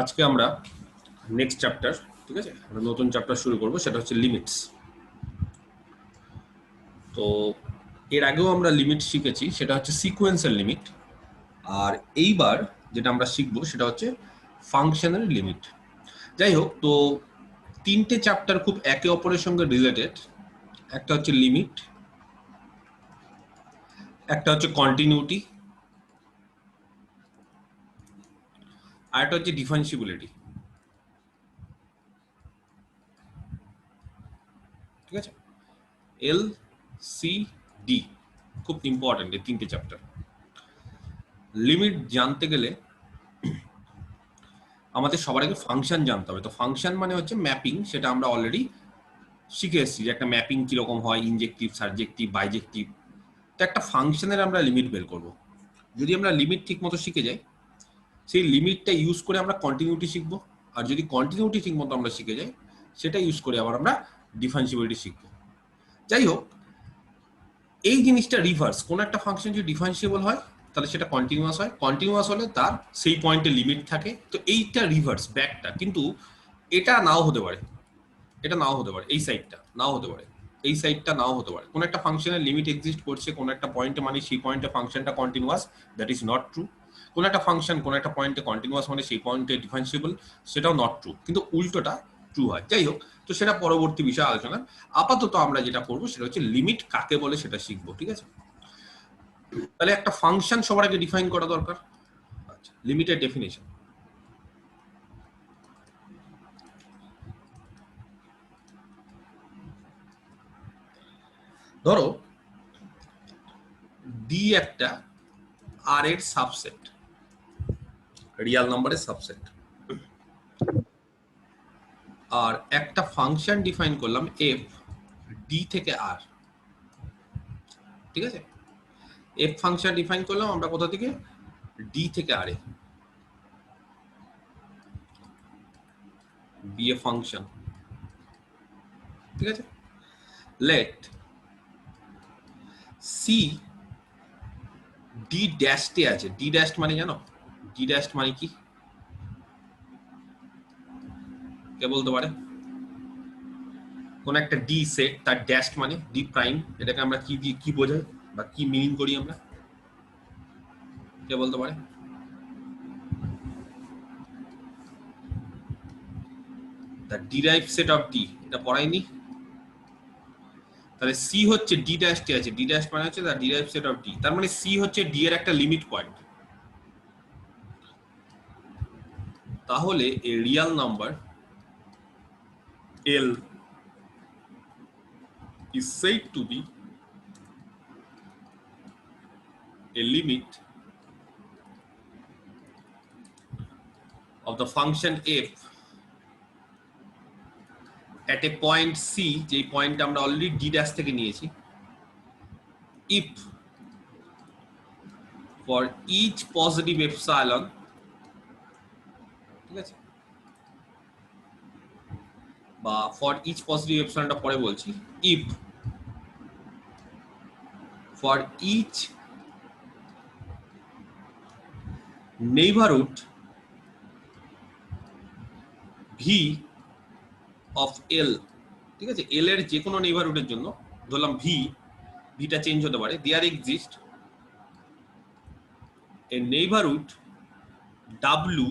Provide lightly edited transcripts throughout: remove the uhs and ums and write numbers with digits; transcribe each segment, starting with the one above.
আজকে আমরা next chapter, ঠিক আছে, আমরা নতুন চ্যাপ্টার শুরু করব, সেটা হচ্ছে লিমিটস। তো এর আগেও আমরা লিমিট শিখেছি, সেটা হচ্ছে সিকোয়েন্সের লিমিট। আর এইবার যেটা আমরা শিখবো সেটা হচ্ছে ফাংশনের লিমিট। যাই হোক, তো তিনটে চ্যাপ্টার খুব একে অপরের সঙ্গে রিলেটেড। একটা হচ্ছে লিমিট, একটা হচ্ছে কন্টিনিউটি, আর একটা হচ্ছে ডিফারেন্সিবিলিটি। ঠিক আছে, এল সি ডি খুব ইম্পর্টেন্ট এই তিনটে চ্যাপ্টার। লিমিট জানতে গেলে আমাদের সবার আগে ফাংশন জানতে হবে। তো ফাংশন মানে হচ্ছে ম্যাপিং, সেটা আমরা অলরেডি শিখে এসেছি যে একটা ম্যাপিং কিরকম হয়, ইনজেক্টিভ, সাবজেক্টিভ, বাইজেক্টিভ। তো একটা ফাংশনের আমরা লিমিট বের করব। যদি আমরা লিমিট ঠিক মতো শিখে যাই, সেই লিমিটটা ইউজ করে আমরা কন্টিনিউটি শিখবো। আর যদি কন্টিনিউটি ঠিক মতো আমরা শিখে যাই, সেটা ইউজ করে আবার আমরা ডিফারেন্সিবিলিটি শিখবো। যাই হোক, এই জিনিসটা রিভার্স। কোন একটা ফাংশন যদি ডিফারেন্সিয়েবল হয় তাহলে সেটা কন্টিনিউয়াস হয়, কন্টিনিউয়াস হলে তার সেই পয়েন্টে লিমিট থাকে। তো এইটা রিভার্স, ব্যাকটা। কিন্তু এটা নাও হতে পারে, এটা নাও হতে পারে, এই সাইডটা নাও হতে পারে, এই সাইডটা নাও হতে পারে। কোন একটা ফাংশনের লিমিট এক্সিস্ট করছে কোন একটা পয়েন্টে, মানে সেই পয়েন্টে ফাংশনটা continuous, that is not true. কোন একটা ফাংশন কোন একটা পয়েন্টে কন্টিনিউয়াস মানে সেই পয়েন্টে ডিফারেন্সিয়েবল, সেটাও নট ট্রু। কিন্তু উল্টোটা ট্রু হয়। যাই হোক, তো সেটা পরবর্তী বিষয়ে আলোচনা। আপাতত আমরা যেটা করবো সেটা হচ্ছে লিমিট কাকে বলে সেটা শিখবো। ঠিক আছে, তাহলে একটা ফাংশন সবার আগে ডিফাইন করা দরকার। আচ্ছা, লিমিটের ডেফিনেশন। ধরো ডি একটা আর এর সাবসেট, রিয়াল নাম্বারের সাবসেট। আর একটা ফাংশন ডিফাইন করলাম এফ, ডি থেকে আর। ঠিক আছে, এফ ফাংশন ডিফাইন করলাম আমরা কোথা থেকে, ডি থেকে আর এ। B A function. ঠিক আছে, লেট সি ডি ড্যাশে আছে। ডি ড্যাশ মানে জানো, ডি ড্যাশ মানে কি? কে বলতে পারে? কোন একটা ডি সেট, তার ড্যাশ মানে ডি প্রাইম। এটাকে আমরা কি দিয়ে কি বোঝাই বা কি মিনিং করি আমরা? কে বলতে পারে? The derive set of D, এটা পড়াইনি? তাহলে সি হচ্ছে ডি ড্যাশটি আছে, ডি ড্যাশ মানে হচ্ছে the derive set of D. তার মানে সি হচ্ছে ডি এর একটা লিমিট পয়েন্ট। তাহলে a real number L is said to be a limit of the function f at a point c, যে পয়েন্ট আমরা অলরেডি ডি ড্যাশ থেকে নিয়েছি, if for each positive epsilon, ঠিক আছে, বা for each positive epsilonটা পরে বলছি, if for each neighborhood v of l, ঠিক আছে, l এর যে কোনো নেইবারহুডের জন্য ধরলাম v, ভিটা চেঞ্জ হতে পারে, there exist a neighborhood w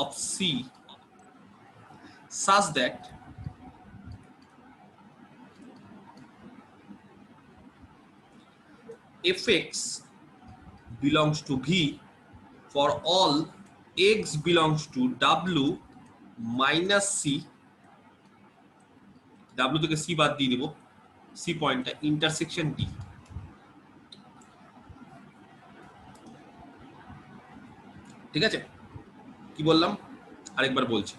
of c such that fx belongs to v for all x belongs to w minus c, w থেকে c বাদ দিয়ে দিব, c পয়েন্টটা ইন্টারসেকশন d। ঠিক আছে, কি বললাম আরেকবার বলছি।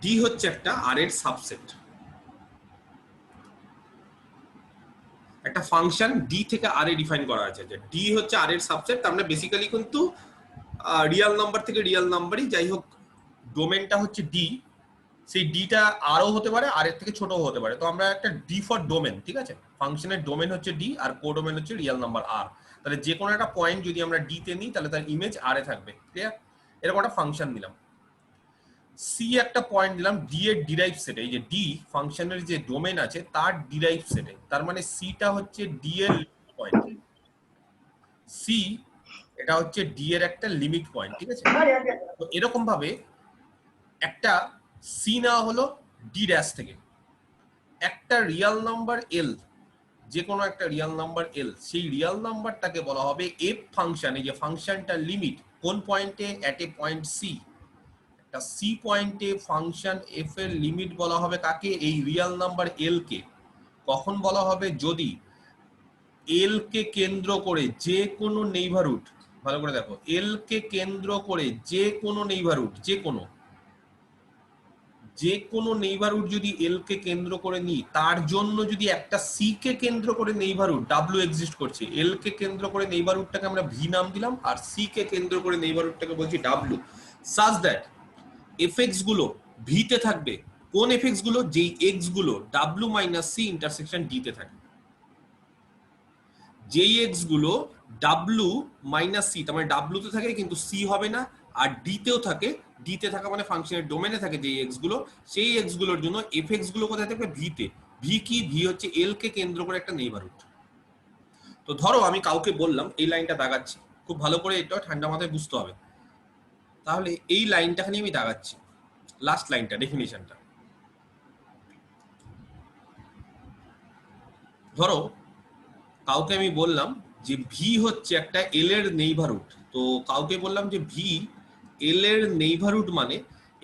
ডি হচ্ছে একটা আর এর সাবসেট, একটা ফাংশন ডি থেকে আর এ ডিফাইন করা আছে যে ডি হচ্ছে আর এর সাবসেট। তার মানে বেসিক্যালি কিন্তু রিয়াল নাম্বার থেকে রিয়াল নাম্বারই, যাই হোক ডোমেনটা হচ্ছে ডি। সেই ডিটা আরও হতে পারে, আর এর থেকে ছোটও হতে পারে। তো আমরা একটা ডি ফর ডোমেন, ঠিক আছে, ফাংশনের ডোমেন হচ্ছে ডি আর কোডোমেন হচ্ছে রিয়াল নাম্বার আর। তাহলে যে কোনো একটা পয়েন্ট যদি আমরা ডি তে নিই তাহলে তার ইমেজ আর এ থাকবে। ক্লিয়ার? এরকম একটা ফাংশন দিলাম। সি একটা পয়েন্ট দিলাম ডি এর ডিরাইভ সেটে, এই যে ডি ফাংশনের যে ডোমেন আছে তার ডিরাইভ সেটে, তার মানে সিটা হচ্ছে ডি এর পয়েন্ট, সি এটা হচ্ছে ডি এর একটা লিমিট পয়েন্ট। ঠিক আছে? তো এরকম ভাবে একটা সি নেওয়া হলো ডি ড্যাশ থেকে, একটা রিয়াল নাম্বার এল, যে কোনো একটা রিয়াল নাম্বার এল, সেই রিয়াল নাম্বারটাকে বলা হবে এফ ফাংশন। এই যে ফাংশনটার লিমিট কোন পয়েন্টে? At a point C. একটা সি পয়েন্টে ফাংশন এফ এর লিমিট বলা হবে কাকে? এই রিয়াল নাম্বার এল কে। কখন বলা হবে? যদি এল কে কেন্দ্র করে যে কোনো নেইবারহুড, ভালো করে দেখো, এল কে কেন্দ্র করে যে কোনো নেইবারহুড, যে কোনো নেইবারহুড যদি এল কে কেন্দ্র করে নিই, তার জন্য যদি একটা সি কে কেন্দ্র করে নেইবারহুড ডাব্লিউ এক্সিস্ট করছে, এল কে কেন্দ্র করে নেইবারহুডটাকে আমরা ভি নাম দিলাম, আর সি কে কেন্দ্র করে নেইবারহুডটাকে বলছি ডাব্লিউ, সাজ দ্যাট এফএক্স গুলো ভি তে থাকবে। কোন এফএক্স গুলো? যেই এক্স গুলো ডাব্লিউ মাইনাস সি ইন্টারসেকশন ডি তে থাকে। যেই এক্স গুলো ডাব্লিউ মাইনাস সি, তার মানে ডাব্লিউ তে থাকে কিন্তু সি হবে না, আর ডি তেও থাকে, ডি তে থাকা মানে ফাংশনের ডোমেনে থাকে যেই এক্স গুলো, সেই এক্স গুলোর জন্য এফএক্স গুলো কোথায় থাকবে? ভি তে। ভি কি? ভি হচ্ছে এল কে কেন্দ্র করে একটা নেইবারহুড। তো ধরো আমি কাউকে বললাম, এই লাইনটা দাগাচ্ছি, খুব ভালো করে এটা ঠান্ডা মাথায় বুঝতে হবে। তাহলে এই লাইনটা খালি আমি দাগাচ্ছি, লাস্ট লাইনটা, ডেফিনিশনটা। ধরো কাউকে আমি বললাম যে ভি হচ্ছে একটা এল এর নেইবারহুড, তো কাউকে বললাম যে ভি এল এর নেইবারহুড মানে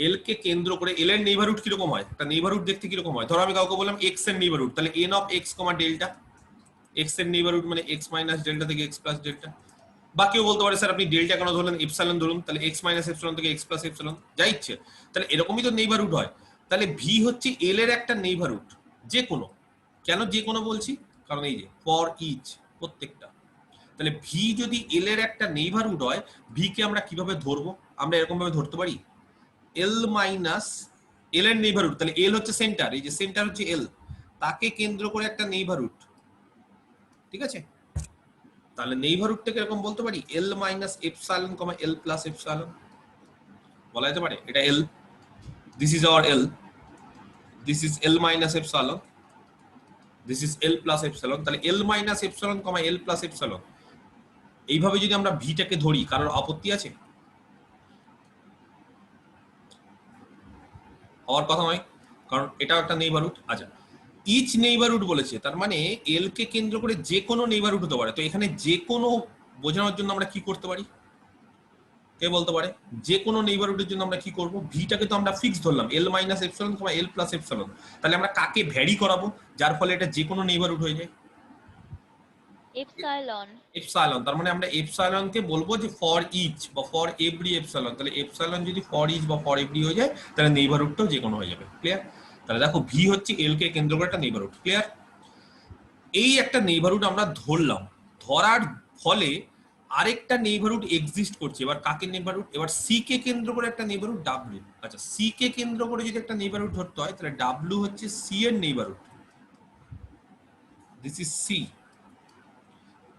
এল কে কেন্দ্র করে, এল এর নেইবারহুড কিরকম হয়? একটা নেইবারহুড দেখতে কিরকম হয়? ধরো আমি কাউকে বললাম এক্স এর নেইবারহুড, তাহলে N of x comma delta, x এর নেইবারহুড মানে এক্স মাইনাস ডেল্টা থেকে এক্স প্লাস ডেল্টা। বা কেউ বলতে পারে স্যার আপনি ডেল্টা কেন ধরলেন, এপসাইলন ধরুন, তাহলে এক্স মাইনাস এপসাইলন থেকে এক্স প্লাস এপসাইলন, যা ইচ্ছে। তাহলে এরকমই তো নেইবারহুড হয়। তাহলে ভি হচ্ছে এল এর একটা নেইবারহুড, যে কোনো। কেন যে কোনো বলছি? কারণ এই যে ফর ইচ, প্রত্যেকটা। তাহলে ভি যদি এল এর একটা নেইবারহুড হয়, ভি কে আমরা কিভাবে ধরবো? আমরা এরকম ভাবে ধরতে পারি, এল মাইনাস এল এর নেইবারহুড, তাহলে এল হচ্ছে সেন্টার, এই যে সেন্টার হচ্ছে এল, তাকে কেন্দ্র করে একটা নেইবারহুড। ঠিক আছে? তাহলে নেইবারহুডটাকে এরকম বলতে পারি L minus epsilon comma L plus epsilon, বলা যেতে পারে এটা L, this is our L, this is L minus epsilon, this is L plus epsilon. তাহলে L minus epsilon comma L plus epsilon, এইভাবে যদি আমরা ভিটাকে ধরি, কারোর আপত্তি আছে? হওয়ার কথা নয়, কারণ এটাও একটা নেইবারহুড। আচ্ছা, ইচ নেইবারহুড বলেছে, তার মানে এল কে কেন্দ্র করে যে কোনো নেইবারহুড হতে পারে। তো এখানে যে কোনো বোঝানোর জন্য আমরা কি করতে পারি? কে বলতে পারে? যে কোনো নেইবারহুডের জন্য আমরা কি করব? ভিটাকে তো আমরা ফিক্স ধরলাম, এল minus epsilon comma L plus epsilon. তাহলে আমরা কাকে ভ্যারি করাবো যার ফলে এটা যে কোনো নেইবারহুড হয়ে যায়? এপসাইলন। এপসাইলন। তার মানে আমরা এপসাইলন কে বলবো যে ফর ইচ বা ফর এভরি এপসাইলন। তাহলে এপসাইলন যদি ফর ইচ বা ফর এভরি হয়ে যায়, তাহলে নেইবারহুডটাও যে কোনো হয়ে যাবে। ক্লিয়ার? তাহলে দেখো ভি হচ্ছে এল কে কেন্দ্র করে একটা নেইবারহুড। ক্লিয়ার? এই একটা নেইবারহুড আমরা ধরলাম, ধরার ফলে আরেকটা নেইবারহুড এক্সিস্ট করছে। এবার কাকে নেইবারহুড? এবার সি কে কেন্দ্র করে একটা নেইবারহুড ডাব্লিউ। আচ্ছা, সি কে কেন্দ্র করে যদি একটা নেইবারহুড ধরতে হয়, তাহলে ডাব্লিউ হচ্ছে সি এর নেইবারহুড, দিস ইজ সি,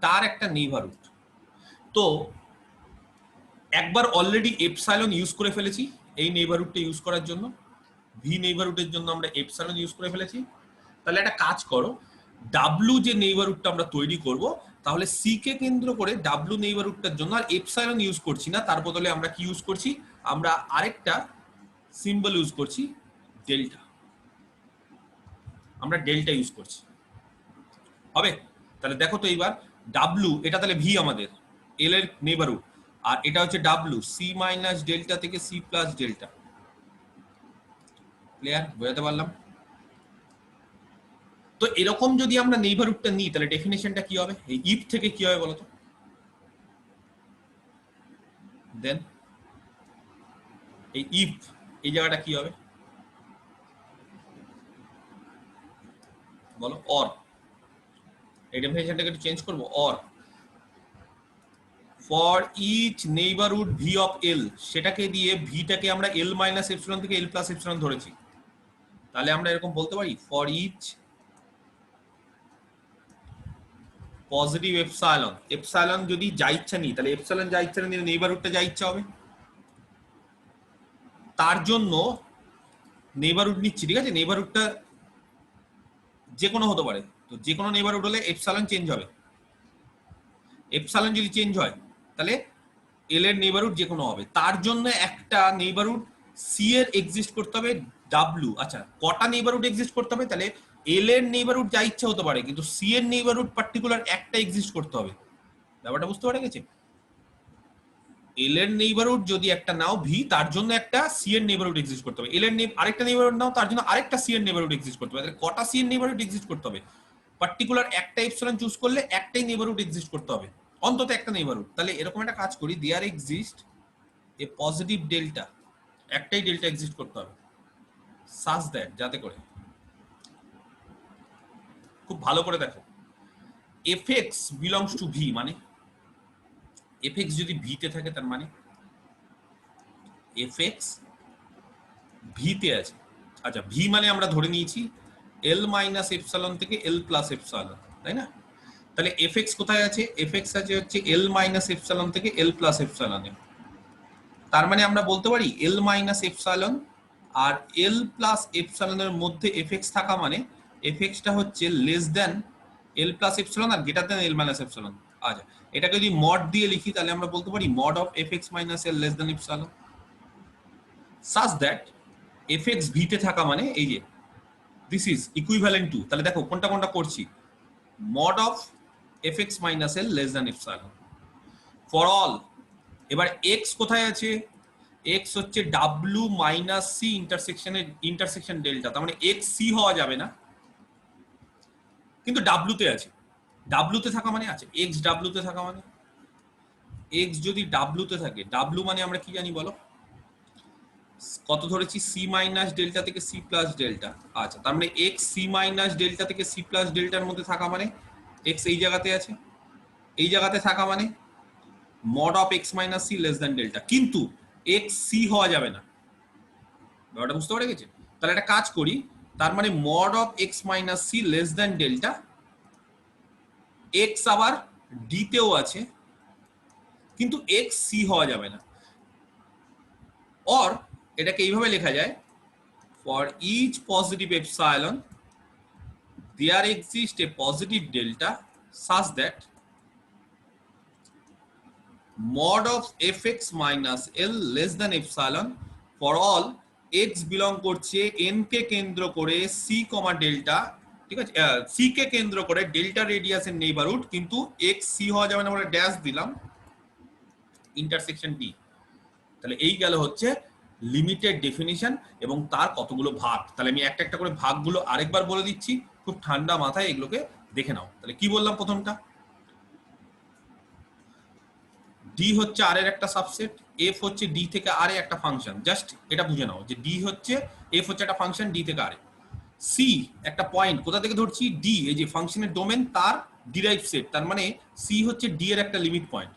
তার একটা নেইবারহুড। তো একবার অলরেডি এপসাইলন ইউজ করে ফেলেছি এই নেইবারহুডটা ইউজ করার জন্য, ভি নেইবারহুডের জন্য আমরা এপসাইলন ইউজ করে ফেলেছি। তাহলে একটা কাজ করো, ডাব্লু যে নেইবারহুডটা আমরা তৈরি করব, তাহলে সি কে কেন্দ্র করে ডাব্লু নেইবারহুডটার জন্য আর এপসাইলন ইউজ করছি না, তার বদলে আমরা কি ইউজ করছি? আমরা আরেকটা সিম্বল ইউজ করছি, ডেল্টা। আমরা ডেল্টা ইউজ করছি, হবে? তাহলে দেখো তো এইবার ডাব্লু, এটা তাহলে ভি আমাদের এল এর নেইবারহুড, আর এটা হচ্ছে ডাব্লু, সি মাইনাস ডেল্টা থেকে সি প্লাস ডেল্টা। ক্লিয়ার? বোঝাতে পারলাম? তো এরকম যদি আমরা নেইবারহুডটা নিই, তাহলে ডেফিনেশনটা কি হবে? এই ইফ থেকে কি হবে বলতো? দেন এই ইফ, এই জায়গাটা কি হবে বলো? অর। এই ডেফিনেশনটাকে একটু চেঞ্জ করবো, or for each neighbourhood V of L, সেটাকে দিয়ে ভিটাকে আমরা এল মাইনাস এপসিলন থেকে এল প্লাস এপসিলন ধরেছি। তাহলে আমরা এরকম বলতে পারি, পজিটিভ এপসাইলন, এপসাইলন যদি যা ইচ্ছা নিই তাহলে এপসাইলন যা ইচ্ছা নিলে নেইবারহুডটা যা ইচ্ছা হবে, তার জন্য নেইবারহুড নিচ্ছি, ঠিক আছে? নেইবারহুডটা যে কোনো হতে পারে, তো যে কোনো নেইবারহুড হলে এপসাইলন চেঞ্জ হবে। এপসাইলন যদি চেঞ্জ হয় তাহলে এল এর নেইবারহুড যে কোনো হবে, তার জন্য একটা নেইবারহুড সি এর এক্সিস্ট করতে হবে ডাব্লিউ। আচ্ছা, কটা নেইবারহুড এক্সিস্ট করতে হবে? তাহলে এল এর নেইবারহুড যা ইচ্ছা হতে পারে, কিন্তু সি এর নেইবারহুড পার্টিকুলার একটা এক্সিস্ট করতে হবে। ব্যাপারটা বুঝতে পারা গেছে? এল এর নেইবারহুড যদি একটা নাও ভি, তার জন্য একটা সি এর নেইবারহুড এক্সিস্ট করতে হবে। এল এর আরেকটা নেইবারহুড নাও, তার জন্য আরেকটা সি এর নেইবারহুড এক্সিস্ট করতে হবে। তাহলে কটা সি এর নেইবারহুড এক্সিস্ট করতে হবে? পার্টিকুলার একটা এপসিলন চুজ করলে একটাই নেইবারহুড এক্সিস্ট করতে হবে, অন্তত একটা নেইবারহুড। তাহলে এরকম একটা কাজ করি, there exist a positive delta, একটাই ডেল্টা এক্সিস্ট করতে হবে, সাচ দ্যাট, যাতে করে, খুব ভালো করে দেখো, fx বিলংস টু ভি, মানে fx যদি ভি তে থাকে তার মানে fx ভি তে আছে। আচ্ছা, ভি মানে আমরা ধরে নিয়েছি এল মাইনাস এপসাইলন থেকে এল প্লাস এপসাইলন, তাই না? তাহলে fx কোথায় আছে? fx আছে হচ্ছে এল মাইনাস এপসাইলন থেকে এল প্লাস এপসাইলনে। তার মানে আমরা বলতে পারি এল মাইনাস এপসাইলন আর এল প্লাস এপসাইলনের মধ্যে fx থাকা মানে fxটা হচ্ছে লেস দেন এল প্লাস এপসাইলন আর গ্রেটার দেন এল মাইনাস এপসাইলন। আচ্ছা, এটাকে যদি মড দিয়ে লিখি তাহলে আমরা বলতে পারি mod of fx minus l less than epsilon, such that fx V তে থাকা মানে এই যে দিস ইজ ইকুইভ্যালেন্ট টু, তাহলে দেখো কোনটা কোনটা করছি, mod of fx minus l less than epsilon for all. এবার x কোথায় আছে? x হচ্ছে w minus c intersection delta, তার মানে x c হওয়া যাবে না, কিন্তু w তে আছে। w তে থাকা মানে আছে x, w তে থাকা মানে x যদি w তে থাকে, w মানে আমরা কি জানি বলো? কত ধরেছি? c মাইনাস ডেল্টা থেকে c প্লাস ডেল্টা। আচ্ছা, তার মানে x c মাইনাস ডেল্টা থেকে c প্লাস ডেল্টার মধ্যে থাকা মানে x এই জায়গাতে আছে, এই জায়গাতে থাকা মানে mod of x minus c less than delta, কিন্তু x c হওয়া যাবে না। ব্যাপারটা বুঝতে পারে গেছে? তাহলে একটা কাজ করি, তার মানে mod of x minus c less than delta, x আবার d তেও আছে, কিন্তু x c হওয়া যাবে না। অর এটাকে এইভাবে লেখা যায়, for each positive epsilon there exists a positive delta such that mod of fx minus l less than epsilon for all x belong করছে n কে কেন্দ্র করে c, ডেল্টা, ঠিক আছে? c কে কেন্দ্র করে ডেল্টা রেডিয়াসের নেইবারহুড, কিন্তু x c হওয়া যাবে না, আমরা ড্যাশ দিলাম ইন্টারসেকশন d। তাহলে এই গেল হচ্ছে লিমিটেড ডেফিনিশন এবং তার কতগুলো ভাগ। তাহলে আমি একটা একটা করে ভাগগুলো আরেকবার বলে দিচ্ছি, খুব ঠান্ডা মাথায় এগুলোকে দেখে নাও। তাহলে কি বললাম? প্রথমটা, ডি হচ্ছে আর এর একটা সাবসেট, এফ হচ্ছে ডি থেকে আর এ একটা ফাংশন, জাস্ট এটা বুঝে নাও যে ডি হচ্ছে, এফ হচ্ছে একটা ফাংশন ডি থেকে আর এ, সি একটা পয়েন্ট কোথা থেকে ধরছি, ডি এই যে ফাংশনের ডোমেন তার ডিরাইভ সেট, তার মানে সি হচ্ছে ডি এর একটা লিমিট পয়েন্ট।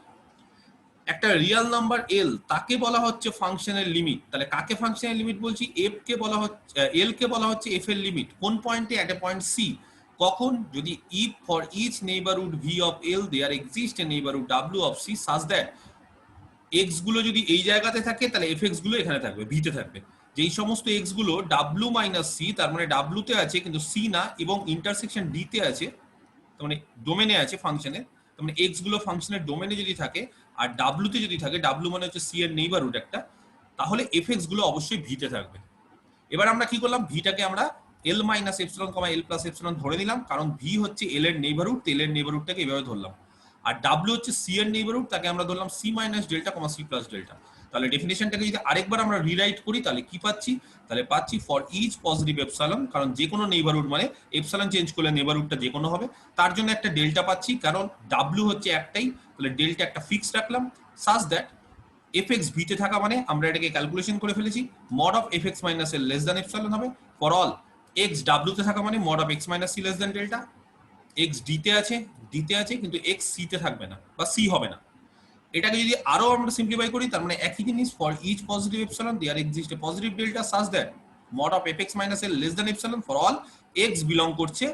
একটা রিয়েল নাম্বার এল, তাকে বলা হচ্ছে ফাংশনের লিমিট। তাহলে কাকে ফাংশনের লিমিট বলছি? এফ কে বলা হচ্ছে, এল কে বলা হচ্ছে এফ এর লিমিট। কোন পয়েন্টে? At a point c. কখন? যদি if for each neighbourhood V of l there exist a neighbourhood ডাব্লিউ of c such that x গুলো যদি এই জায়গাতে থাকে তাহলে এফ এক্স গুলো এখানে থাকবে, ভি তে থাকবে। যেই সমস্ত এক্স গুলো ডাব্লিউ মাইনাস সি, তার মানে ডাব্লিউ তে আছে কিন্তু সি না, এবং ইন্টারসেকশন ডি তে আছে, তার মানে ডোমেনে আছে ফাংশনের, তার মানে এক্স গুলো ফাংশনের ডোমেনে যদি থাকে আর ডাব্লিউ তে যদি থাকে, ডাব্লিউ মানে হচ্ছে সি এর নেইবারহুড একটা, তাহলে এফ এক্স গুলো অবশ্যই ভি তে থাকবে। এবার আমরা কি করলাম? ভিটাকে আমরা এল মাইনাস এপসিলন কমা এল প্লাস এপসিলন ধরে নিলাম, কারণ ভি হচ্ছে এল এর নেইবারহুড, এল এর নেইবারহুডটাকে এভাবে ধরলাম। আর ডাব্লিউ হচ্ছে সি এর নেইবারহুড, তাকে আমরা ধরলাম সি মাইনাস ডেল্টা কমা সি প্লাস ডেল্টা। তাহলে ডেফিনেশনটাকে যদি আরেকবার আমরা রিরাইট করি তাহলে কি পাচ্ছি? তাহলে পাচ্ছি ফর ইচ পজিটিভ এপসাইলন, কারণ যে কোনো নেইবারহুড মানে এপসাইলন চেঞ্জ করলে নেইবারহুডটা যে কোনো হবে, তার জন্য একটা ডেল্টা পাচ্ছি, কারণ ডাব্লিউ হচ্ছে একটাই, তাহলে ডেল্টা একটা ফিক্স রাখলাম, সাচ দ্যাট fx v তে থাকা মানে আমরা এটাকে ক্যালকুলেশন করে ফেলেছি, mod of fx minus l less than epsilon হবে, ফর অল x w তে থাকা মানে mod of x minus c less than delta, x d তে আছে কিন্তু x c তে থাকবে না বা c হবে না। এটাকে যদি আরো আমরা সিম্পলিফাই করি তার মানে একই জিনিস, for each positive epsilon there exist a positive delta such that mod of fx minus l less than epsilon for all x belong করছে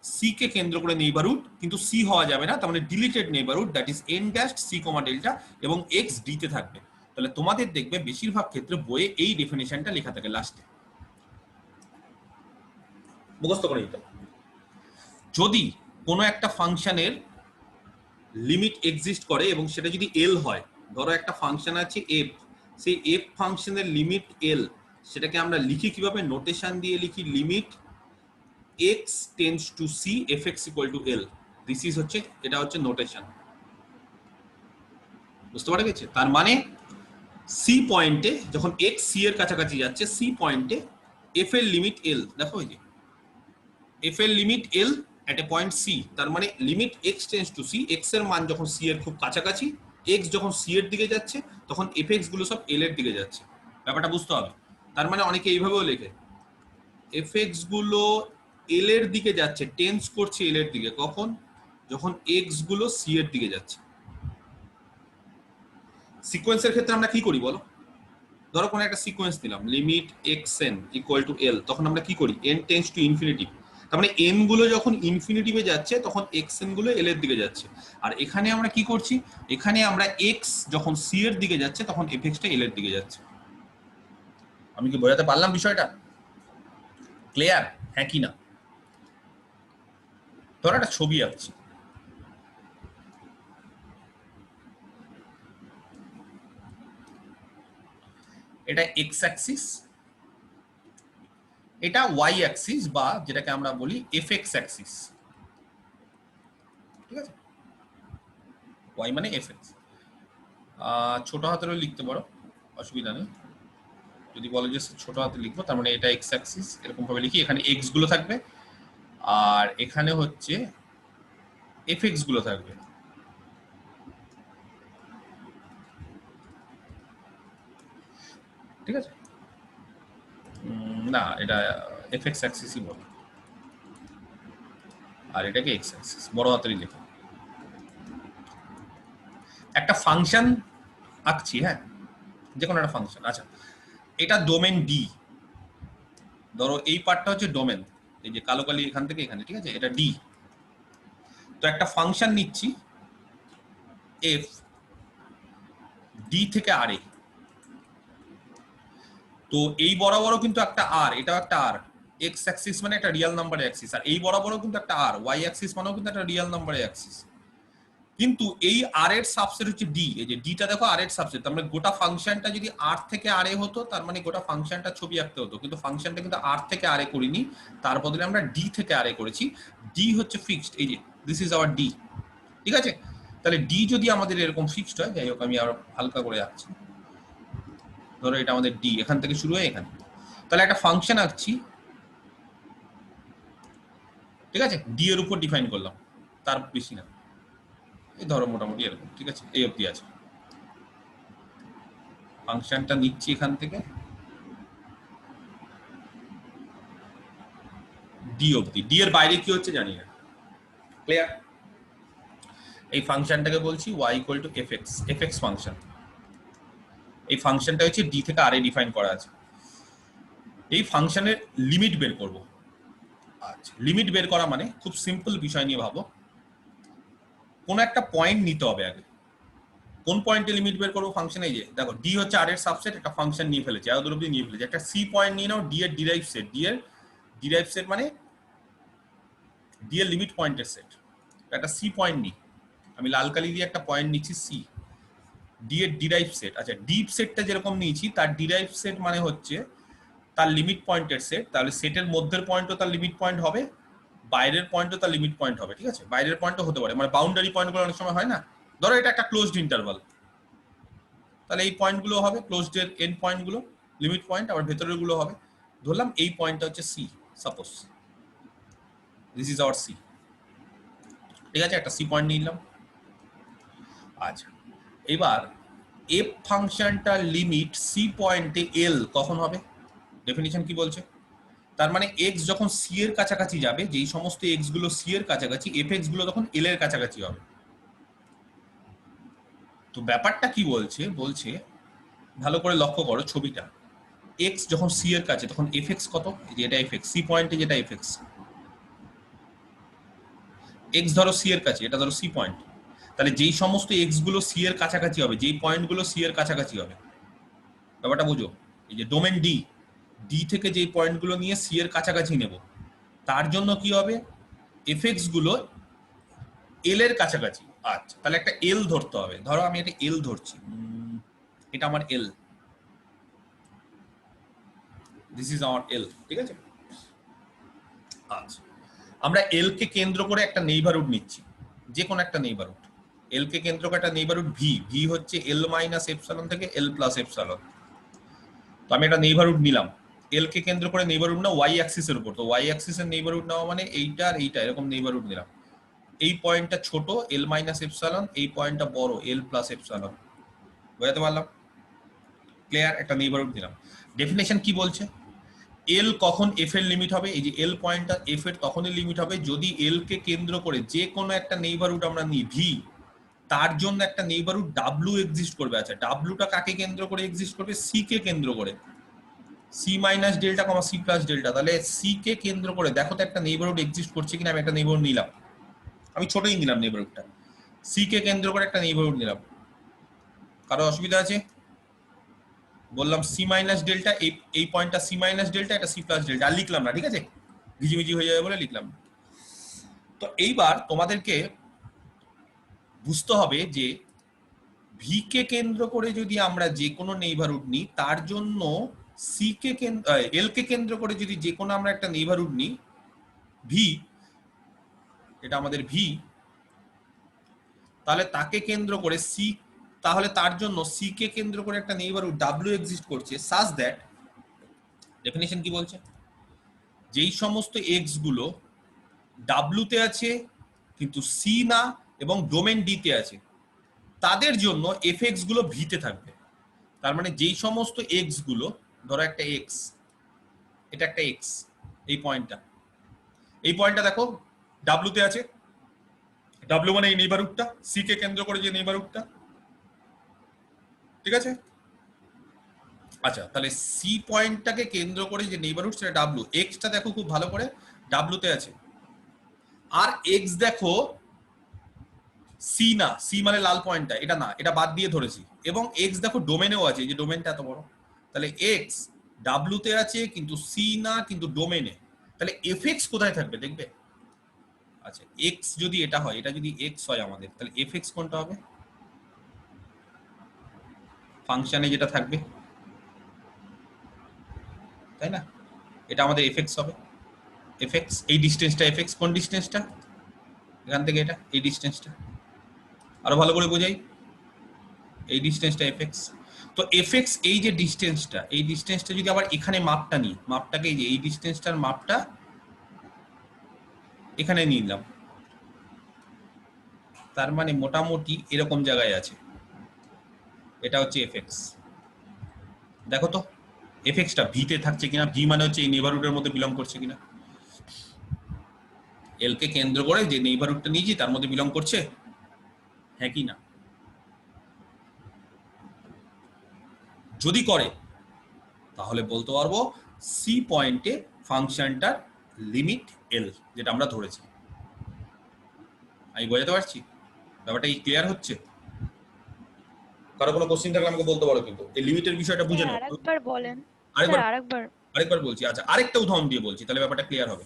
সি কে কেন্দ্র করে নেইবারহুড, কিন্তু সি হওয়া যাবে না, তার মানে deleted neighbourhood, that is n dash c comma delta, এবং এক্স ডি তে থাকবে। তাহলে তোমাদের দেখবে বেশিরভাগ ক্ষেত্রে বইয়ে এই ডেফিনেশনটা লেখা থাকে লাস্টে, মুখস্থ করে নিতে। যদি কোনো একটা ফাংশনের লিমিট এক্সিস্ট করে এবং সেটা যদি এল হয়, ধরো একটা ফাংশন আছে এফ, সেই এফ ফাংশনের লিমিট এল, সেটাকে আমরা লিখি কিভাবে? নোটেশন দিয়ে লিখি limit x tends to c f x equal to l. This is হচ্ছে, এটা হচ্ছে নোটেশন, বুঝতে পারা গেছে? তার মানে সি পয়েন্টে যখন এক্স সি এর কাছাকাছি যাচ্ছে, সি পয়েন্টে এফ এর লিমিট এল, দেখো এই যে এফ এর limit l at a point c, তার মানে limit x tends to c, x এর মান যখন সি এর খুব কাছাকাছি, এক্স যখন সি এর দিকে যাচ্ছে, তখন এফ এক্স গুলো সব এল এর দিকে যাচ্ছে। ব্যাপারটা বুঝতে হবে। তার মানে অনেকে এইভাবেও লেখে, এফ এক্স গুলো এল এর দিকে যাচ্ছে, টেন্স করছে এল এর দিকে, কখন? যখন এক্স গুলো সি এর দিকে যাচ্ছে। সিকোয়েন্সের ক্ষেত্রে আমরা কি করি বলো? ধরো কোনো একটা সিকোয়েন্স নিলাম, limit x n equal to L, তখন আমরা কি করি? এন টেন্স টু ইনফিনিটি, তার মানে এন গুলো যখন ইনফিনিটিভে যাচ্ছে তখন এক্স এন গুলো এল এর দিকে যাচ্ছে। আর এখানে আমরা কি করছি? এখানে আমরা এক্স যখন সি এর দিকে যাচ্ছে তখন এফ এক্সটা এল এর দিকে যাচ্ছে। আমি কি বোঝাতে পারলাম বিষয়টা? ক্লিয়ার? হ্যাঁ কি না? ধরো একটা ছবি আঁকছি, এটা এক্স অ্যাক্সিস, এটা ওয়াই অ্যাক্সিস, বা যেটাকে আমরা বলি এফ এক্স অ্যাক্সিস, ঠিক আছে? ওয়াই মানে এফ এক্স। ছোট হাতেরও লিখতে পারো, অসুবিধা নেই। যদি বলো যে ছোট হাতে লিখবো, তার মানে এটা এক্স অ্যাক্সিস, এরকম ভাবে লিখি, এখানে এক্স গুলো থাকবে আর এখানে হচ্ছে এফ এক্স গুলো থাকবে। ঠিক আছে? না, এটা এফ এক্স অ্যাক্সিসই বলো, আর এটাকে এক্স অ্যাক্সিস, বড় হাতেরই লেখো। একটা ফাংশন আঁকছি, হ্যাঁ, যে কোনো একটা ফাংশন। আচ্ছা, এটা ডোমেন ডি, ধরো এই পার্টটা হচ্ছে ডোমেন, এই যে কালো কালি এখান থেকে এখানে, ঠিক আছে? এটা ডি। তো একটা ফাংশন নিচ্ছি এফ, ডি থেকে আর এ, তো এই বরাবরও কিন্তু একটা আর, এটাও একটা আর, এক্স অ্যাক্সিস মানে একটা রিয়েল নাম্বারের অ্যাক্সিস, আর এই বরাবরও কিন্তু একটা আর, ওয়াই অ্যাক্সিস মানেও কিন্তু একটা রিয়েল নাম্বারের অ্যাক্সিস। কিন্তু এই আর এর সাবসেট হচ্ছে ডি, এই যে ডিটা দেখো আর এর সাবসেট, তার মানে গোটা ফাংশনটা যদি আর থেকে আর এ হতো, তার মানে গোটা ফাংশনটা ছবি আঁকতে হতো, কিন্তু ফাংশনটা কিন্তু আর থেকে আর এ করিনি, তার বদলে আমরা ডি থেকে আর এ করেছি। ডি হচ্ছে ফিক্সড, এই যে দিস ইজ আওয়ার ডি, ঠিক আছে? তাহলে ডি যদি আমাদের এরকম ফিক্সড হয়, যাই হোক আমি আরো হালকা করে আঁকছি, ধরো এটা আমাদের ডি, এখান থেকে শুরু হয় এখানে, তাহলে একটা ফাংশন আঁকছি, ঠিক আছে? ডি এর উপর ডিফাইন করলাম, তার বেশি না, এই ধরো মোটামুটি এরকম, ঠিক আছে? এই অবধি আছে। ফাংশনটা নিচ্ছি এখান থেকে ডি অবধি, ডি এর বাইরে কি হচ্ছে জানি না। ক্লিয়ার? এই ফাংশনটাকে বলছি y equal to f x function. এই ফাংশনটা হচ্ছে ডি থেকে আর এ ডিফাইন করা আছে। এই ফাংশনের লিমিট বের করব। আচ্ছা, লিমিট বের করা মানে খুব সিম্পল বিষয় নিয়ে ভাবো, কোন একটা পয়েন্ট নিতে হবে আগে। কোন পয়েন্টে লিমিট বের করবো? ফাংশন, এই যে দেখো ডি হচ্ছে আর এর সাবসেট, একটা ফাংশন নিয়ে ফেলেছে, এত দূর অবধি নিয়ে ফেলেছে, একটা সি পয়েন্ট নিয়ে নাও, ডি এর ডিরাইভ সেট, ডি এর ডিরাইভ সেট মানে ডি এর লিমিট পয়েন্টের সেট। একটা সি পয়েন্ট নিই, আমি লাল কালি দিয়ে একটা পয়েন্ট নিচ্ছি সি, ডি এর ডিরাইভ সেট। আচ্ছা, ডিপ সেটটা যেরকম নিয়েছি, তার ডিরাইভ সেট মানে হচ্ছে তার লিমিট পয়েন্টের সেট, তাহলে সেটের মধ্যের পয়েন্টও তার লিমিট পয়েন্ট হবে, বাইরের পয়েন্টও তার লিমিট পয়েন্ট হবে, ঠিক আছে? বাইরের পয়েন্টও হতে পারে, মানে বাউন্ডারি পয়েন্টগুলো অনেক সময় হয় না, ধরো এটা একটা ক্লোজড ইন্টারভাল, তাহলে এই পয়েন্টগুলো হবে ক্লোজড এর এন্ড পয়েন্টগুলো, লিমিট পয়েন্ট, আবার ভেতরের গুলো হবে। ধরলাম এই পয়েন্টটা হচ্ছে c, suppose this is our c, ঠিক আছে? একটা সি পয়েন্ট নিলাম। আচ্ছা, এবার এফ ফাংশনটার লিমিট সি পয়েন্টে এল কখন হবে? ডেফিনিশন কি বলছে? তার মানে এক্স যখন সি এর কাছাকাছি যাবে, যেই সমস্ত এক্স গুলো সি এর কাছাকাছি, এফ এক্স গুলো তখন এল এর কাছাকাছি হবে। তো ব্যাপারটা কি বলছে? বলছে ভালো করে লক্ষ্য করো ছবিটা, এক্স যখন সি এর কাছে তখন এফ এক্স কত? এই যে এটা এফ এক্স, সি পয়েন্টে যেটা এফ এক্স, এক্স ধরো সি এর কাছে, এটা ধরো সি পয়েন্ট, তাহলে যেই সমস্ত এক্স গুলো সি এর কাছাকাছি হবে, যেই পয়েন্টগুলো সি এর কাছাকাছি হবে, ব্যাপারটা বুঝো, এই যে ডোমেন ডি, ডি থেকে যেই পয়েন্টগুলো নিয়ে সি এর কাছাকাছি নেব, তার জন্য কি হবে, এফএক্স গুলো এল এর কাছাকাছি। আচ্ছা, তাহলে একটা এল ধরতে হবে, ধরো আমি একটা এল ধরছি, এটা আমার এল, দিস ইজ আওয়ার এল, ঠিক আছে। আচ্ছা, আমরা এল কে কেন্দ্র করে একটা নেইবারহুড নিচ্ছি, যে কোনো একটা নেইবারহুড, এল কে কেন্দ্র করে একটা নেইবারহুড ভি, ভি হচ্ছে এল মাইনাস এপসালন থেকে এল প্লাস এপসালন। তো আমি একটা নেইবারহুড নিলাম, এল কে কেন্দ্র করে নেইবারহুড না ওয়াই অ্যাক্সিসের উপর, তো ওয়াই অ্যাক্সিসের নেইবারহুড নেওয়া মানে এইটা আর এইটা, এরকম নেইবারহুড নিলাম। এই পয়েন্টটা ছোট এল মাইনাস এপসালন, এই পয়েন্টটা বড় এল প্লাস এপসালন, বোঝাতে পারলাম? ক্লিয়ার? একটা নেইবারহুড দিলাম। ডেফিনেশন কি বলছে, এল কখন এফ এর লিমিট হবে, এই যে এল পয়েন্টটা এফ এর তখনই লিমিট হবে যদি এল কে কেন্দ্র করে যে কোনো একটা নেইবারহুড আমরা নিই ভি, তার জন্য একটা নেইবারহুড ডাব্লিউ এক্সিস্ট করবে। আচ্ছা, ডাব্লিউটা কাকে কেন্দ্র করে এক্সিস্ট করবে, সি কে কেন্দ্র করে, সি মাইনাস ডেল্টা কমা সি প্লাস ডেল্টা, তাহলে সি কে কেন্দ্র করে দেখো তো একটা নেইবারহুড এক্সিস্ট করছে কিনা। আমি একটা নেইবারহুড নিলাম, আমি ছোটই নিলাম নেইবারহুডটা, সি কে কেন্দ্র করে একটা নেইবারহুড নিলাম, কারো অসুবিধা আছে? বললাম সি মাইনাস ডেল্টা, এই পয়েন্টটা সি মাইনাস ডেল্টা, এটা সি প্লাস ডেল্টা, আর লিখলাম না, ঠিক আছে, ভিজিমিজি হয়ে যাবে বলে লিখলাম। তো এইবার তোমাদেরকে বুঝতে হবে যে ভি কে কেন্দ্র করে যদি আমরা যে কোনো নেইবারহুড নিই, তার জন্য সি কে এল কে কেন্দ্র করে যদি যে কোনো আমরা একটা নেইবারহুড নিই ভি, এটা আমাদের ভি, তাহলে তাকে কেন্দ্র করে সি, তাহলে তার জন্য সি কে কেন্দ্র করে একটা নেইবারহুড ডাব্লিউ এক্সিস্ট করছে সাচ দ্যাট, ডেফিনেশন কি বলছে, যেই সমস্ত এক্স গুলো ডাব্লুতে আছে কিন্তু সি না এবং ডোমেন ডিতে আছে, তাদের জন্য এফএক্স গুলো ভিতে থাকবে। তার মানে যেই সমস্ত এক্স গুলো, ধরো একটা এক্স, এটা একটা এক্স, এই পয়েন্টটা দেখো ডাব্লুতে আছে, ডাব্লু মানে এই নেইবারহুডটা, সি কে কেন্দ্র করে যে নেইবারহুডটা, ঠিক আছে। আচ্ছা, তাহলে সি পয়েন্টটাকে কেন্দ্র করে যে নেইবারহুড সেটা ডাব্লু, এক্সটা দেখো খুব ভালো করে ডাব্লুতে আছে, আর এক্স দেখো সি না, সি মানে লাল পয়েন্টটা, এটা না, এটা বাদ দিয়ে ধরেছি, এবং এক্স দেখো ডোমেনেও আছে, এই যে ডোমেনটা এত বড়, তাহলে এক্স ডাব্লুতে আছে কিন্তু সি না কিন্তু ডোমেনে, তাহলে এফএক্স কোথায় থাকবে দেখবে। আচ্ছা, এক্স যদি এটা হয়, এটা যদি এক্স হয় আমাদের, তাহলে এফএক্স কোনটা হবে, ফাংশনে যেটা থাকবে, তাই না, এটা আমাদের এফএক্স হবে। এফএক্স, এই ডিসটেন্সটা এফএক্স, কোন ডিসটেন্সটা, এখান থেকে এটা, এই ডিসটেন্সটা, আরো ভালো করে বোঝাই, এই ডিসটেন্সটা এফএক্স। তো এফএক্স এই যে ডিসটেন্সটা, এই ডিসটেন্সটা যদি আবার এখানে মাপটা নিই, মাপটাকে এই যে এই ডিসটেন্সটার মাপটা এখানে নিয়ে নিলাম, তার মানে মোটামুটি এরকম জায়গায় আছে, এটা হচ্ছে এফএক্স। দেখো তো এফএক্সটা ভিতে থাকছে কিনা, ভি মানে হচ্ছে এই নেইবারহুডের মধ্যে বিলং করছে কিনা, এল কে কেন্দ্র করে যে নেইবারহুডটা নিয়েছি তার মধ্যে বিলং করছে, হ্যাঁ কি না? যদি করে তাহলে বলতে পারবো সি পয়েন্টে ফাংশনটার লিমিট এল, যেটা আমরা ধরেছি। আমি বোঝাতে পারছি ব্যাপারটা কি ক্লিয়ার হচ্ছে? কারো কোনো কোশ্চেন থাকলে আমাকে বলতে পারো, কিন্তু এই লিমিটের বিষয়টা বুঝে স্যার নাও। আরেকবার বলেন, আরেকবার স্যার আরেকবার। আরেকবার বলছি। আচ্ছা, আরেকটা উদাহরণ দিয়ে বলছি, তাহলে ব্যাপারটা ক্লিয়ার হবে।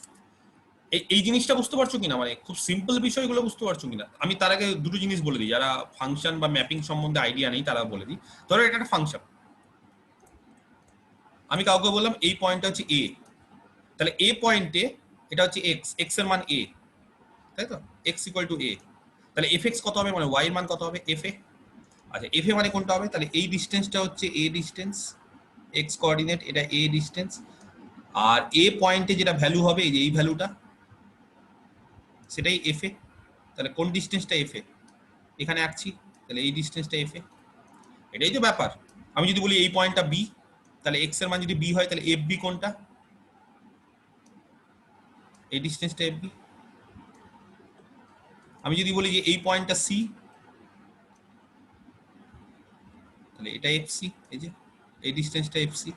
এই জিনিসটা বুঝতে পারছো কিনা, মানে খুব সিম্পল বিষয়গুলো বুঝতে পারছো কিনা। আমি তার আগে দুটো জিনিস বলে দিই, যারা ফাংশন বা ম্যাপিং সম্বন্ধে আইডিয়া নেই তারা বলে দিই। ধরো এটা একটা ফাংশন, আমি কাউকে বললাম এই পয়েন্টটা হচ্ছে এ, তাহলে এ পয়েন্টে এটা হচ্ছে এক্স, এক্স এর মান এ, তাই তো, এক্স ইকুয়াল টু এ, তাহলে এফ এক্স কত হবে, মানে ওয়াই এর মান কত হবে, এফ এ। আচ্ছা, এফ এ মানে কোনটা হবে, তাহলে এই ডিস্টেন্সটা হচ্ছে এ ডিস্টেন্স, এক্স কোঅর্ডিনেট, এটা এ ডিস্টেন্স, আর এ পয়েন্টে যেটা ভ্যালু হবে এই যে এই ভ্যালুটা, সেটাই এফ এ। তাহলে কোন ডিস্টেন্সটা এফ এ, এখানে আঁকছি, তাহলে এই ডিস্টেন্সটা এফ এ, এটাই তো ব্যাপার। আমি যদি বলি এই পয়েন্টটা বি, তাহলে এক্স এর মান যদি বি হয় তাহলে এফ বি কোনটা, এই ডিস্টেন্সটা এফ বি। আমি যদি বলি যে এই পয়েন্টটা সি, তাহলে এটা এফ সি, এই যে এই ডিস্টেন্সটা এফ সি।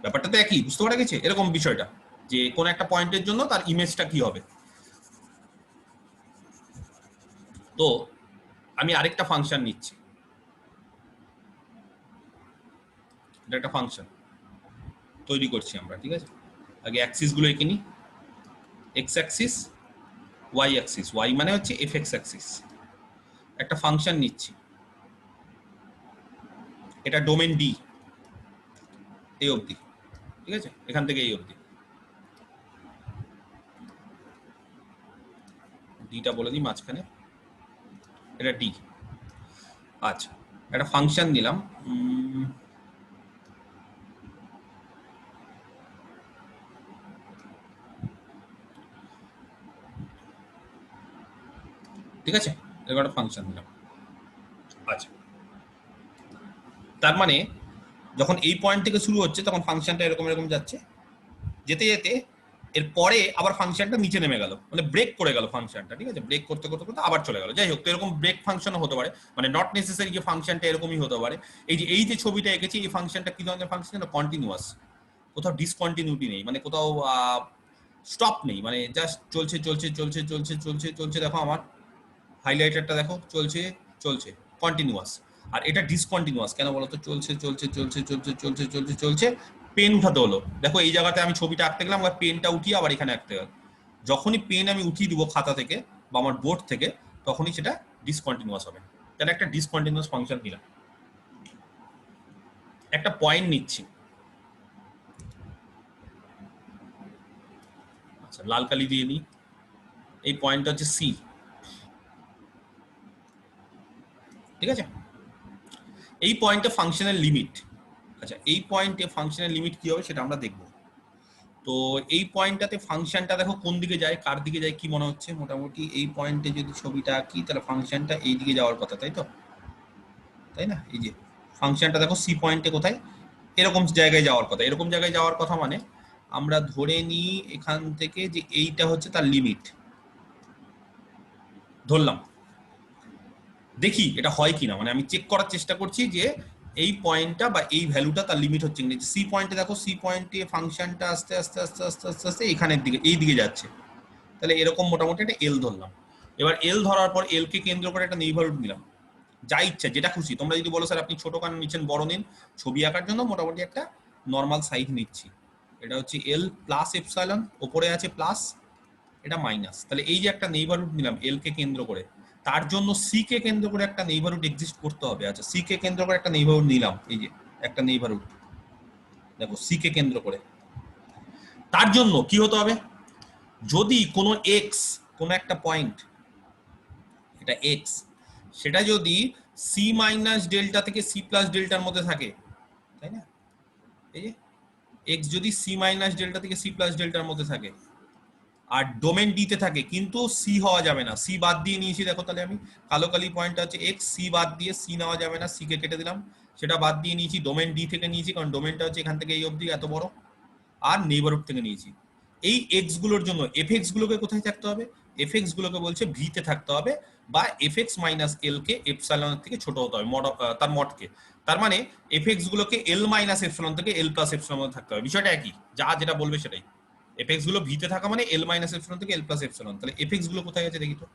ব্যাপারটা তো একই, বুঝতে পারা গেছে এরকম বিষয়টা, যে কোন একটা পয়েন্টের জন্য তার ইমেজটা কি হবে। তো আমি আরেকটা ফাংশন নিচ্ছি, এটা একটা ফাংশন তৈরি করছি আমরা, ঠিক আছে? আগে অ্যাক্সিস গুলো এঁকে নিই, x axis, y axis, y মানে হচ্ছে এফ এক্স অ্যাক্সিস। একটা ফাংশন নিচ্ছি, এটা ডোমেন ডি, এই অবধি, ঠিক আছে? এখান থেকে এই অবধি, ডিটা বলে দিই মাঝখানে, এটা ডি। আচ্ছা, একটা ফাংশন দিলাম, ঠিক আছে? এবার একটা ফাংশন দিলাম। আচ্ছা, তার মানে যখন এই পয়েন্ট থেকে শুরু হচ্ছে তখন ফাংশনটা এরকম এরকম যাচ্ছে, যেতে যেতে এর পরে আবার ফাংশনটা নিচে নেমে গেল, মানে ব্রেক করে গেল ফাংশনটা, ঠিক আছে? ব্রেক করতে করতে করতে আবার চলে গেল। যাই হোক, তো এরকম ব্রেক ফাংশনও হতে পারে, মানে নট নেসেসারি যে ফাংশনটা এরকমই হতে পারে। এই যে ছবিটা এঁকেছি, এই ফাংশনটা কি ধরনের ফাংশন? কন্টিনিউয়াস, কোথাও ডিসকন্টিনিউটি নেই, মানে কোথাও স্টপ নেই, মানে জাস্ট চলছে চলছে চলছে চলছে চলছে চলছে। দেখো আমার হাইলাইটারটা দেখো, চলছে চলছে, কন্টিনিউয়াস। আর এটা ডিসকন্টিনিউয়াস কেন বলতো? চলছে চলছে চলছে চলছে চলছে চলছে চলছে, পেন উঠাতে হলো। দেখো এই জায়গাতে আমি ছবিটা আঁকতে গেলাম, আবার পেনটা উঠিয়ে আবার এখানে আঁকতে গেল। যখনই পেন আমি উঠিয়ে দিব খাতা থেকে বা আমার বোর্ড থেকে, তখনই সেটা ডিসকন্টিনিউয়াস হবে। তাহলে একটা ডিসকন্টিনিউয়াস ফাংশন দিলাম। একটা পয়েন্ট নিচ্ছি, আচ্ছা লাল কালি দিয়ে নিই, এই পয়েন্টটা হচ্ছে সি, ঠিক আছে? এই পয়েন্টে ফাংশনের লিমিট, আচ্ছা এই পয়েন্টে ফাংশনের লিমিট কি হবে সেটা আমরা দেখব। তো এই পয়েন্টটাতে ফাংশনটা দেখো কোন দিকে যায়, কার দিকে যায় কি মনে হচ্ছে? মোটামুটি এই পয়েন্টে যদি ছবিটা আঁকি তাহলে ফাংশনটা এই দিকে যাওয়ার কথা, তাই তো? তাই না? এই যে ফাংশনটা দেখো সি পয়েন্টে কোথায়, এরকম জায়গায় যাওয়ার কথা। এরকম জায়গায় যাওয়ার কথা মানে আমরা ধরে নিই এখান থেকে যে এইটা হচ্ছে তার লিমিট, ধরলাম। দেখি এটা হয় কিনা, মানে আমি চেক করার চেষ্টা করছি যে এই পয়েন্টটা বা এই ভ্যালুটা তার লিমিট হচ্ছে কিনা। সি পয়েন্টে দেখো, সি পয়েন্টে ফাংশনটা আস্তে আস্তে আস্তে আস্তে আস্তে আস্তে এখানের দিকে, এই দিকে যাচ্ছে। তাহলে এরকম মোটামুটি একটা এল ধরলাম। এবার এল ধরার পর এল কে কেন্দ্র করে একটা নেইবারহুড নিলাম, যা ইচ্ছা যেটা খুশি। তোমরা যদি বলো স্যার আপনি ছোট কান নিচ্ছেন, বড় নিন, ছবি আঁকার জন্য মোটামুটি একটা নর্মাল সাইজ নিচ্ছি। এটা হচ্ছে এল প্লাস এপসাইলন, ওপরে আছে প্লাস, এটা মাইনাস। তাহলে এই যে একটা নেইবারহুড নিলাম এল কে কেন্দ্র করে, তার জন্য সি কে কেন্দ্র করে একটা নেইবারহুড এক্সিস্ট করতে হবে। আচ্ছা, সি কে কেন্দ্র করে একটা নেইবারহুড নিলাম, এই যে একটা নেইবারহুড দেখো সি কে কেন্দ্র করে। তার জন্য কি হতে হবে? যদি কোনো এক্স, কোনো একটা পয়েন্ট, এটা এক্স, সেটা যদি সি মাইনাস ডেল্টা থেকে সি প্লাস ডেল্টার মধ্যে থাকে, তাই না? এই যে এক্স যদি সি মাইনাস ডেল্টা থেকে সি প্লাস ডেল্টার মধ্যে থাকে আর ডোমেন ডিতে থাকে, কিন্তু সি হওয়া যাবে না, সি বাদ দিয়ে নিয়েছি। দেখো তাহলে আমি কালো কালি পয়েন্টটা হচ্ছে এক্স, সি বাদ দিয়ে, সি নেওয়া যাবে না, সি কে কেটে দিলাম, সেটা বাদ দিয়ে নিয়েছি। ডোমেন ডি থেকে নিয়েছি, কারণ ডোমেনটা হচ্ছে এখান থেকে এই অবধি এত বড়। আর নেইবারহুড থেকে নিয়েছি। এই এক্স গুলোর জন্য এফ এক্স গুলোকে কোথায় থাকতে হবে? এফ এক্স গুলোকে বলছে ভি তে থাকতে হবে, বা এফ এক্স মাইনাস এল কে এপসাইলনের থেকে ছোট হতে হবে, তার মডকে। তার মানে এফ এক্স গুলোকে এল মাইনাস এপসাইলন থেকে এল প্লাস এপসাইলনের মধ্যে থাকতে হবে। বিষয়টা একই, যা যেটা বলবে সেটাই। এফ এক্স গুলো ভিতে থাকা মানে এল মাইনাস এপসাইলন থেকে এল প্লাস এপসাইলন। তাহলে এফ এক্স গুলো কোথায় আছে দেখি তো।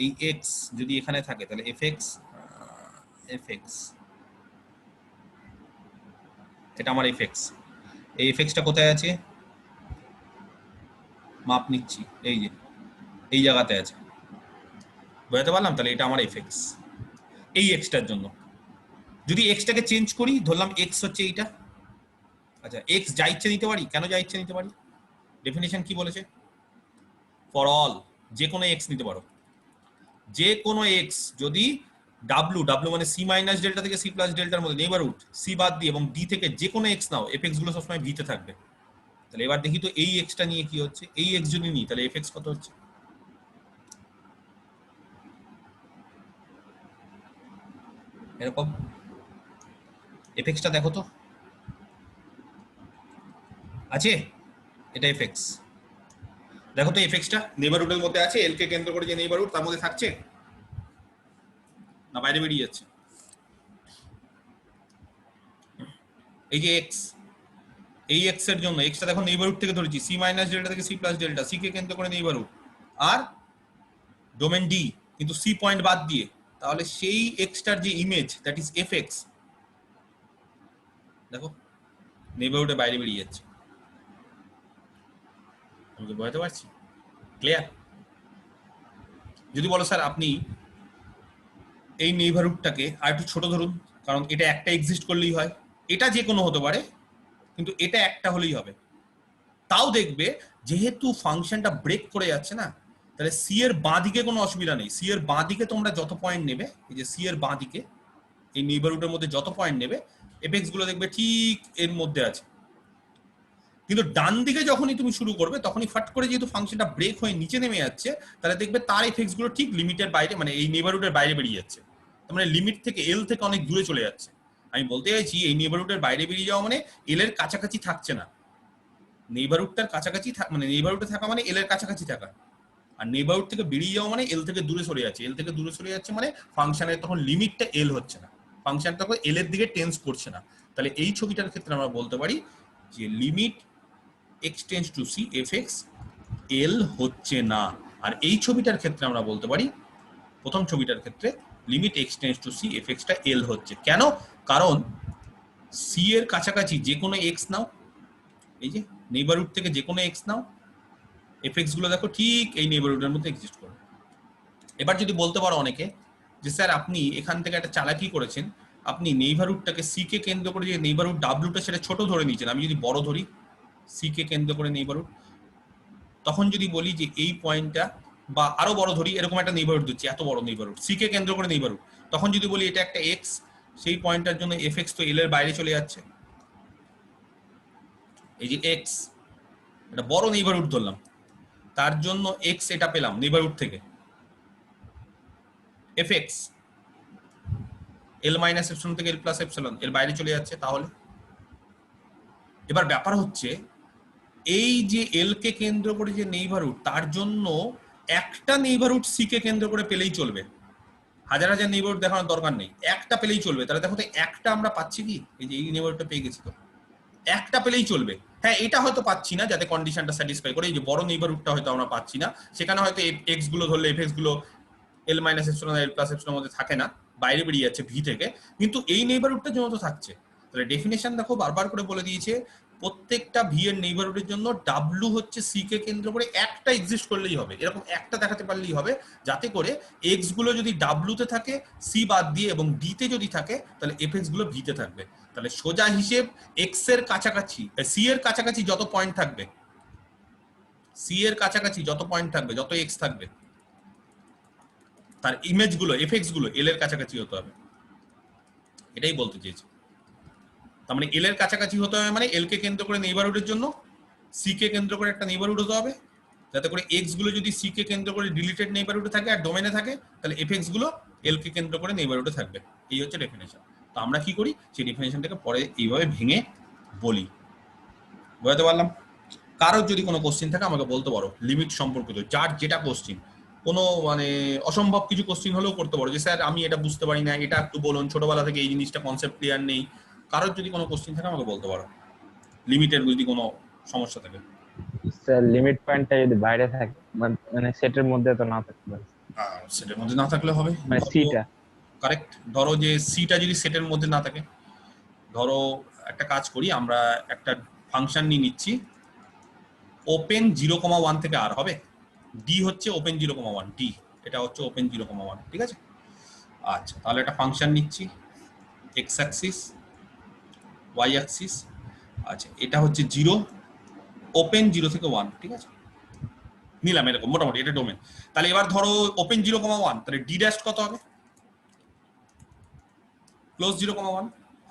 এই এক্স যদি এখানে থাকে তাহলে এফ এক্স, এফ এক্স, এটা আমার এফ এক্স। এই এফ এক্সটা কোথায় আছে? মাপ নিচ্ছি, এই যে এই জায়গাতে আছে, বোঝাতে পারলাম? তাহলে এটা আমার এফ এক্স এই এক্সটার জন্য। যদি এক্সটাকে চেঞ্জ করি, ধরলাম এক্স হচ্ছে এইটা, আচ্ছা এক্স যা ইচ্ছে নিতে পারি। কেন যা ইচ্ছে নিতে পারি? ডেফিনেশন কি বলেছে? ফর অল, যে কোনো এক্স নিতে পারো। যে কোনো এক্স যদি ডাব্লু, ডাব্লু মানে সি মাইনাস ডেল্টা থেকে সি প্লাস ডেল্টার মধ্যে, নেইবারহুড সি বাদ দিয়ে এবং ডি থেকে যে কোনো এক্স নাও, এফ এক্স গুলো সবসময় ভিতে থাকবে। তাহলে এবার দেখি তো এই এক্সটা নিয়ে কি হচ্ছে। এই এক্স যদি নিই তাহলে এফ এক্স কত হচ্ছে? এরকম এফ এক্সটা দেখো তো, আছে? এটা এফ এক্স, দেখো তো এফ এক্সটা নেইবারহুডের মধ্যে আছে, এল কে কেন্দ্র করে যে নেইবারহুড তার মধ্যে থাকছে না বাইরে বেরিয়ে যাচ্ছে? এই যে এক্স, এই এক্স এর জন্য এক্সটা দেখো নেইবারহুড থেকে ধরেছি, সি মাইনাস ডেল্টা থেকে সি প্লাস ডেল্টা, সি কে কেন্দ্র করে নেইবারহুড, আর ডোমেন ডি কিন্তু সি পয়েন্ট বাদ দিয়ে, তাহলে সেই এক্সটার যে image that is F x, দেখো নেইবারহুডে বাইরে বেরিয়ে যাচ্ছে। আমি কি বোঝাতে পারছি? ক্লিয়ার? যদি বলো স্যার আপনি এই নেইবারহুডটাকে আর একটু ছোট ধরুন, কারণ এটা একটা এক্সিস্ট করলেই হয়, এটা যে কোনো হতে পারে কিন্তু এটা একটা হলেই হবে, তাও দেখবে যেহেতু ফাংশনটা ব্রেক করে যাচ্ছে না, তাহলে সি এর বাঁ দিকে কোনো অসুবিধা নেই। সি এর বাঁ দিকে তোমরা যত পয়েন্ট নেবে, এই যে সি এর বাঁ দিকে এই নেইবারহুডের মধ্যে যত পয়েন্ট নেবে, এফেক্স গুলো দেখবে ঠিক এর মধ্যে আছে। কিন্তু ডান দিকে যখনই তুমি শুরু করবে, তখনই ফাট করে যেহেতু ফাংশনটা ব্রেক হয়ে নিচে নেমে যাচ্ছে, তাহলে দেখবে তার এফেক্টস গুলো ঠিক লিমিটের বাইরে, মানে এই নেইবারহুডের বাইরে বেরিয়ে যাচ্ছে। তার মানে লিমিট থেকে এল থেকে অনেক দূরে চলে যাচ্ছে। আমি বলতে চাইছি এই নেইবারহুডের বাইরে বেরিয়ে যাওয়া মানে এল এর কাছাকাছি থাকছে না। নেইবারহুডটার কাছাকাছি মানে নেইবারহুডে থাকা মানে এল এর কাছাকাছি থাকা, আর নেইবারহুড থেকে বেরিয়ে যাওয়া মানে এল থেকে দূরে সরে যাচ্ছে। এল থেকে দূরে সরে যাচ্ছে মানে ফাংশনের তখন লিমিটটা এল হচ্ছে না, ফাংশন তখন এল এর দিকে টেন্স করছে না। তাহলে এই ছবিটার ক্ষেত্রে আমরা বলতে পারি যে limit x tends to c f x l হচ্ছে না। আর এই ছবিটার ক্ষেত্রে আমরা বলতে পারি, প্রথম ছবিটার ক্ষেত্রে limit x tends to c f এক্সটা এল হচ্ছে। কেন? কারণ সি এর কাছাকাছি যে কোনো এক্স নাও, এই যে নেইবারহুড থেকে যে কোনো এক্স নাও, এফেক্টস গুলো দেখো ঠিক এই নেইবারহুডের মধ্যে এক্সিস্ট করে। এবার যদি বলতে পারো অনেকে যে স্যার আপনি এখান থেকে একটা চালাকি করেছেন, আপনি নেইবারহুডটাকে সি কে কেন্দ্র করে যে নেইবারহুড ডাব্লিউটা সেটা ছোট ধরে নিয়েছেন, আমি যদি বড় ধরি সি কে কেন্দ্র করে নেইবারহুড, তখন যদি বলি যে এই পয়েন্টটা, বা আরো বড় ধরি এরকম একটা নেইবারহুড দিচ্ছি, এত বড় নেইবারহুড সি কে কেন্দ্র করে নেইবারহুড, তখন যদি বলি এটা একটা এক্স, সেই পয়েন্টটার জন্য এফ এক্স তো এল এর বাইরে চলে যাচ্ছে। এই যে এক্স, এটা বড় নেইবারহুড ধরলাম, তার জন্য এক্স এটা পেলাম নেইবারহুড থেকে, F x L minus epsilon থেকে এল প্লাস এপসিলন এর বাইরে চলে যাচ্ছে। তাহলে এবার ব্যাপার হচ্ছে এই যে এল কে কেন্দ্র করে যে নেইবারহুড, তার জন্য একটা নেইবারহুড সি কে কেন্দ্র করে পেলেই চলবে, হাজার হাজার নেইবারহুড দেখানোর দরকার নেই, একটা পেলেই চলবে। তাহলে দেখো তো একটা আমরা পাচ্ছি কি, এই যে এই নেইবারহুডটা পেয়ে গেছি, তো একটা পেলেই চলবে। হ্যাঁ এটা হয়তো পাচ্ছি না যাতে কন্ডিশনটা স্যাটিসফাই করে, এই যে বড় নেইবারহুডটা হয়তো আমরা পাচ্ছি না, সেখানে হয়তো এক্স গুলো ধরলে এফ এক্স গুলো এল মাইনাস এপসিলন এল প্লাস এপসিলনের মধ্যে থাকে না, বাইরে বেরিয়ে যাচ্ছে ভি থেকে, কিন্তু এই নেইবারহুডটার জন্য তো থাকছে। তাহলে ডেফিনেশন দেখো বারবার করে বলে দিয়েছে, প্রত্যেকটা ভি এর নেইবারহুডের জন্য ডাব্লু হচ্ছে সি কে কেন্দ্র করে একটা এক্সিস্ট করলেই হবে, এরকম একটা দেখাতে পারলেই হবে, যাতে করে এক্স গুলো যদি ডাব্লু তে থাকে সি বাদ দিয়ে, এবং ডি তে যদি থাকে তাহলে এফ এক্স গুলো ভি তে থাকবে। তাহলে সোজা হিসেব এক্স এর কাছাকাছি, সি এর কাছাকাছি যত পয়েন্ট থাকবে, সি এর কাছাকাছি যত পয়েন্ট থাকবে, যত এক্স থাকবে, তার ইমেজ গুলো এফেক্টস গুলো এল এর কাছাকাছি হতে হবে, এটাই বলতে চেয়েছি। তার মানে এল এর কাছাকাছি হতে হবে মানে এল কে কেন্দ্র করে নেইবারহুডের জন্য সি কে কেন্দ্র করে একটা নেইবারহুড হতে হবে, যাতে করে এক্স গুলো যদি সি কে কেন্দ্র করে ডিলিটেড নেইবারহুডে থাকে আর ডোমেনে থাকে, তাহলে এফেক্টস গুলো এল কে কেন্দ্র করে নেইবারহুডে থাকবে। এই হচ্ছে ডেফিনেশন। তো আমরা কি করি, সেই ডেফিনেশনটাকে পরে এইভাবে ভেঙে বলি। বুঝতে পারলাম? কারোর যদি কোনো কোশ্চিন থাকে আমাকে বলতে পারো লিমিট সম্পর্কিত, যার যেটা কোশ্চিন, কোনো মানে অসম্ভব কিছু কোশ্চিন হলেও করতে পারো, যে স্যার আমি এটা বুঝতে পারি না, এটা একটু বলুন, ছোটবেলা থেকে এই জিনিসটা কনসেপ্ট ক্লিয়ার নেই। কারোর যদি কোনো কোশ্চিন থাকে আমাকে বলতে পারো, লিমিটের যদি কোনো সমস্যা থাকে। স্যার লিমিট পয়েন্টটা যদি বাইরে থাকে, মানে সেটের মধ্যে তো না থাকতে পারে, সেটের মধ্যে না থাকলে হবে, মানে সিটা। কারেক্ট। ধরো যে সিটা যদি সেটের মধ্যে না থাকে, ধরো একটা কাজ করি, আমরা একটা ফাংশন নিয়ে নিচ্ছি ওপেন 0,1 থেকে আর হবে, ডি হচ্ছে ওপেন 0,1, ডি এটা হচ্ছে ওপেন 0,1, ঠিক আছে? আচ্ছা তাহলে একটা ফাংশন নিচ্ছি, এক্স অ্যাক্সিস ওয়াই অ্যাক্সিস, আচ্ছা এটা হচ্ছে 0 ওপেন 0 থেকে 1, ঠিক আছে? নিলাম এরকম মোটামুটি, এটা ডোমেন। তাহলে এবার ধরো ওপেন 0,1, তাহলে ডি ড্যাশ কত হবে, ক্লোজ 0,1।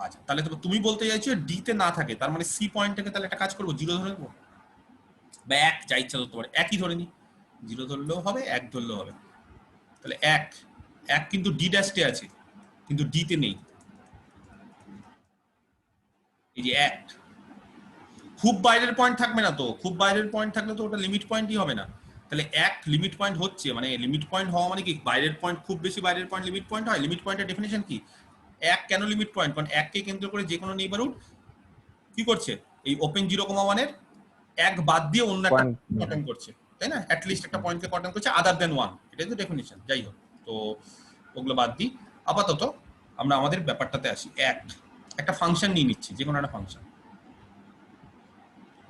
আচ্ছা তাহলে তুমি বলতে চাইছো ডি তে না থাকে, তার মানে সি পয়েন্ট থেকে তাহলে একটা কাজ করবো, 0 ধরে নেবো, বা 1 যা ইচ্ছা ধরতে পারে, একই ধরে নি, 0 ধরলেও হবে 1 ধরলেও হবে। তাহলে 1 কিন্তু ডি ড্যাশে আছে, কিন্তু ডি তে নেই, এই যে 1 খুব বাইরের পয়েন্ট থাকবে না, তো খুব বাইরের পয়েন্ট থাকলে তো ওটা লিমিট পয়েন্টই হবে না। তাহলে 1 লিমিট পয়েন্ট হচ্ছে, মানে লিমিট পয়েন্ট হওয়া মানে কি, বাইরের পয়েন্ট খুব বেশি বাইরের পয়েন্ট লিমিট পয়েন্ট হয়। লিমিট পয়েন্টের ডেফিনেশন কি, 1 কেন লিমিট পয়েন্ট, কারণ 1 কে কেন্দ্র করে যে কোনো নেইবারহুড কি করছে, এই ওপেন 0,1 এর 1 বাদ দিয়ে অন্য একটা কন্টেন্ট করছে, তাই না? অ্যাটলিস্ট একটা পয়েন্টকে কন্টেন্ট করছে আদার দেন 1, এটাই তো ডেফিনেশন। যাই হোক, তো ওগুলো বাদ দিই। আপাতত আমরা আমাদের ব্যাপারটাতে আসি। একটা ফাংশন নিয়ে নিচ্ছি, যে কোনো একটা ফাংশন।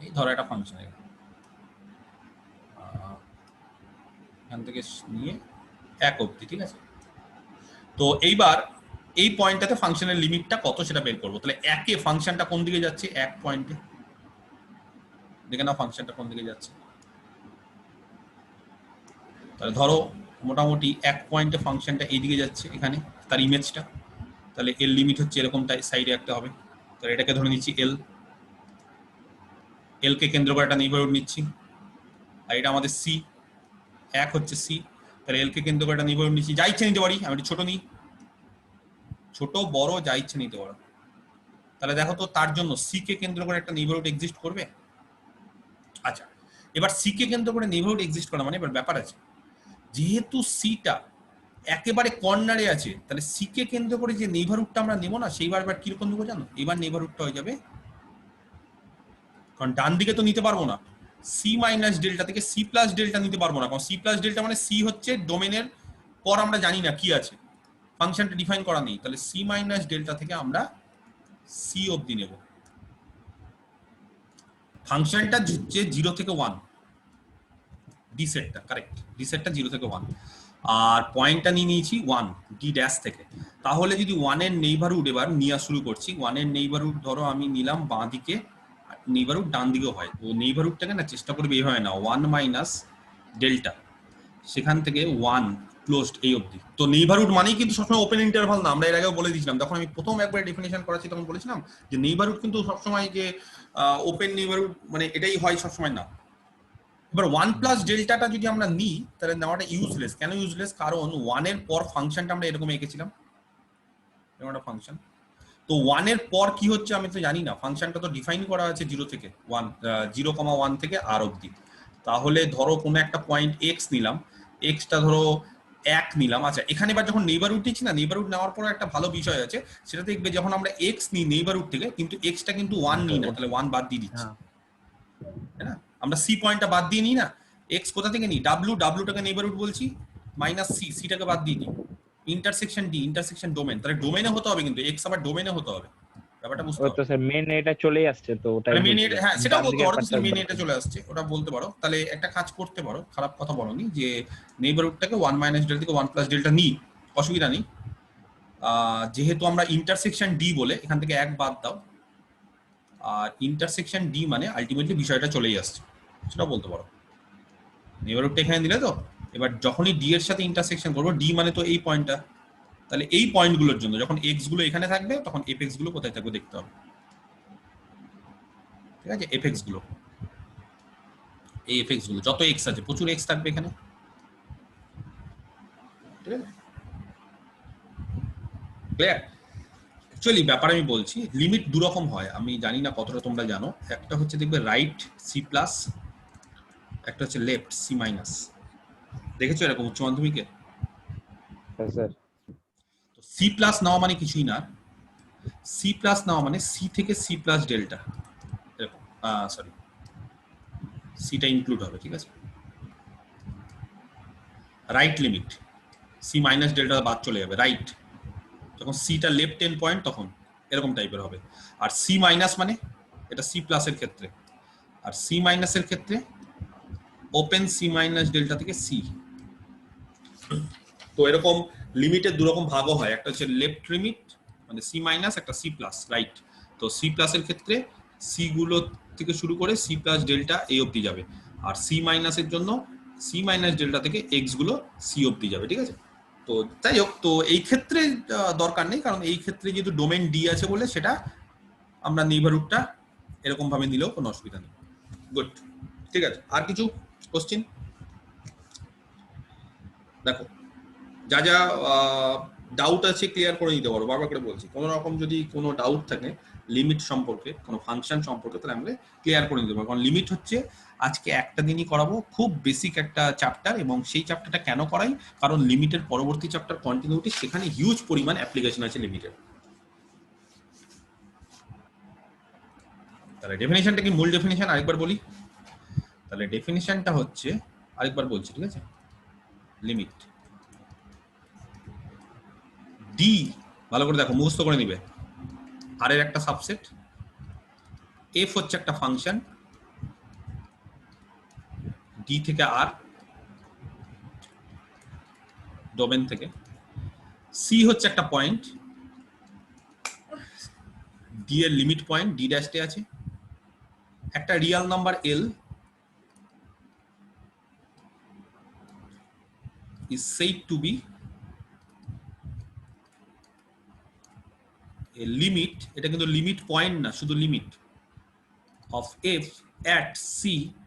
এই ধরো একটা ফাংশন এখান থেকে নিয়ে 1 অবধি, ঠিক আছে? তো এইবার এই পয়েন্টটাতে ফাংশনের লিমিটটা কত সেটা বের করবো। তাহলে 1 এ ফাংশনটা কোন দিকে যাচ্ছে? 1 পয়েন্টে দেখে নাও ফাংশনটা কোন দিকে যাচ্ছে। তাহলে ধরো মোটামুটি 1 পয়েন্টে ফাংশনটা এইদিকে যাচ্ছে, এখানে তার ইমেজটা। তাহলে এর লিমিট হচ্ছে এরকমটাই, সাইডে একটা হবে। তাহলে এটাকে ধরে নিচ্ছি এল কে কেন্দ্র করে একটা নেইবারহুড নিচ্ছি। আর এটা আমাদের সি, 1 হচ্ছে সি। তাহলে এল কে কেন্দ্র করে একটা নেইবারহুড নিচ্ছি, যা ইচ্ছে নিতে পারি। আমি ছোট নিই, ছোট বড় যা ইচ্ছে নিতে পারো। তাহলে দেখো তো তার জন্য সি কে কেন্দ্র করে একটা নেইবারহুড এক্সিস্ট করবে। আচ্ছা, এবার সি কে কেন্দ্র করে নেইবারহুড এক্সিস্ট করা মানে এবার ব্যাপার আছে, যেহেতু সিটা একেবারে কর্নারে আছে, তাহলে সি কে কেন্দ্র করে যে নেইবারহুডটা আমরা নেব না, সেইবার এবার কিরকম নেবো জানো? এবার নেইবারহুডটা হয়ে যাবে, কারণ ডান দিকে তো নিতে পারবো না, সি মাইনাস ডেল্টা থেকে সি প্লাস ডেল্টা নিতে পারবো না, কারণ সি প্লাস ডেল্টা মানে সি হচ্ছে ডোমেনের পর আমরা জানি না কি আছে, ফাংশনটা ডিফাইন করা নেই। তাহলে সি মাইনাস ডেল্টা থেকে আমরা সি অবধি নেব। ফাংশনটা হচ্ছে 0 থেকে 1, ডি সেটটা কারেক্ট, ডি সেটটা 0 থেকে 1, আর পয়েন্টটা নিয়ে নিয়েছি 1 ডি ড্যাশ থেকে। তাহলে যদি 1 এর নেইবারহুড এবার নেওয়া শুরু করছি, 1 এর নেইবারহুড ধরো আমি নিলাম বাঁ দিকে, নেইবারহুড ডান দিকেও হয়, তো নেইবারহুডটাকে না চেষ্টা করবে এই হয় না 1 মাইনাস ডেল্টা, সেখান থেকে 1 ক্লোজড এই অবধি। তো নেইবারহুড মানেই কিন্তু সবসময় ওপেন ইন্টারভাল না, আমরা এর আগেও বলে দিয়েছিলাম, তখন আমি প্রথম একবার ডেফিনেশন করাচ্ছি তখন বলেছিলাম যে নেইবারহুড কিন্তু সবসময় যে ওপেন নেইবারহুড মানে এটাই হয় সবসময় না। এবার 1 প্লাস ডেল্টাটা যদি আমরা নিই তাহলে নেওয়াটা ইউজলেস। কেন ইউজলেস? কারণ 1 এর পর ফাংশনটা আমরা এরকম এঁকেছিলাম, এরকম একটা ফাংশন। তো 1 এর পর কি হচ্ছে আমি তো জানি না, ফাংশনটা তো ডিফাইন করা আছে 0 থেকে 1, 0,1 থেকে আর অবধি। তাহলে ধরো কোনো একটা পয়েন্ট এক্স নিলাম, এক্সটা ধরো 1 নিলাম। আচ্ছা, এখানে এবার যখন নেইবারহুড নিচ্ছি না, নেইবারহুড নেওয়ার পর একটা ভালো বিষয় আছে, সেটা দেখবে যখন আমরা এক্স নিই নেইবারহুড থেকে, কিন্তু এক্সটা কিন্তু 1 নিই না, তাহলে 1 বাদ দিয়ে দিচ্ছি, তাই না? আমরা সি পয়েন্টটা বাদ দিয়ে নিই না, এক্স কোথা থেকে নিই? ডাব্লুটাকে নেইবারহুড বলছি, মাইনাস সি, সিটাকে বাদ দিয়ে নিই, ইন্টারসেকশন ডি, ইন্টারসেকশন ডোমেন, তাহলে ডোমেনে হতে হবে, কিন্তু এক্স আবার ডোমেনে হতে হবে, ব্যাপারটা বুঝতে ও হবে। তো স্যার মেন এটা চলেই আসছে, তো ওটাই মানে মেন বলছিলাম হ্যাঁ সেটাও ডান বলতে দিকের পারো, পার্টটা মেন এটা চলে আসছে ওটা বলতে পারো। তাহলে একটা কাজ করতে পারো, খারাপ কথা বলনি, যে নেইবারহুডটাকে 1 মাইনাস ডেল্টা থেকে 1 প্লাস ডেল্টা নিই, অসুবিধা নেই। যেহেতু আমরা ইন্টারসেকশন ডি বলে এখান থেকে 1 বাদ দাও, আর ইন্টারসেকশন ডি মানে আলটিমেটলি বিষয়টা চলেই আসছে, সেটাও বলতে পারো। নেইবারহুডটা এখানে দিলে তো, এবার যখনই ডি এর সাথে ইন্টারসেকশন করবো, ডি মানে তো এই পয়েন্টটা, তাহলে এই পয়েন্টগুলোর জন্য যখন এক্স গুলো এখানে থাকবে তখন এফ এক্স গুলো কোথায় থাকবে দেখতে হবে, ঠিক আছে? এফ এক্স গুলো, এই এফ এক্স গুলো যত এক্স আছে, প্রচুর এক্স থাকবে এখানে, ঠিক আছে? ক্লিয়ার? অ্যাকচুয়ালি ব্যাপার আমি বলছি, লিমিট দু রকম হয়, আমি জানি না কতটা তোমরা জানো। একটা হচ্ছে দেখবে রাইট সি প্লাস, একটা হচ্ছে লেফট সি মাইনাস। দেখেছো এরকম উচ্চ মাধ্যমিকে? স্যার। তো সি প্লাস নেওয়া মানে কিছুই না, সি প্লাস নেওয়া মানে সি থেকে সি প্লাস ডেল্টা, এরকম সরি সিটা ইনক্লুড হবে, ঠিক আছে? Right limit, c minus delta বাদ চলে যাবে, রাইট যখন সিটা লেফট 10 পয়েন্ট তখন এরকম টাইপের হবে। আর সি মাইনাস মানে এটা সি প্লাসের ক্ষেত্রে, আর সি মাইনাসের ক্ষেত্রে ওপেন সি মাইনাস ডেল্টা থেকে সি। তো এরকম লিমিটের দু রকম ভাগও হয়, একটা হচ্ছে লেফট লিমিট মানে সি মাইনাস, একটা সি প্লাস, রাইট। তো সি প্লাসের ক্ষেত্রে সি গুলো থেকে শুরু করে সি প্লাস ডেল্টা এই অবধি যাবে, আর সি মাইনাসের জন্য সি মাইনাস ডেল্টা থেকে এক্স গুলো সি অবধি যাবে, ঠিক আছে? তো যাই হোক, তো এই ক্ষেত্রে দরকার নেই, কারণ এই ক্ষেত্রে যেহেতু ডোমেন ডি আছে বলে সেটা আমরা নেইবারহুডটা এরকম ভাবে নিলেও কোনো অসুবিধা নেই। গুড, ঠিক আছে। আর কিছু কোশ্চেন? দেখো, যা যা ডাউট আছে ক্লিয়ার করে নিতে পারো, বারবার করে বলছি, কোনো রকম যদি কোনো ডাউট থাকে লিমিট সম্পর্কে, কোনো ফাংশন সম্পর্কে, তাহলে আমরা ক্লিয়ার করে নিতে পারবো। কারণ লিমিট হচ্ছে আজকে একটা দিনই করাবো, খুব বেসিক একটা চ্যাপ্টার, এবং সেই চ্যাপ্টারটা কেন করাই, কারণ লিমিটের পরবর্তী চ্যাপ্টার কন্টিনিউটি, সেখানে হিউজ পরিমাণ অ্যাপ্লিকেশন আছে লিমিটের। তাহলে ডেফিনেশনটা কি, মূল ডেফিনেশন আরেকবার বলি। তাহলে ডেফিনেশনটা হচ্ছে, আরেকবার বলছি, ঠিক আছে? লিমিট ডি ভালো করে দেখো, মুখস্থ করে নিবে, আর এর একটা সাবসেট। এফ হচ্ছে একটা ফাংশন ডি থেকে আর ডোমেন থেকে। সি হচ্ছে একটা পয়েন্ট, ডি এর লিমিট পয়েন্ট ডি ড্যাশে আছে। একটা real number L is said to be a limit, এটা কিন্তু লিমিট পয়েন্ট না, শুধু limit of f at c,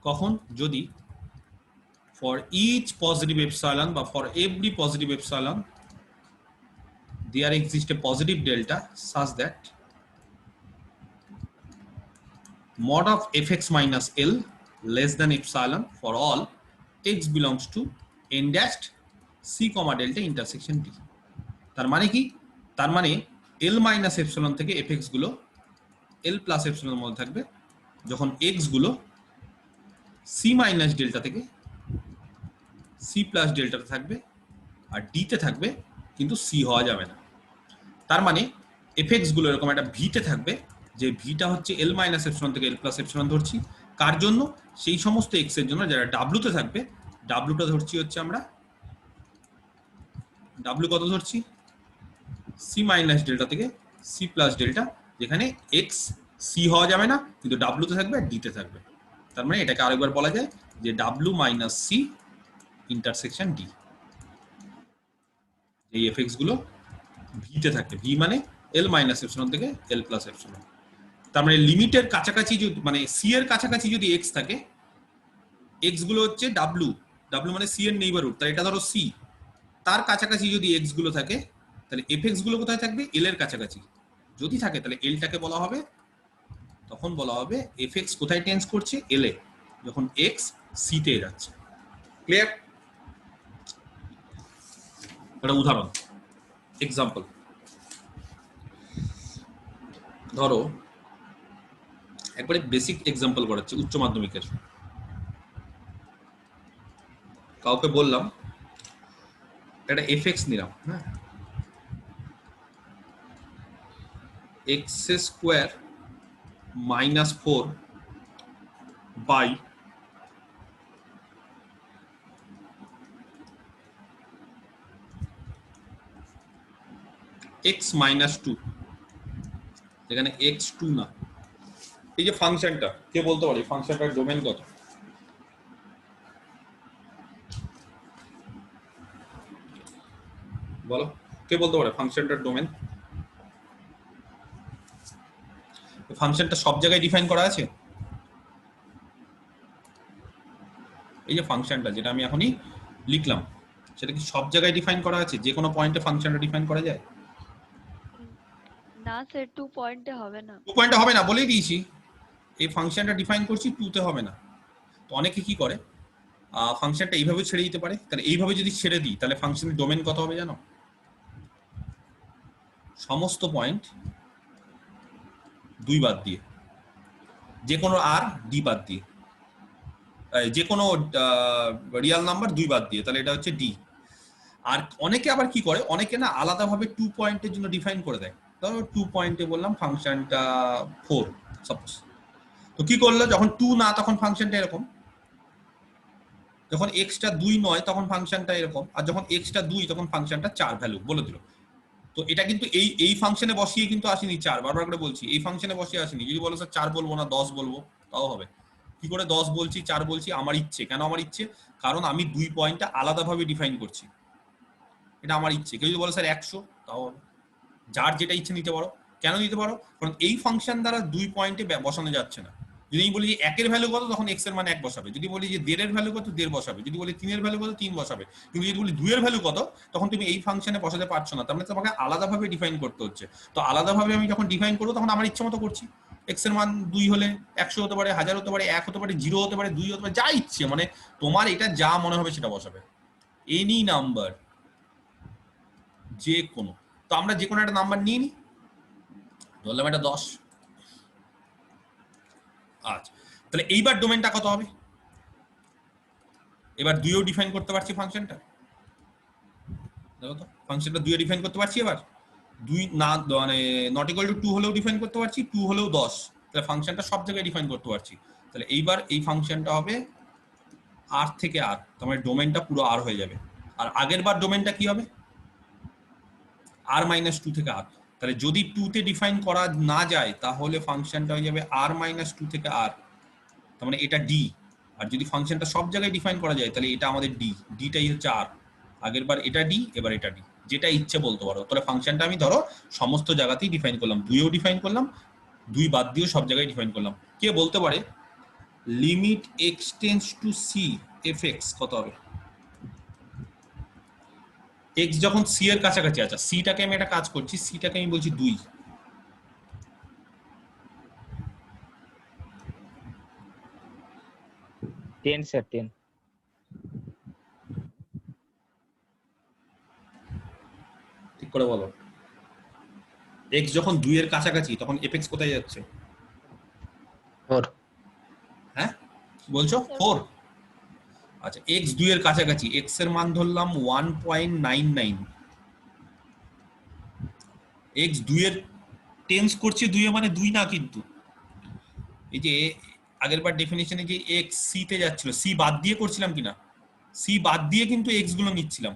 কখন, যদি for each positive epsilon বা for every positive epsilon there exists a positive delta such that mod of fx minus l less than epsilon for all x belongs to n dashed c comma delta intersection d। তার মানে কি, তার মানে l minus epsilon থেকে fx গুলো l plus এপসিলনের মধ্যে থাকবে, যখন x গুলো c মাইনাস ডেল্টা থেকে c প্লাস ডেল্টাতে থাকবে, আর d তে থাকবে কিন্তু c হওয়া যাবে না। তার মানে fx গুলো এরকম একটা v তে থাকবে, যে ভিটা হচ্ছে l মাইনাস এপসিলন থেকে l প্লাস এপসিলন ধরছি, কার জন্য, সেই সমস্ত x এর জন্য যারা w তে থাকবে। w টা ধরছি হচ্ছে আমরা w কত ধরছি, c মাইনাস ডেল্টা থেকে c প্লাস ডেল্টা, যেখানে x c হওয়া যাবে না কিন্তু w তে থাকবে আর d তে থাকবে। তার মানে এটাকে আরেকবার বলা যায় যে w minus c intersection d। এই fx গুলো v তে থাকে, v মানে l মাইনাস এপসিলন থেকে l প্লাস এপসিলন। তার মানে লিমিটের কাছাকাছি যদি, মানে c এর কাছাকাছি যদি x থাকে, x গুলো হচ্ছে w, w মানে c এর নেইবারহুড, তাই এটা ধরো c, তার কাছাকাছি যদি x গুলো থাকে তাহলে fx গুলো কোথায় থাকবে, l এর কাছাকাছি যদি থাকে তাহলে l টাকে বলা হবে, তখন বলা হবে fx কোথায় টেন্স করছে, l এ, যখন x c তে যাচ্ছে। ক্লিয়ার? একটা উদাহরণ, এক্সাম্পল, ধরো একবারে বেসিক এক্সাম্পল করাচ্ছি উচ্চ মাধ্যমিকের। কাউকে বললাম একটা fx নিলাম, হ্যাঁ, x square minus 4 by x minus 2, এখানে x2 না। এই যে ফাংশনটা, কে বলতে পারে ফাংশনটার ডোমেন কত? বলো, কে বলতে পারে ফাংশনটার ডোমেন? ফাংশনটা সব জায়গায় ডিফাইন করা আছে? এই যে ফাংশনটা যেটা আমি এখনই লিখলাম, সেটা কি সব জায়গায় ডিফাইন করা আছে? যে কোনো পয়েন্টে ফাংশনটা ডিফাইন করা যায় না স্যার, 2 পয়েন্টে হবে না। 2 পয়েন্টে হবে না, বলেই দিয়েছি। এই ফাংশনটা ডিফাইন করছি 2 তে হবে না। তো অনেকে কি করে, ফাংশনটা এইভাবে ছেড়ে দিতে পারে। তাহলে এইভাবে যদি ছেড়ে দিই তাহলে ফাংশনের ডোমেন কত হবে জানো? সমস্ত পয়েন্ট 2 বাদ দিয়ে, যে কোনো আর ডি বাদ দিয়ে, যে কোনো রিয়াল নাম্বার 2 বাদ দিয়ে, তাহলে এটা হচ্ছে ডি। আর অনেকে আবার কি করে, অনেকে না আলাদাভাবে 2 পয়েন্টের জন্য ডিফাইন করে দেয়। ধরো 2 পয়েন্টে বললাম ফাংশনটা 4 সাপোজ, তো কি করলো, যখন 2 না তখন ফাংশনটা এরকম, যখন এক্সটা 2 নয় তখন ফাংশনটা এরকম, আর যখন এক্সটা 2 তখন ফাংশনটা 4 ভ্যালু বলে দিল। তো এটা কিন্তু এই ফাংশনে বসিয়ে কিন্তু আসেনি 4, বারবার করে বলছি, এই ফাংশনে বসিয়ে আসেনি। যদি বলো স্যার 4 বলবো না 10 বলবো, তাও হবে। কি করে 10 বলছি 4 বলছি? আমার ইচ্ছে। কেন আমার ইচ্ছে? কারণ আমি 2 পয়েন্টটা আলাদাভাবে ডিফাইন করছি, এটা আমার ইচ্ছে। কেউ যদি বলে স্যার 100, তাও হবে। যার যেটা ইচ্ছে নিতে পারো। কেন নিতে পারো? কারণ এই ফাংশন দ্বারা 2 পয়েন্টে বসানো যাচ্ছে না। যদি আমি বলি যে 1 এর ভ্যালু কত, তখন x এর মান 1 বসাবে। যদি বলি যে 1.5 এর ভ্যালু কত, 1.5 বসাবে। যদি বলি 3 এর ভ্যালু কত, 3 বসাবে। কিন্তু যদি বলি 2 এর ভ্যালু কত, তখন তুমি এই ফাংশনে বসাতে পারছো না। তার মানে তোমাকে আলাদাভাবে ডিফাইন করতে হচ্ছে। তো আলাদাভাবে আমি যখন ডিফাইন করবো তখন আমার ইচ্ছে মতো করছি। x এর মান 2 হলে 100 হতে পারে, 1000 হতে পারে, 1 হতে পারে, 0 হতে পারে, 2 হতে পারে, যা ইচ্ছে, মানে তোমার এটা যা মনে হবে সেটা বসাবে। এনি নাম্বার, যে কোনো। তো আমরা যে কোনো একটা নাম্বার নিয়ে নিই, ধরলাম এটা 10। আচ্ছা, তাহলে এইবার ডোমেনটা কত হবে? এবার 2 ডিফাইন করতে পারছি ফাংশনটা। দেখো তো, ফাংশনটা 2 ডিফাইন করতে পারছি এবার। দুই না মানে নট ইকুয়াল টু 2 হলেও ডিফাইন করতে পারছি, 2 হলেও 10, তাহলে ফাংশনটা সব জায়গায় ডিফাইন করতে পারছি। তাহলে এইবার এই ফাংশনটা হবে আর থেকে আর, তার মানে ডোমেনটা পুরো আর হয়ে যাবে। আর আগের বার ডোমেনটা কি হবে, আর মাইনাস 2 থেকে আর। তাহলে যদি 2 তে ডিফাইন করা না যায় তাহলে ফাংশনটা হয়ে যাবে আর মাইনাস 2 থেকে আর, তার মানে এটা ডি। আর যদি ফাংশনটা সব জায়গায় ডিফাইন করা যায় তাহলে এটা আমাদের ডি, ডিটাই হচ্ছে আর। আগের বার এটা ডি, এবার এটা ডি, যেটা ইচ্ছে বলতে পারো। তাহলে ফাংশনটা আমি ধরো সমস্ত জায়গাতেই ডিফাইন করলাম, 2 এও ডিফাইন করলাম, 2 বাদ দিয়েও সব জায়গায় ডিফাইন করলাম। কে বলতে পারে limit x tends to c f x কত হবে? এক্স যখন সি এর কাছাকাছি, আচ্ছা সিটাকে আমি একটা কাজ করছি, সিটাকে আমি বলছি 2, 10 স্যার 10। ঠিক করে বলো। এক্স যখন 2 এর কাছাকাছি তখন এফ এক্স কোথায় যাচ্ছে? 4। হ্যাঁ কি বলছো? 4। আচ্ছা এক্স 2 এর কাছাকাছি, এক্স এর মান ধরলাম 1.99, এক্স 2 এর টেন্স করছে 2 এ, মানে 2 না কিন্তু এই যে আগের বার ডেফিনিশনে যে এক্স সি তে যাচ্ছিল, সি বাদ দিয়ে করছিলাম কিনা, সি বাদ দিয়ে কিন্তু এক্স গুলো নিচ্ছিলাম।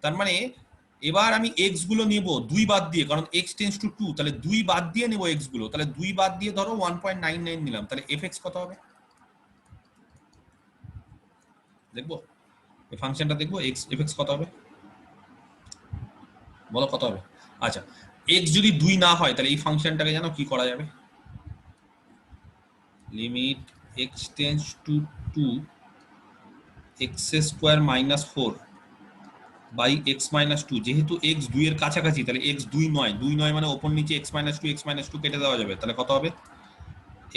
তার মানে এবার আমি এক্স গুলো নেব 2 বাদ দিয়ে, কারণ এক্স টেন্স টু 2, তাহলে 2 বাদ দিয়ে নেব এক্স গুলো। তাহলে 2 বাদ দিয়ে ধরো 1.99 নিলাম, তাহলে এফ এক্স কত হবে দেখবো, এই ফাংশনটা দেখবো এক্স এফ এক্স কত হবে, বলো কত হবে। আচ্ছা এক্স যদি 2 না হয় তাহলে এই ফাংশনটাকে জানো কি করা যাবে, limit x tends to 2 x square minus 4 by x minus 2, যেহেতু এক্স 2 এর কাছাকাছি তাহলে এক্স 2 নয়, 2 নয় মানে ওপর নিচে এক্স মাইনাস 2 কেটে দেওয়া যাবে, তাহলে কত হবে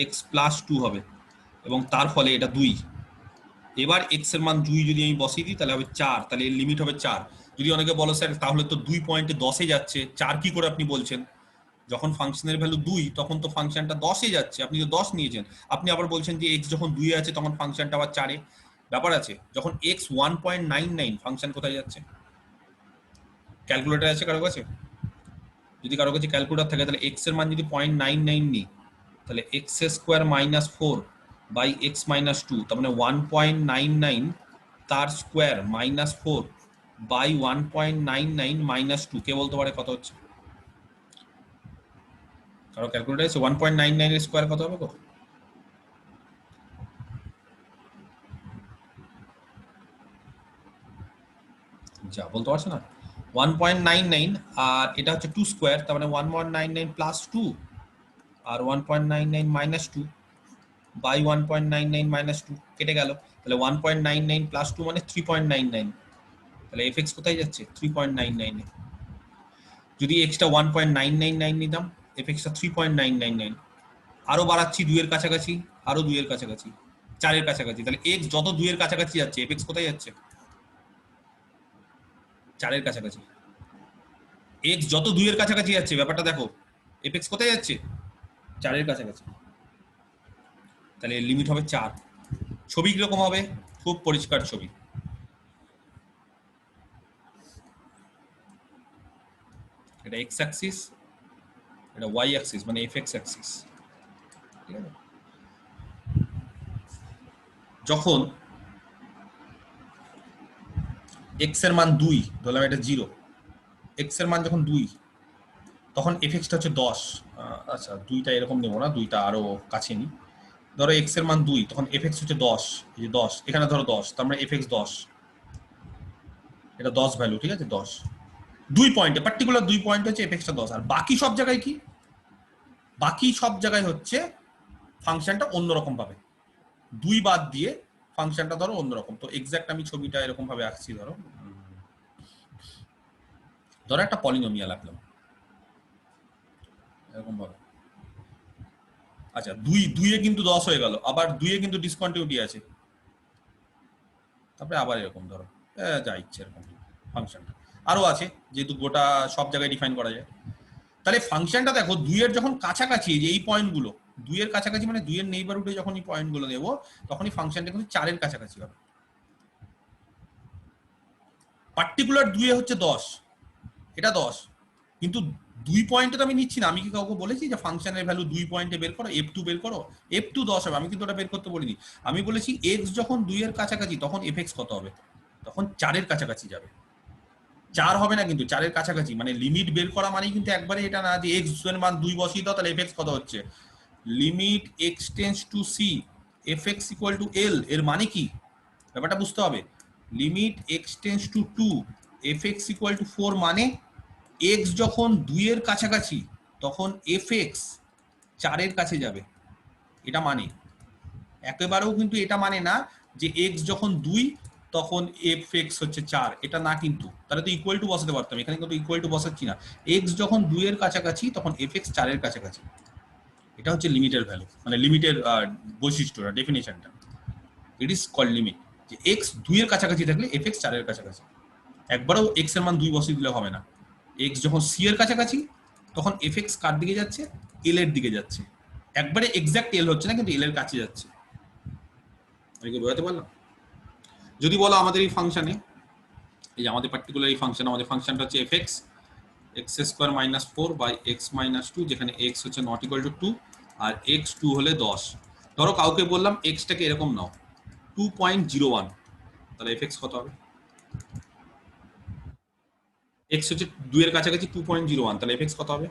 এক্স প্লাস 2 হবে, এবং তার ফলে এটা 2। এবার এক্স এর মান 2 যদি আমি বসিয়ে দিই তাহলে হবে 4, তাহলে এর লিমিট হবে 4। যদি অনেকে বলো স্যার তাহলে তো 2 পয়েন্টে 10 এ যাচ্ছে, 4 কি করে আপনি বলছেন, যখন ফাংশনের ভ্যালু 2 তখন তো ফাংশনটা 10 এ যাচ্ছে, আপনি তো 10 নিয়েছেন। আপনি আবার বলছেন যে এক্স যখন 2 এ আছে তখন ফাংশনটা আবার 4 এ। ব্যাপার আছে, যখন এক্স 1.99 ফাংশন কোথায় যাচ্ছে, ক্যালকুলেটর আছে কারো কাছে? যদি কারো কাছে ক্যালকুলেটর থাকে তাহলে এক্স এর মান যদি 0.99 নিই তাহলে x square minus 4 by x minus 2, তার মানে 1.99 তার স্কোয়ার মাইনাস 4 বাই 1.99 মাইনাস 2, কে বলতে পারে কত হচ্ছে? কারো ক্যালকুলেটর আছে? 1.99 এর স্কোয়ার কত হবে গো? যা বলতে পারছো না, 1.99 আর এটা হচ্ছে 2 স্কোয়ার, তার মানে 1199 প্লাস 2 আর 1.99 মাইনাস 2 বাই 1.99 মাইনাস 2 কেটে গেল, তাহলে 1.99 প্লাস 2 মানে 3.99, তাহলে এফ এক্স কোথায় যাচ্ছে 3.99 এ। যদি এক্সটা 1.999 নিতাম, এফ এক্সটা 3.999, আরো বাড়াচ্ছি 2 এর কাছাকাছি, আরো 2 এর কাছাকাছি, 4 এর কাছাকাছি, তাহলে এক্স যত 2 এর কাছাকাছি যাচ্ছে এফ এক্স কোথায় যাচ্ছে 4 এর কাছাকাছি। এক্স যত 2 এর কাছাকাছি যাচ্ছে, ব্যাপারটা দেখো, এফ এক্স কোথায় যাচ্ছে 4 এর কাছাকাছি, তাহলে এর লিমিট হবে 4। ছবি কিরকম হবে, খুব পরিষ্কার ছবি, এটা এক্স অ্যাক্সিস, এটা ওয়াই অ্যাক্সিস মানে এফ এক্স অ্যাক্সিস, ঠিক আছে। যখন এক্স এর মান 2 ধরলাম, এটা 0, এক্স এর মান যখন 2 তখন এফ এক্সটা হচ্ছে 10। আচ্ছা 2টা এরকম নেবো না, 2টা আরো কাছে নি, ধরো এক্স এর মান 2 তখন এফ এক্স হচ্ছে 10, এই যে 10 এখানে ধরো 10, তার মানে এফ এক্স 10, এটা 10 ভ্যালু, ঠিক আছে 10, 2 পয়েন্টে পার্টিকুলার 2 পয়েন্ট হচ্ছে এফ এক্সটা 10। আর বাকি সব জায়গায় কি, বাকি সব জায়গায় হচ্ছে ফাংশনটা অন্যরকম পাবে, 2 বাদ দিয়ে ফাংশনটা ধরো অন্যরকম। তো এক্সাক্ট আমি ছবিটা এরকম ভাবে আঁকছি, ধরো ধরো একটা পলিনোমিয়াল আঁকলাম এরকম ভাবে, আচ্ছা 2 এ কিন্তু 10 হয়ে গেল, আবার 2 এ কিন্তু ডিসকন্টিনিউটি আছে, তারপরে আবার এরকম ধরো যা ইচ্ছে এরকম ফাংশনটা আরো আছে, যেহেতু গোটা সব জায়গায় ডিফাইন করা যায়। তাহলে ফাংশনটা দেখো 2 এর যখন কাছাকাছি, যে এই পয়েন্টগুলো 2 এর কাছাকাছি মানে 2 এর নেইবারহুডে যখন এই পয়েন্টগুলো নেব তখনই ফাংশনটা কিন্তু 4 এর কাছাকাছি হবে। পার্টিকুলার 2 এ হচ্ছে 10, এটা 10, কিন্তু 2 পয়েন্টে তো আমি নিচ্ছি না, আমি কি কাউকে বলেছি যে ফাংশনের ভ্যালু 2 পয়েন্টে বের করো, f2 বের করো, f2 10 হবে, আমি কিন্তু ওটা বের করতে বলিনি। আমি বলেছি x যখন 2 এর কাছাকাছি তখন fx কত হবে, তখন 4 এর কাছাকাছি যাবে। 4 হবে না কিন্তু 4 এর কাছাকাছি, মানে লিমিট বের করা মানে কিন্তু একবারে এটা না যে x এর মান 2 বসিয়ে দাও তাহলে fx কত হচ্ছে। Limit x tends to c fx equal to l, এর মানে কি ব্যাপারটা বুঝতে হবে। Limit x tends two 2 fx equal to 4 মানে x যখন 2 এর কাছাকাছি তখন fx 4 এর কাছে যাবে, এটা মানে। একেবারেও কিন্তু এটা মানে না যে x যখন 2 তখন fx হচ্ছে 4, এটা না কিন্তু, তাহলে তো ইকুয়াল টু বসাতে পারতাম, এখানে কিন্তু ইকুয়াল টু বসাচ্ছি না। x যখন 2 এর কাছাকাছি তখন fx 4 এর কাছাকাছি, এটা হচ্ছে লিমিটের ভ্যালু, মানে লিমিটের বৈশিষ্ট্যটা, ডেফিনেশনটা। ইট ইজ কল্ড লিমিট, যে x 2 এর কাছাকাছি থাকলে fx 4 এর কাছাকাছি। একবারও x এর মান 2 বসিয়ে দিলে হবে না। x যখন c এর কাছাকাছি তখন fx কার দিকে যাচ্ছে, l এর দিকে যাচ্ছে। একবারে এক্সাক্ট l হচ্ছে না কিন্তু l এর কাছে যাচ্ছে। আমি কি বোঝাতে পারলাম? যদি বলো আমাদের এই ফাংশনে, এই যে আমাদের পার্টিকুলার এই ফাংশন, আমাদের ফাংশনটা হচ্ছে fx x² - 4 বাই x - 2, যেখানে x হচ্ছে নট ইকুয়াল টু 2 আর x 2 হলে 10। ধরো কাউকে বললাম x টাকে এরকম নাও 2.01, তাহলে fx কত হবে? x হচ্ছে 2 এর কাছাকাছি 2.01, তাহলে fx কত হবে?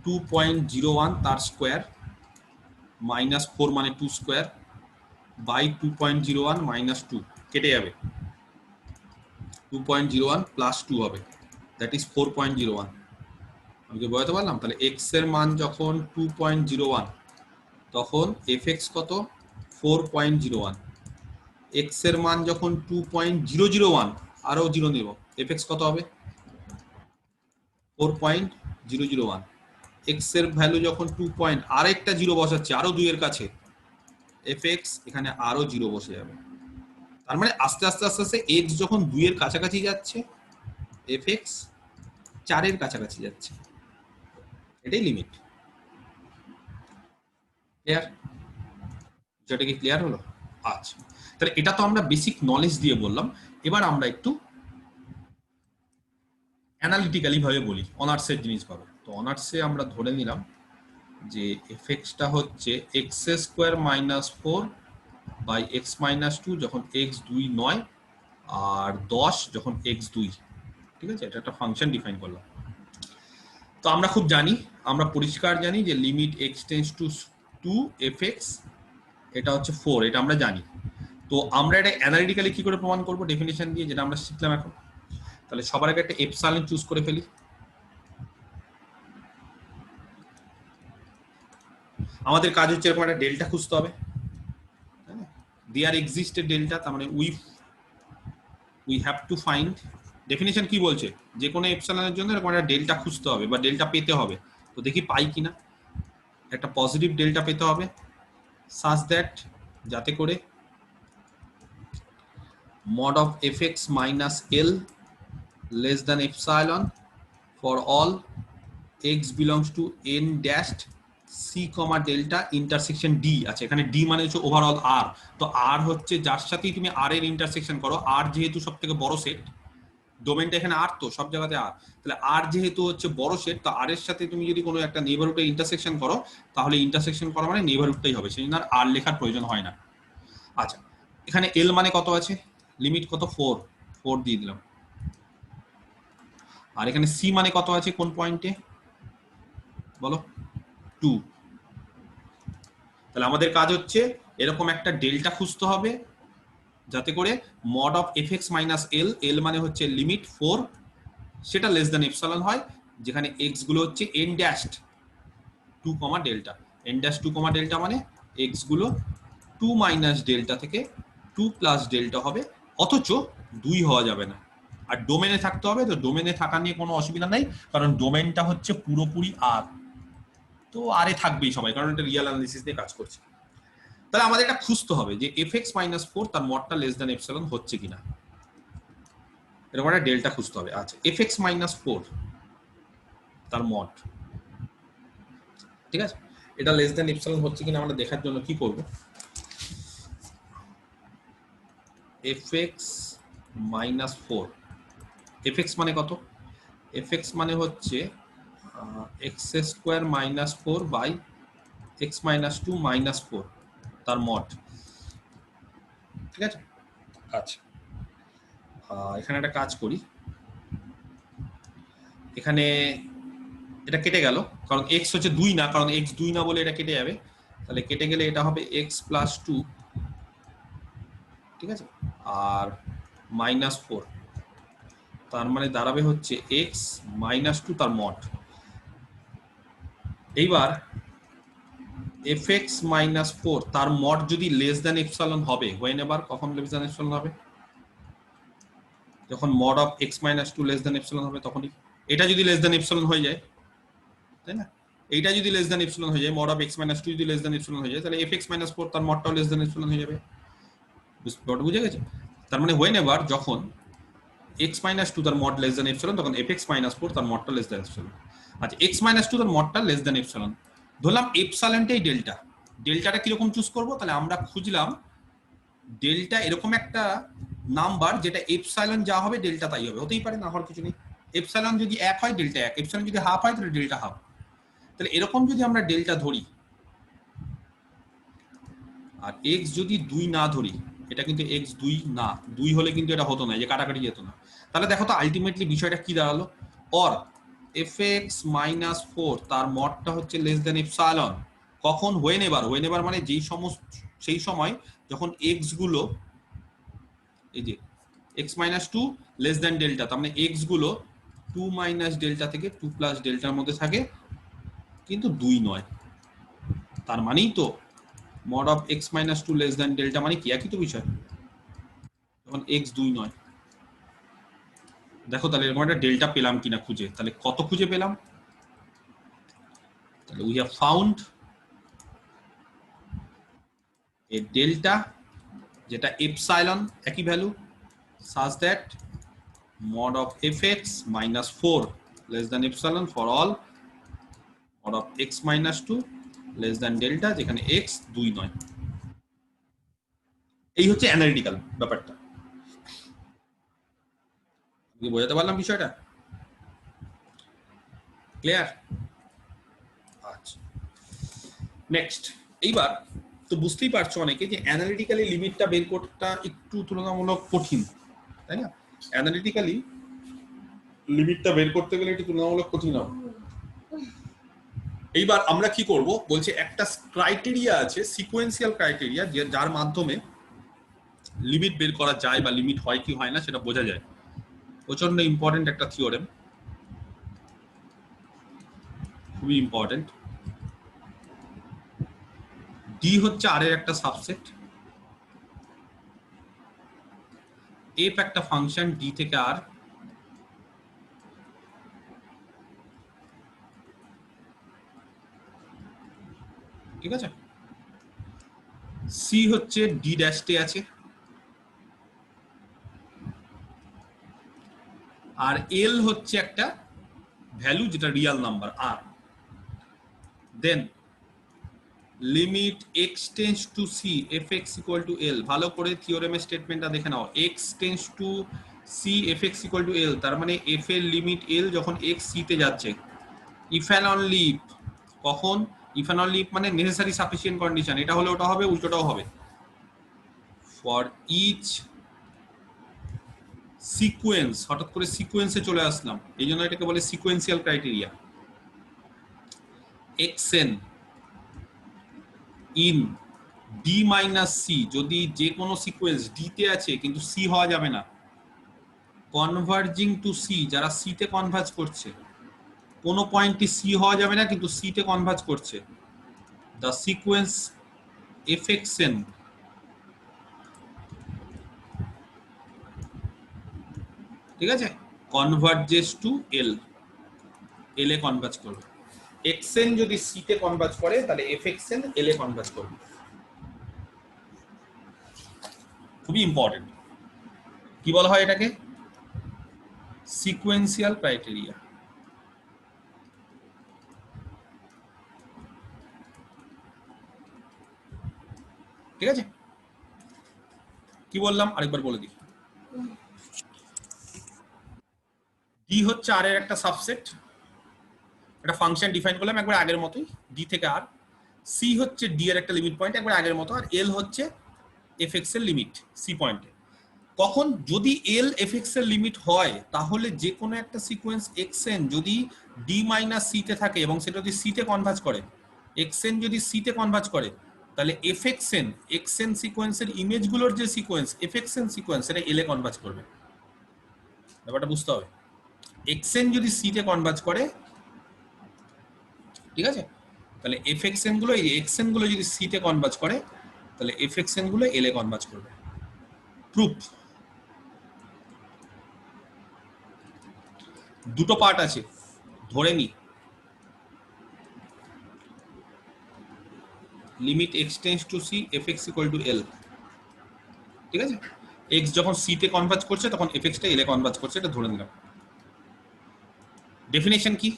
2.01 তার স্কোয়ার মাইনাস 4 মানে 2 স্কোয়ার বাই 2.01 মাইনাস 2 কেটে যাবে, 2.01 প্লাস 2 হবে, দ্যাট ইজ 4.01। আমি কি বোঝাতে পারলাম? তাহলে x এর মান যখন 2.01 তখন fx কত? 4.01। x এর মান যখন 2.001, আরো 0 নেব, fx কত হবে? 4.001। x এর ভ্যালু যখন 2 পয়েন্ট, আরেকটা 0 বসাচ্ছে আরো 2 এর কাছে, fx এখানে আরো 0 বসে যাবে। তার মানে আস্তে আস্তে আস্তে আস্তে x যখন 2 এর কাছাকাছি যাচ্ছে fx 4 এর কাছাকাছি যাচ্ছে, এটাই লিমিট। ক্লিয়ার? যেটা কি ক্লিয়ার হলো? আচ্ছা, তাহলে এটা তো আমরা বেসিক নলেজ দিয়ে বললাম। এবার আমরা একটু অ্যানালিটিক্যালি ভাবে বলি, অনার্সের জিনিস পাবে। তো অনার্সে আমরা ধরে নিলাম যে fxটা হচ্ছে x² - 4 বাই x - 2 যখন x 2 নয় আর 10 যখন x 2। ঠিক আছে, এটা একটা ফাংশন ডিফাইন করলাম। তো আমরা খুব জানি, আমরা পরিষ্কার জানি যে limit x tends two 2 fx এটা হচ্ছে 4, এটা আমরা জানি। তো আমরা এটা অ্যানালিটিক্যালি কি করে প্রমাণ করব? ডেফিনিশন দিয়ে, যেটা আমরা শিখলাম এখন। তাহলে সবার আগে একটা এপসাইলন চুজ করে ফেলি। আমাদের কাজ হচ্ছে এরকম একটা ডেল্টা খুঁজতে হবে, দেয়ার এক্সিস্ট এ ডেল্টা, তার মানে we have to find. Definition কি বলছে? যে কোনো এপসাইলনের জন্য এরকম একটা ডেল্টা খুঁজতে হবে বা ডেল্টা পেতে হবে। তো দেখি পাই কিনা। একটা পজিটিভ ডেল্টা পেতে হবে such that যাতে করে mod of fx minus l less than epsilon for all x belongs to n dashed c comma delta intersection d। আচ্ছা, এখানে d মানে হচ্ছে ওভারঅল r। তো r হচ্ছে যার সাথেই তুমি r এর ইন্টারসেকশন করো, r যেহেতু সব থেকে বড় সেট, ডোমেনটা এখানে r, তো সব জায়গাতে r, তাহলে r যেহেতু হচ্ছে বড় সেট, তো r এর সাথে তুমি যদি কোনো একটা নেইবারহুডে ইন্টারসেকশন করো, তাহলে ইন্টারসেকশন করা মানে নেইবারহুডটাই হবে, সেই জন্য আর লেখার প্রয়োজন হয় না। আচ্ছা, এখানে l মানে কত আছে? লিমিট কত? 4 দিয়ে দিলাম। আর এখানে c মানে কত আছে কোন পয়েন্টে বলো? 2। তাহলে আমাদের কাজ হচ্ছে এরকম একটা ডেল্টা খুঁজতে হবে যাতে করে mod of fx minus l মানে হচ্ছে লিমিট 4, সেটা লেস দ্যান এপসাইলন হয়, যেখানে x গুলো হচ্ছে n ড্যাশড 2 কমা ডেল্টা। n ড্যাশ 2 কমা ডেল্টা মানে x গুলো 2 মাইনাস ডেল্টা থেকে 2 প্লাস ডেল্টা হবে, অথচ 2 হওয়া যাবে না। আর ডোমেনে থাকতে হবে, তো ডোমেনে থাকা নিয়ে কোনো অসুবিধা নাই, কারণ ডোমেনটা হচ্ছে পুরোপুরি আর, তো আরে থাকবেই সবাই, কারণ এটা রিয়েল অ্যানালিসিস দিয়ে কাজ করছে। তাহলে আমাদের এটা খুঁজতে হবে যে fx minus 4 তার মডটা লেস দ্যান এপসাইলন হচ্ছে কিনা, এরকম একটা ডেল্টা খুঁজতে হবে। আচ্ছা, fx minus 4 তার মড, ঠিক আছে, এটা লেস দ্যান এপসাইলন হচ্ছে কিনা আমরা দেখার জন্য কি করব? fx minus 4, fx মানে কত? fx মানে হচ্ছে x square minus 4 by x minus 2 minus 4 তার মড। ঠিক আছে, আচ্ছা এখানে একটা কাজ করি, এখানে এটা কেটে গেল কারণ এক্স হচ্ছে 2 না, কারণ এক্স 2 না বলে এটা কেটে যাবে, তাহলে কেটে গেলে এটা হবে এক্স প্লাস 2, ঠিক আছে, আর মাইনাস 4, তার মানে দাঁড়াবে হচ্ছে এক্স মাইনাস 2 তার মড। এইবার এফ এক্স মাইনাস 4 তার মড যদি লেস দ্যান এপসাইলন হবে, হোয়েন এভার কখন লেস দ্যান এপসাইলন হবে, যখন mod of x minus 2 less than epsilon হবে তখনই। এটা যদি লেস দ্যান এপসাইলন হয়ে যায়, তাই না, এইটা যদি লেস দ্যান এপসাইলন হয়ে যায়, মড অফ এক্স মাইনাস 2 যদি লেস দ্যান এপসাইলন হয়ে যায়, তাহলে এফ এক্স মাইনাস 4 তার মডটাও লেস দ্যান এপসাইলন হয়ে যাবে। বুঝে গেছে? তার মানে হোয়েন এভার যখন x মাইনাস 2 তার মড লেস দ্যান এপসাইলন, তখন fx মাইনাস 4 তার মডটা লেস দ্যান এপসাইলন। আচ্ছা x মাইনাস 2 তার মডটা লেস দ্যান এপসাইলন, ধরলাম এপসাইলনটাই ডেল্টা। ডেল্টাটা কিরকম চুজ করব, তাহলে আমরা খুঁজলাম ডেল্টা এরকম একটা নাম্বার যেটা এপসাইলন যা হবে ডেল্টা তাই হবে, হতেই পারে, না হওয়ার কিছু নেই। এপসাইলন যদি 1 হয় ডেল্টা 1, এপসাইলন যদি হাফ হয় তাহলে ডেল্টা হাফ। তাহলে এরকম যদি আমরা ডেল্টা ধরি আর x যদি 2 না ধরি, এটা কিন্তু x 2 না, 2 হলে কিন্তু এটা হতো না, যে কাটাকাটি যেত না। তাহলে দেখো তো আলটিমেটলি বিষয়টা কি দাঁড়ালো, অর fx মাইনাস 4 তার মডটা হচ্ছে লেস দ্যান এপসাইলন কখন, হোয়েন এভার মানে যেই সমস্ত সেই সময় যখন x গুলো, এই যে x minus 2 less than delta, তার মানে x গুলো 2 মাইনাস ডেল্টা থেকে 2 প্লাস ডেল্টার মধ্যে থাকে, কিন্তু 2 নয়। তার মানেই তো mod of x minus 2 less than delta মানে কি, একই তো বিষয়, যখন x 2 নয়। দেখো তাহলে এরকম একটা ডেল্টা পেলাম কিনা খুঁজে, তাহলে কত খুঁজে পেলাম, তাহলে we have found a delta যেটা epsilon একই value such that mod of fx minus 4 less than epsilon for all mod of x minus 2 less than delta যেখানে x 2 নয়। এই হচ্ছে অ্যানালিটিক্যাল ব্যাপারটা, বোঝাতে পারলাম বিষয়টা, ক্লিয়ার? আচ্ছা নেক্সট, এইবার তো বুঝতেই পারছো অনেকে যে অ্যানালিটিক্যালি লিমিটটা বের করাটা একটু তুলনামূলক কঠিন, তাই না? অ্যানালিটিক্যালি লিমিটটা বের করতে গেলে একটু তুলনামূলক কঠিন হবে। এইবার আমরা কি করব, বলছে একটা ক্রাইটেরিয়া আছে, সিকোয়েন্সিয়াল ক্রাইটেরিয়া, যার মাধ্যমে লিমিট বের করা যায় বা লিমিট হয় কি হয় না সেটা বোঝা যায়। প্রচন্ড ইম্পর্টেন্ট একটা থিওরেম, খুবই ইম্পর্টেন্ট। ডি হচ্ছে আর এর একটা সাবসেট, এফ একটা ফাংশন ডি থেকে আর, ঠিক আছে, সি হচ্ছে ডি ড্যাশে আছে, আর এল হচ্ছে একটা ভ্যালু যেটা real number R. Then limit x tends to c f x equal to L, ভালো করে থিওরেমের স্টেটমেন্টটা দেখে নাও, x tends to c f x equal to L, তার মানে এফ এর লিমিট এল যখন এক্স সি তে যাচ্ছে। ইফ অ্যান্ড অনলি ইফ, কখন, ইফ অ্যান্ড অনলি ইফ মানে নেসেসারি সাফিসিয়েন্ট কন্ডিশন, এটা হলে ওটা হবে, উল্টোটাও হবে। ফর ইচ সিকোয়েন্স, হঠাৎ করে সিকোয়েন্সে চলে আসলাম, এই জন্য এটাকে বলে sequential criteria. X n in d minus c, যদি যে কোনো সিকোয়েন্স ডি তে আছে কিন্তু সি হওয়া যাবে না, কনভার্জিং টু সি, যারা সি তে কনভার্জ করছে, কোনো পয়েন্টে সি হওয়া যাবে না কিন্তু সি তে কনভার্জ করছে, the sequence F x N ঠিক আছে কনভার্জেস টু এল, এল এ কনভার্জ করবে। এক্সএন যদি সি তে কনভার্জ করে তাহলে এফ এক্সএন এল এ কনভার্জ করবে, খুবই ইম্পর্টেন্ট। কি বলা হয় এটাকে, সিকোয়েন্সিয়াল ক্রাইটেরিয়া। ঠিক আছে, কি বললাম আরেকবার বলে দিই, ডি হচ্ছে আর এর একটা সাবসেট, একটা ফাংশন ডিফাইন করলাম একবার আগের মতোই, ডি থেকে আর। সি হচ্ছে ডি এর একটা লিমিট পয়েন্ট একবার আগের মতো, আর এল হচ্ছে এফএক্স এর লিমিট সি পয়েন্টে। কখন যদি এল এফএক্স এর লিমিট হয় তাহলে যে কোনো একটা সিকোয়েন্স এক্সএন যদি ডি মাইনাস সি তে থাকে এবং সেটা যদি সি তে কনভার্জ করে, এক্সএন যদি সি তে কনভার্জ করে, তাহলে এফএক্সএন এক্সএন সিকোয়েন্সের ইমেজগুলোর যে সিকোয়েন্স এফএক্সএন সিকোয়েন্স সেটা এল এ কনভার্জ করবে। ব্যাপারটা বুঝতে হবে। এক্সএন যদি সি তে কনভার্জ করে, ঠিক আছে, তাহলে এফএক্সএন গুলো এই এক্সএন গুলো যদি সি তে কনভার্জ করে তাহলে এফএক্সএন গুলো এল এ কনভার্জ করবে। প্রুফ দুটো পার্ট আছে, ধরে নি limit x tends to c f x equal to L, ঠিক আছে। এক্স যখন সি তে কনভার্জ করছে তখন এফএক্সটা এল এ কনভার্জ করছে, এটা ধরে নিলাম। ডেফিনেশন কি,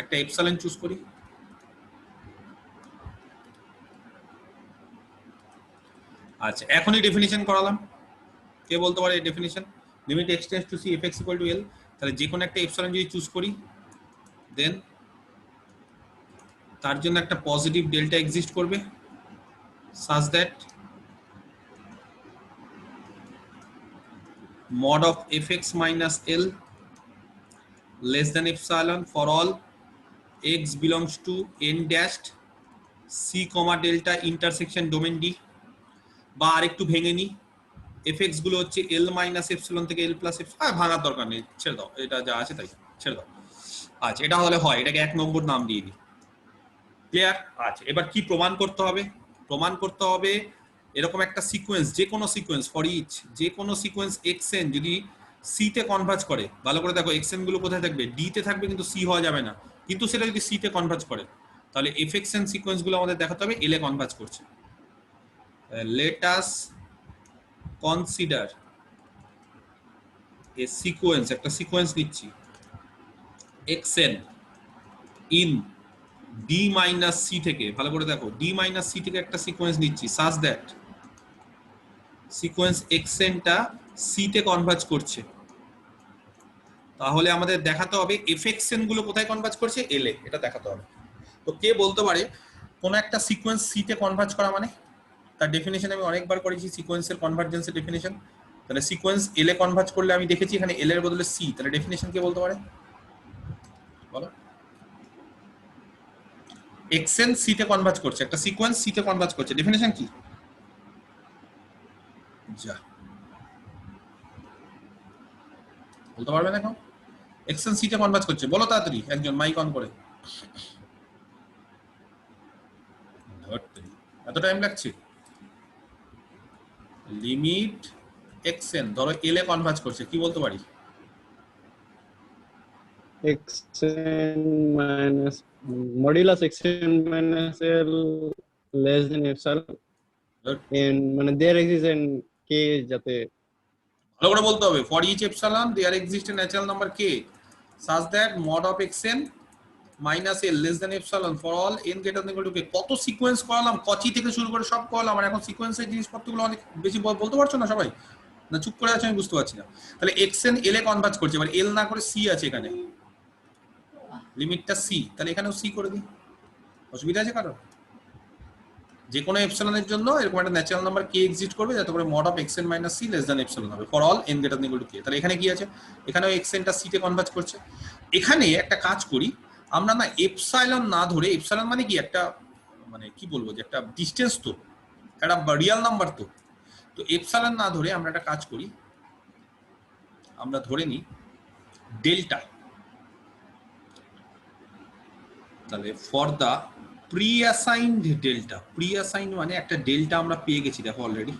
একটা এপসাইলন চুজ করি, আচ্ছা এখনই ডেফিনেশন করালাম। কে বলতে পারে এই definition? Limit x tends to c f x equal to L, তাহলে যে কোনো একটা এপসাইলন যদি চুজ করি দেন তার জন্য একটা পজিটিভ ডেল্টা এক্সিস্ট করবে such that mod of fx minus l less than epsilon for all x belongs to n dashed c comma delta intersection domain d। বা আরেকটু ভেঙে নি, fx গুলো হচ্ছে l minus epsilon থেকে l plus epsilon, ভাঙার দরকার নেই, ছেড়ে দাও, এটা যা আছে তাই ছেড়ে দাও। আচ্ছা এটা হলে হয়, এটাকে 1 নম্বর নাম দিয়ে দিই। ক্লিয়ার? আচ্ছা এবার কি প্রমাণ করতে হবে? প্রমাণ করতে হবে এরকম একটা সিকোয়েন্স, যে কোনো সিকোয়েন্স ফর ইচ, যে কোনো সিকোয়েন্স এক্সএন যদি সি তে কনভার্জ করে, ভালো করে দেখো এক্সএন গুলো কোথায় থাকবে, ডি তে থাকবে কিন্তু সি হওয়া যাবে না, কিন্তু সেটা যদি সি তে কনভার্জ করে তাহলে এফএক্সএন সিকোয়েন্স গুলো আমাদের দেখাতে হবে এল এ কনভার্জ করছে। Let us consider a sequence, একটা সিকোয়েন্স নিচ্ছি x n in d minus c থেকে, ভালো করে দেখো ডি মাইনাস সি থেকে একটা সিকোয়েন্স নিচ্ছি সাজ দ্যাট সিকোয়েন্স এক্সএনটা সি তে কনভার্জ করছে, তাহলে আমাদের দেখাতে হবে এফএক্সএন গুলো কোথায় কনভার্জ করছে, এল এ, এটা দেখাতে হবে। তো কে বলতে পারে কোন একটা সিকোয়েন্স সি তে কনভার্জ করা মানে? তার ডেফিনেশন আমি অনেকবার করেছি, সিকোয়েন্সের কনভার্জেন্সের ডেফিনেশন। তাহলে সিকোয়েন্স এল এ কনভার্জ করলে আমি দেখেছি এখানে এল এর বদলে সি, তাহলে ডেফিনেশন কে বলতে পারে বলো? এক্সএন সি তে কনভার্জ করছে, একটা সিকোয়েন্স সি তে কনভার্জ করছে, ডেফিনেশন কি? যা বলতে পারবে না এখন? এক্সএন সি তে কনভার্জ করছে, বলো তাড়াতাড়ি একজন মাইক অন করে। এত টাইম লাগছে? লিমিট এক্সএন ধরো এল এ কনভার্জ করছে, কি বলতে পারি? xn minus modulus xn minus l less than epsilon and মানে there exists an k যাতে ভালো করে বলতে হবে, for each epsilon there exist a natural number k such that mod of xn minus l less than epsilon for all n greater than equal to k। কত sequence করালাম, কচি থেকে শুরু করে সব করালাম, আর এখন সিকোয়েন্সের জিনিসপত্রগুলো অনেক বেশি বলতে পারছো না সবাই, না চুপ করে আছো আমি বুঝতে পারছি না। তাহলে xn l এ কনভার্জ করছে, এবার l না করে c আছে এখানে, লিমিটটা c, তাহলে এখানেও c করে দিই, অসুবিধা আছে কারণ? যে কোনো এপসিলনের জন্য এরকম একটা ন্যাচারাল নাম্বার k এক্সিস্ট করবে যাতে করে mod of xn minus c less than epsilon হবে for all n greater than equal to k। তাহলে এখানে কি আছে, এখানেও xn টা c তে কনভার্জ করছে। এখানে একটা কাজ করি আমরা, না এপসাইলন না ধরে, এপসাইলন মানে কি একটা মানে কি বলবো যে একটা ডিসটেন্স, তো একটা রিয়েল নাম্বার, তো তো এপসাইলন না ধরে আমরা একটা কাজ করি, আমরা ধরে নিই ডেল্টা। তাহলে for the pre assigned delta, pre assign মানে একটা ডেল্টা আমরা পেয়ে গেছি, দেখো অলরেডি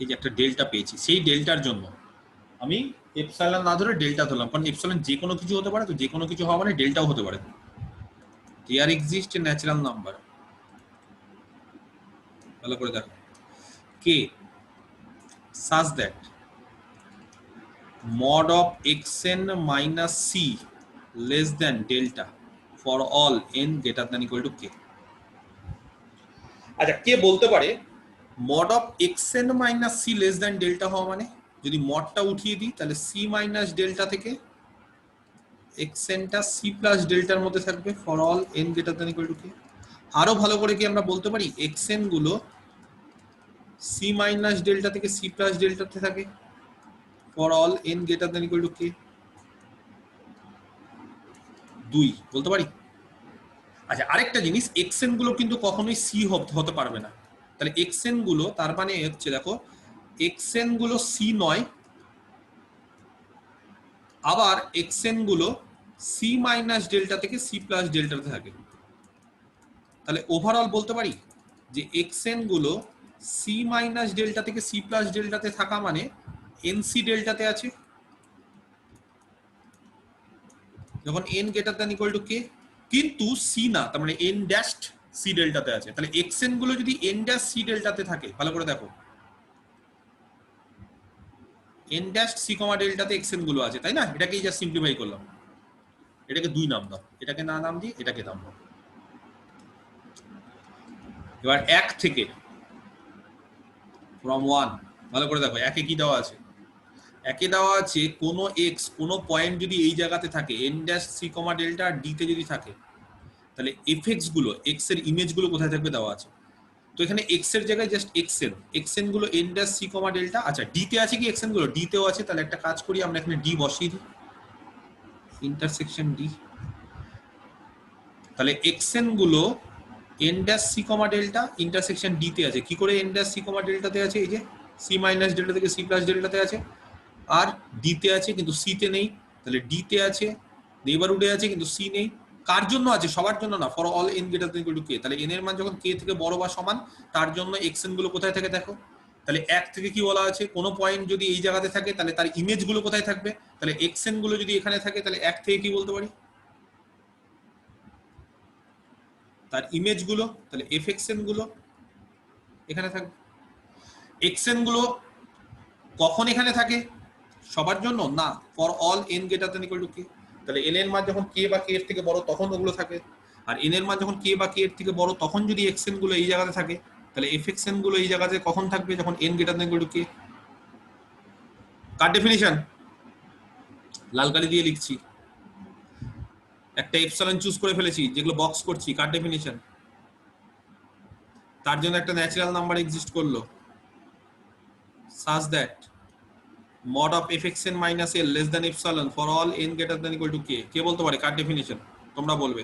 এই যে একটা ডেল্টা পেয়েছি, সেই ডেল্টার জন্য আমি এপসাইলন না ধরে ডেল্টা ধরলাম, কারণ এপসাইলন যে কোনো কিছু হতে পারে, তো যে কোনো কিছু হওয়া মানে ডেল্টাও হতে পারে। There exist a natural number, ভালো করে দেখো কে such that mod of xn minus c less than delta for all n greater than equal to k। আচ্ছা কে বলতে পারে mod of xn minus c less than delta হওয়া মানে? যদি মডটা উঠিয়ে দিই তাহলে c minus delta থেকে xnটা c প্লাস ডেল্টার মধ্যে থাকবে for all n greater than equal to k। আরো ভালো করে কি আমরা বলতে পারি xn গুলো c মাইনাস ডেল্টা থেকে c প্লাস ডেল্টাতে থাকে for all n greater than equal to k। 2 বলতে পারি। আচ্ছা আরেকটা জিনিস xn গুলো কিন্তু কখনোই c হতে পারবে না, তাহলে xn গুলো তার মানে হচ্ছে দেখো xn গুলো c নয়, আবার xn গুলো c মাইনাস ডেল্টা থেকে c প্লাস ডেল্টাতে থাকে। তাহলে ওভারঅল বলতে পারি যে xn গুলো c মাইনাস ডেল্টা থেকে c প্লাস ডেল্টাতে থাকা মানে nc ডেল্টাতে আছে যখন n greater than equal to k, কিন্তু c না, তার মানে n ড্যাশ c ডেল্টাতে আছে। তাহলে xn গুলো যদি n ড্যাশ c ডেল্টাতে থাকে, ভালো করে দেখো n ড্যাশ c কমা ডেল্টাতে xn গুলো আছে, তাই না? এটাকেই জাস্ট সিম্পলিফাই করলাম, এটাকে 2 নাম দাও, এটাকে না নাম দিই, এটাকে নাম দাও। এবার 1 থেকে ফ্রম 1 ভালো করে দেখো একে কি দেওয়া আছে, একে দেওয়া আছে কোনো x কোনো পয়েন্ট যদি এই জায়গাতে থাকে n ড্যাশ c কমা ডেল্টা আর d তে যদি থাকে, তাহলে fx গুলো x এর ইমেজ গুলো কোথায় থাকবে দেওয়া আছে। তো এখানে x এর জায়গায় জাস্ট xn গুলো n ড্যাশ c কমা ডেল্টা, আচ্ছা d তে আছে কি xn গুলো, d তেও আছে, তাহলে একটা কাজ করি আমরা এখানে d বসিয়ে দিই, ইন্টারসেকশন d। তাহলে xn গুলো n ড্যাশ c কমা ডেল্টা ইন্টারসেকশন d তে আছে। কি করে n ড্যাশ c কমা ডেল্টাতে আছে, এই যে c মাইনাস ডেল্টা থেকে c প্লাস ডেল্টাতে আছে, আর d তে আছে কিন্তু c তে নেই, তাহলে d তে আছে, নেইবারহুডে আছে কিন্তু c নেই। কার জন্য আছে? সবার জন্য না, for all n greater than equal to k। তাহলে n এর মান যখন k থেকে বড় বা সমান, তার জন্য xn গুলো কোথায় থাকে দেখো। তাহলে 1 থেকে কি বলা আছে, কোনো পয়েন্ট যদি এই জায়গাতে থাকে তাহলে তার ইমেজ গুলো কোথায় থাকবে, তাহলে xn গুলো যদি এখানে থাকে তাহলে 1 থেকে কি বলতে পারি, তার ইমেজ গুলো, তাহলে fxn গুলো এখানে থাকবে। xn গুলো কখন এখানে থাকে, সবার জন্য না, for all n greater than equal to k। তাহলে n এর মান যখন k বা k এর থেকে বড় তখন ওগুলো থাকে, আর n এর মান যখন k বা k এর থেকে বড় তখন যদি xn গুলো এই জায়গাতে থাকে, তাহলে fxn গুলো এই জায়গাতে কখন থাকবে, যখন n greater than equal to k। কার ডেফিনিশন লাল কালি দিয়ে লিখছি, একটা এপসাইলন চুজ করে ফেলেছি, যেগুলো বক্স করছি কার ডেফিনিশন, তার জন্য একটা ন্যাচারাল নাম্বার এক্সিস্ট করলো such that mod of fxn minus l less than epsilon for all n greater than equal to k। কে বলতে পারে কার ডেফিনিশন, তোমরা বলবে।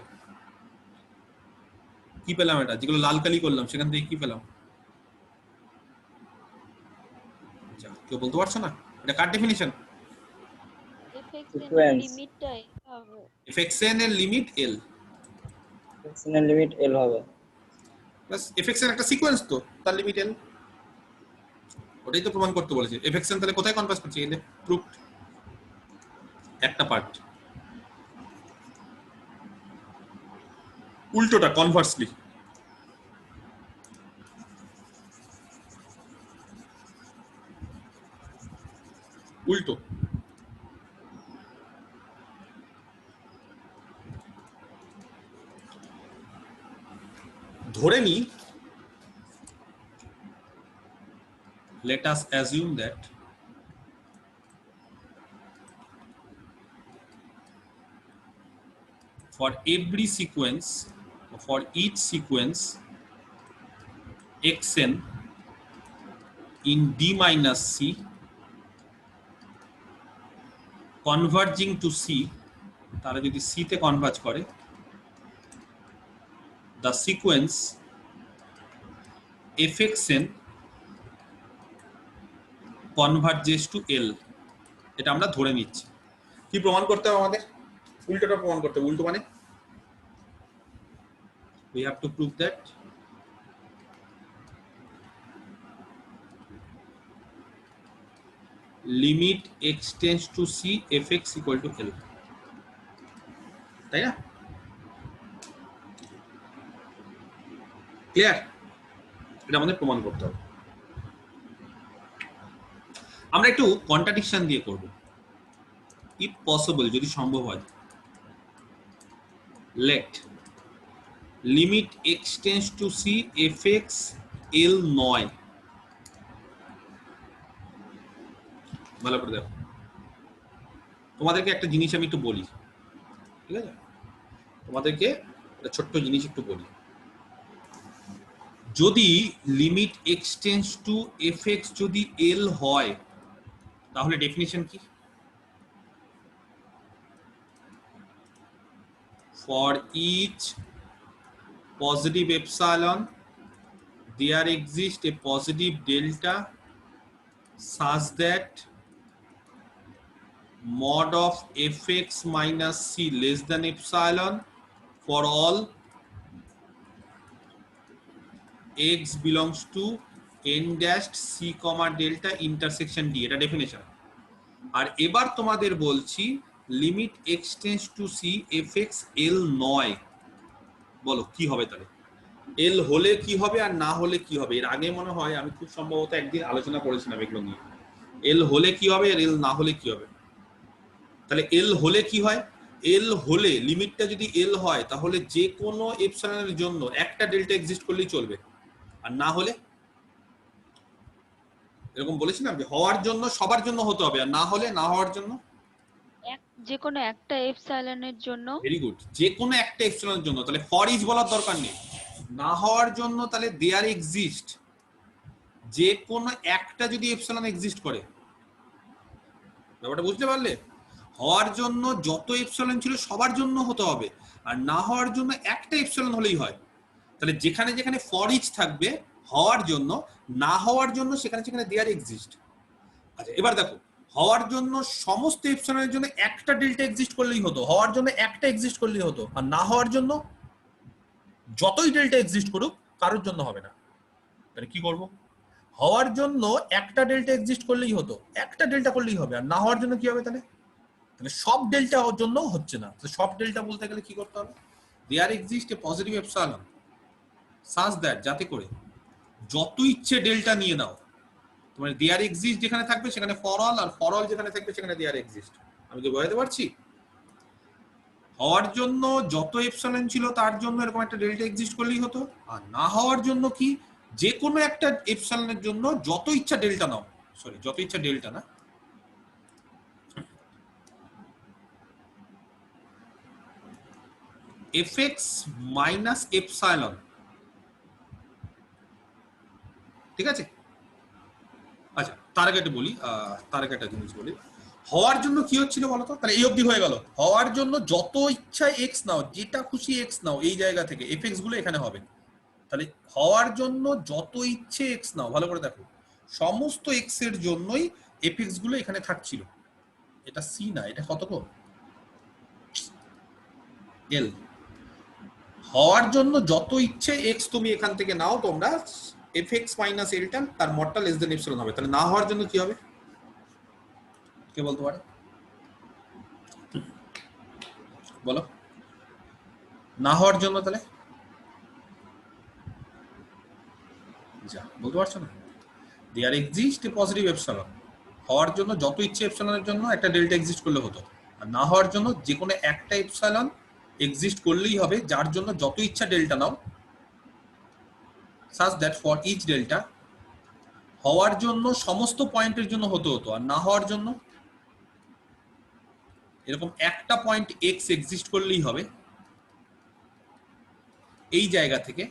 কি পেলাম এটা, যেগুলো লাল কালি করলাম সেখান থেকে কি পেলাম, কেউ বলতে পারছো না এটা কার ডেফিনিশন? fxn এর লিমিটটা হবে, fxn এর লিমিট l fxn এর লিমিট l হবে প্লাস fxn একটা সিকোয়েন্স, তো তার লিমিট l, ওটাই তো প্রমাণ করতে বলেছে। fxn তাহলে কোথায় কনভার্জ করছে, এই প্রুফড একটা পার্ট, উল্টোটা কনভার্সলি উল্টো। ধরে নি, let us assume that for every sequence, for each sequence xn in d minus c converging to c, তারা যদি c তে কনভার্জ করে, the sequence fxn converges to l, এটা আমরা ধরে নিচ্ছি। কি প্রমাণ করতে হবে আমাদের, উল্টোটা প্রমাণ করতে হবে। উল্টো মানে we have to prove that limit x tends to c fx equal to l, তাই না? ক্লিয়ার? এটা আমাদের প্রমাণ করতে হবে। আমরা একটু কন্ট্রাডিকশন দিয়ে করব, ইফ পসিবল, যদি সম্ভব হয়। Let limit x tends to c fx l নয়। ভালো করে দেখো, তোমাদেরকে একটা জিনিস আমি একটু বলি, ঠিক আছে? তোমাদেরকে একটা ছোট্ট জিনিস একটু বলি, যদি limit x tends to f x যদি এল হয় তাহলে ডেফিনিশন কি? For each positive epsilon there exists a positive delta such that mod of fx minus c less than epsilon for all x belongs to n dashed c comma delta intersection d, এটা definition. আর এবার তোমাদের বলছি limit x tends to c fx l নয়, বলো কি হবে তাহলে? এল হলে কি হবে আর না হলে কি হবে? এর আগে মনে হয় আমি খুব সম্ভবত একদিন আলোচনা করেছিলাম এগুলো নিয়ে। এল হলে কি হবে আর এল না হলে কি হবে? তাহলে এল হলে কি হয়? এল হলে লিমিটটা যদি এল হয় তাহলে যে কোনো এপসাইলনের জন্য একটা ডেল্টা এক্সিস্ট করলেই চলবে, আর না হলে এরকম বলেছিলাম যে হওয়ার জন্য সবার জন্য হতে হবে, আর না হলে না হওয়ার জন্য যে কোনো একটা এপসাইলনের জন্য। ভেরি গুড, যে কোনো একটা এপসাইলনের জন্য। তাহলে ফর ইচ বলার দরকার নেই, না হওয়ার জন্য তাহলে দেয়ার এক্সিস্ট, যে কোনো একটা যদি এপসাইলন এক্সিস্ট করে, ব্যাপারটা বুঝতে পারলে? হওয়ার জন্য যত এপসাইলন ছিল সবার জন্য হতে হবে, আর না হওয়ার জন্য একটা এপসাইলন হলেই হয়। তাহলে যেখানে যেখানে ফর ইচ থাকবে হওয়ার জন্য, না হওয়ার জন্য সেখানে সেখানে দেয়ার এক্সিস্ট। আচ্ছা এবার দেখো, হওয়ার জন্য সমস্ত এপসাইলনের জন্য একটা ডেল্টা এক্সিস্ট করলেই হতো, হওয়ার জন্য একটা এক্সিস্ট করলেই হতো, আর না হওয়ার জন্য যতই ডেল্টা এক্সিস্ট করুক কারোর জন্য হবে না। তাহলে কি করব? হওয়ার জন্য একটা ডেল্টা এক্সিস্ট করলেই হতো, একটা ডেল্টা করলেই হবে, আর না হওয়ার জন্য কি হবে? তাহলে তাহলে সব ডেল্টা হওয়ার জন্য হচ্ছে না। তো সব ডেল্টা বলতে গেলে কি করতে হবে? There exist a positive epsilon such that, যাতে করে যত ইচ্ছে ডেল্টা নিয়ে নাও, তোমার দেয়ার এক্সিস্ট যেখানে থাকবে সেখানে ফর অল, আর ফর অল যেখানে থাকবে সেখানে দেয়ার এক্সিস্ট। আমি কি বোঝাতে পারছি? হওয়ার জন্য যত এপসাইলন ছিল তার জন্য এরকম একটা ডেল্টা এক্সিস্ট করলেই হতো, আর না হওয়ার জন্য কি যে কোনো একটা এপসাইলনের জন্য যত ইচ্ছা ডেল্টা নাও, সরি যত ইচ্ছা ডেল্টা না, fx মাইনাস এপসাইলন, ঠিক আছে? আচ্ছা তার আগে একটা বলি, তার আগে একটা জিনিস বলি, হওয়ার জন্য কি হচ্ছিল বলতো? তাহলে এই অবধি হয়ে গেল। হওয়ার জন্য যত ইচ্ছা এক্স নাও, যেটা খুশি এক্স নাও এই জায়গা থেকে, এফএক্স গুলো এখানে হবে। তাহলে হওয়ার জন্য যত ইচ্ছে এক্স নাও, ভালো করে দেখো, সমস্ত এক্স এর জন্যই এফএক্স গুলো এখানে থাকছিল। এটা সি না, এটা কত গো? এল। হওয়ার জন্য যত ইচ্ছে এক্স তুমি এখান থেকে নাও তোমরা, এফএক্স মাইনাস এলটা তার মডটা লেস দেন এপসিলন হবে। তাহলে না হওয়ার জন্য কি হবে? কে বলতে পারে? বলো না হওয়ার জন্য তাহলে যা বলতে পারছো না? There exist a positive epsilon. হওয়ার জন্য যত ইচ্ছে এপসিলনের জন্য একটা ডেল্টা এক্সিস্ট করলে হতো, আর না হওয়ার জন্য যে কোনো একটা এপসিলন এক্সিস্ট করলেই হবে, যার জন্য যত ইচ্ছা delta now, such that for each delta, হওয়ার জন্য সমস্ত পয়েন্টের জন্য হতে হতো, আর না হওয়ার জন্য এরকম একটা পয়েন্ট x এক্সিস্ট করলেই হবে এই জায়গা থেকে,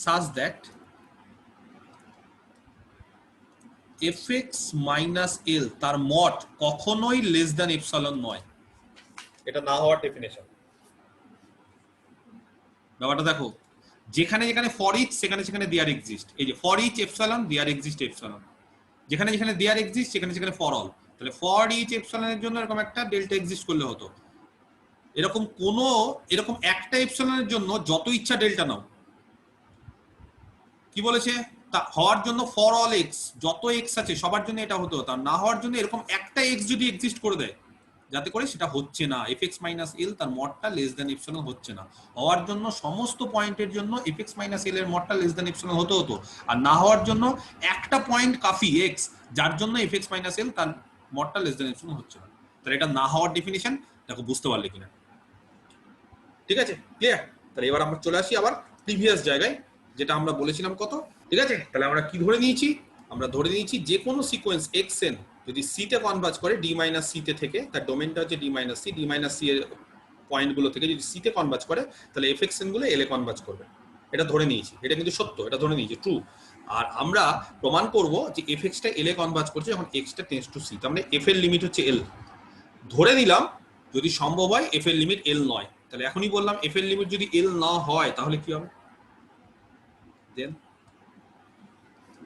such that fx minus l তার মড কখনোই লেস দ্যান এপসিলন নয়। এটা না হওয়ার ডেফিনেশন। ব্যাপারটা দেখো, যেখানে যেখানে ফর ইচ সেখানে সেখানে দেয়ার এক্সিস্ট, এই যে for each epsilon there exist epsilon, যেখানে যেখানে দেয়ার এক্সিস্ট সেখানে সেখানে ফর অল। তাহলে ফর ইচ এপসিলনের জন্য এরকম একটা ডেল্টা এক্সিস্ট করলে হতো, এরকম কোনো এরকম একটা এপসিলনের জন্য যত ইচ্ছা ডেল্টা নাও। কি বলেছে? হওয়ার জন্য ফর অল এক্স, যত এক্স আছে সবার জন্য এটা হতো, তার না হওয়ার জন্য এরকম একটা এক্স যদি এক্সিস্ট করে দেয় যাতে করে সেটা হচ্ছে না, এফএক্স মাইনাস এল তার মডটা লেস দ্যান এপসিলন হচ্ছে না। হওয়ার জন্য সমস্ত পয়েন্টের জন্য এফএক্স মাইনাস এল এর মডটা লেস দ্যান এপসিলন হতে হতো, আর না হওয়ার জন্য একটা পয়েন্ট কাফি এক্স, যার জন্য এফএক্স মাইনাস এল তার মডটা লেস দ্যান এপসিলন হচ্ছে না। তাহলে এটা না হওয়ার ডেফিনিশন। দেখো বুঝতে পারলে কিনা? ঠিক আছে, ক্লিয়ার? তাহলে এবার আমরা চলে আসি আবার প্রিভিয়াস জায়গায়, যেটা আমরা বলেছিলাম কত। ঠিক আছে, তাহলে আমরা কি ধরে নিয়েছি? আমরা ধরে নিয়েছি যে কোনো সিকোয়েন্স এক্স এন যদি সি তে কনভার্জ করে ডি মাইনাস সি তে থেকে, তার ডোমেনটা হচ্ছে d minus c, d minus c এর পয়েন্টগুলো থেকে যদি সি তে কনভার্জ করে তাহলে এফএক্সএন গুলো এল এ কনভার্জ করবে। এটা ধরে নিয়েছি, এটা কিন্তু সত্য, এটা ধরে নিয়েছি ট্রু। আর আমরা প্রমাণ করব যে এফএক্স টা এল এ কনভার্জ করছে যখন এক্স টা টেন্ডস টু সি, তার মানে এফ এর লিমিট হচ্ছে এল। ধরে নিলাম যদি সম্ভব হয় এফ এর লিমিট এল নয়, তাহলে এখনই বললাম এফ এর লিমিট যদি এল না হয় তাহলে কি হবে? দেন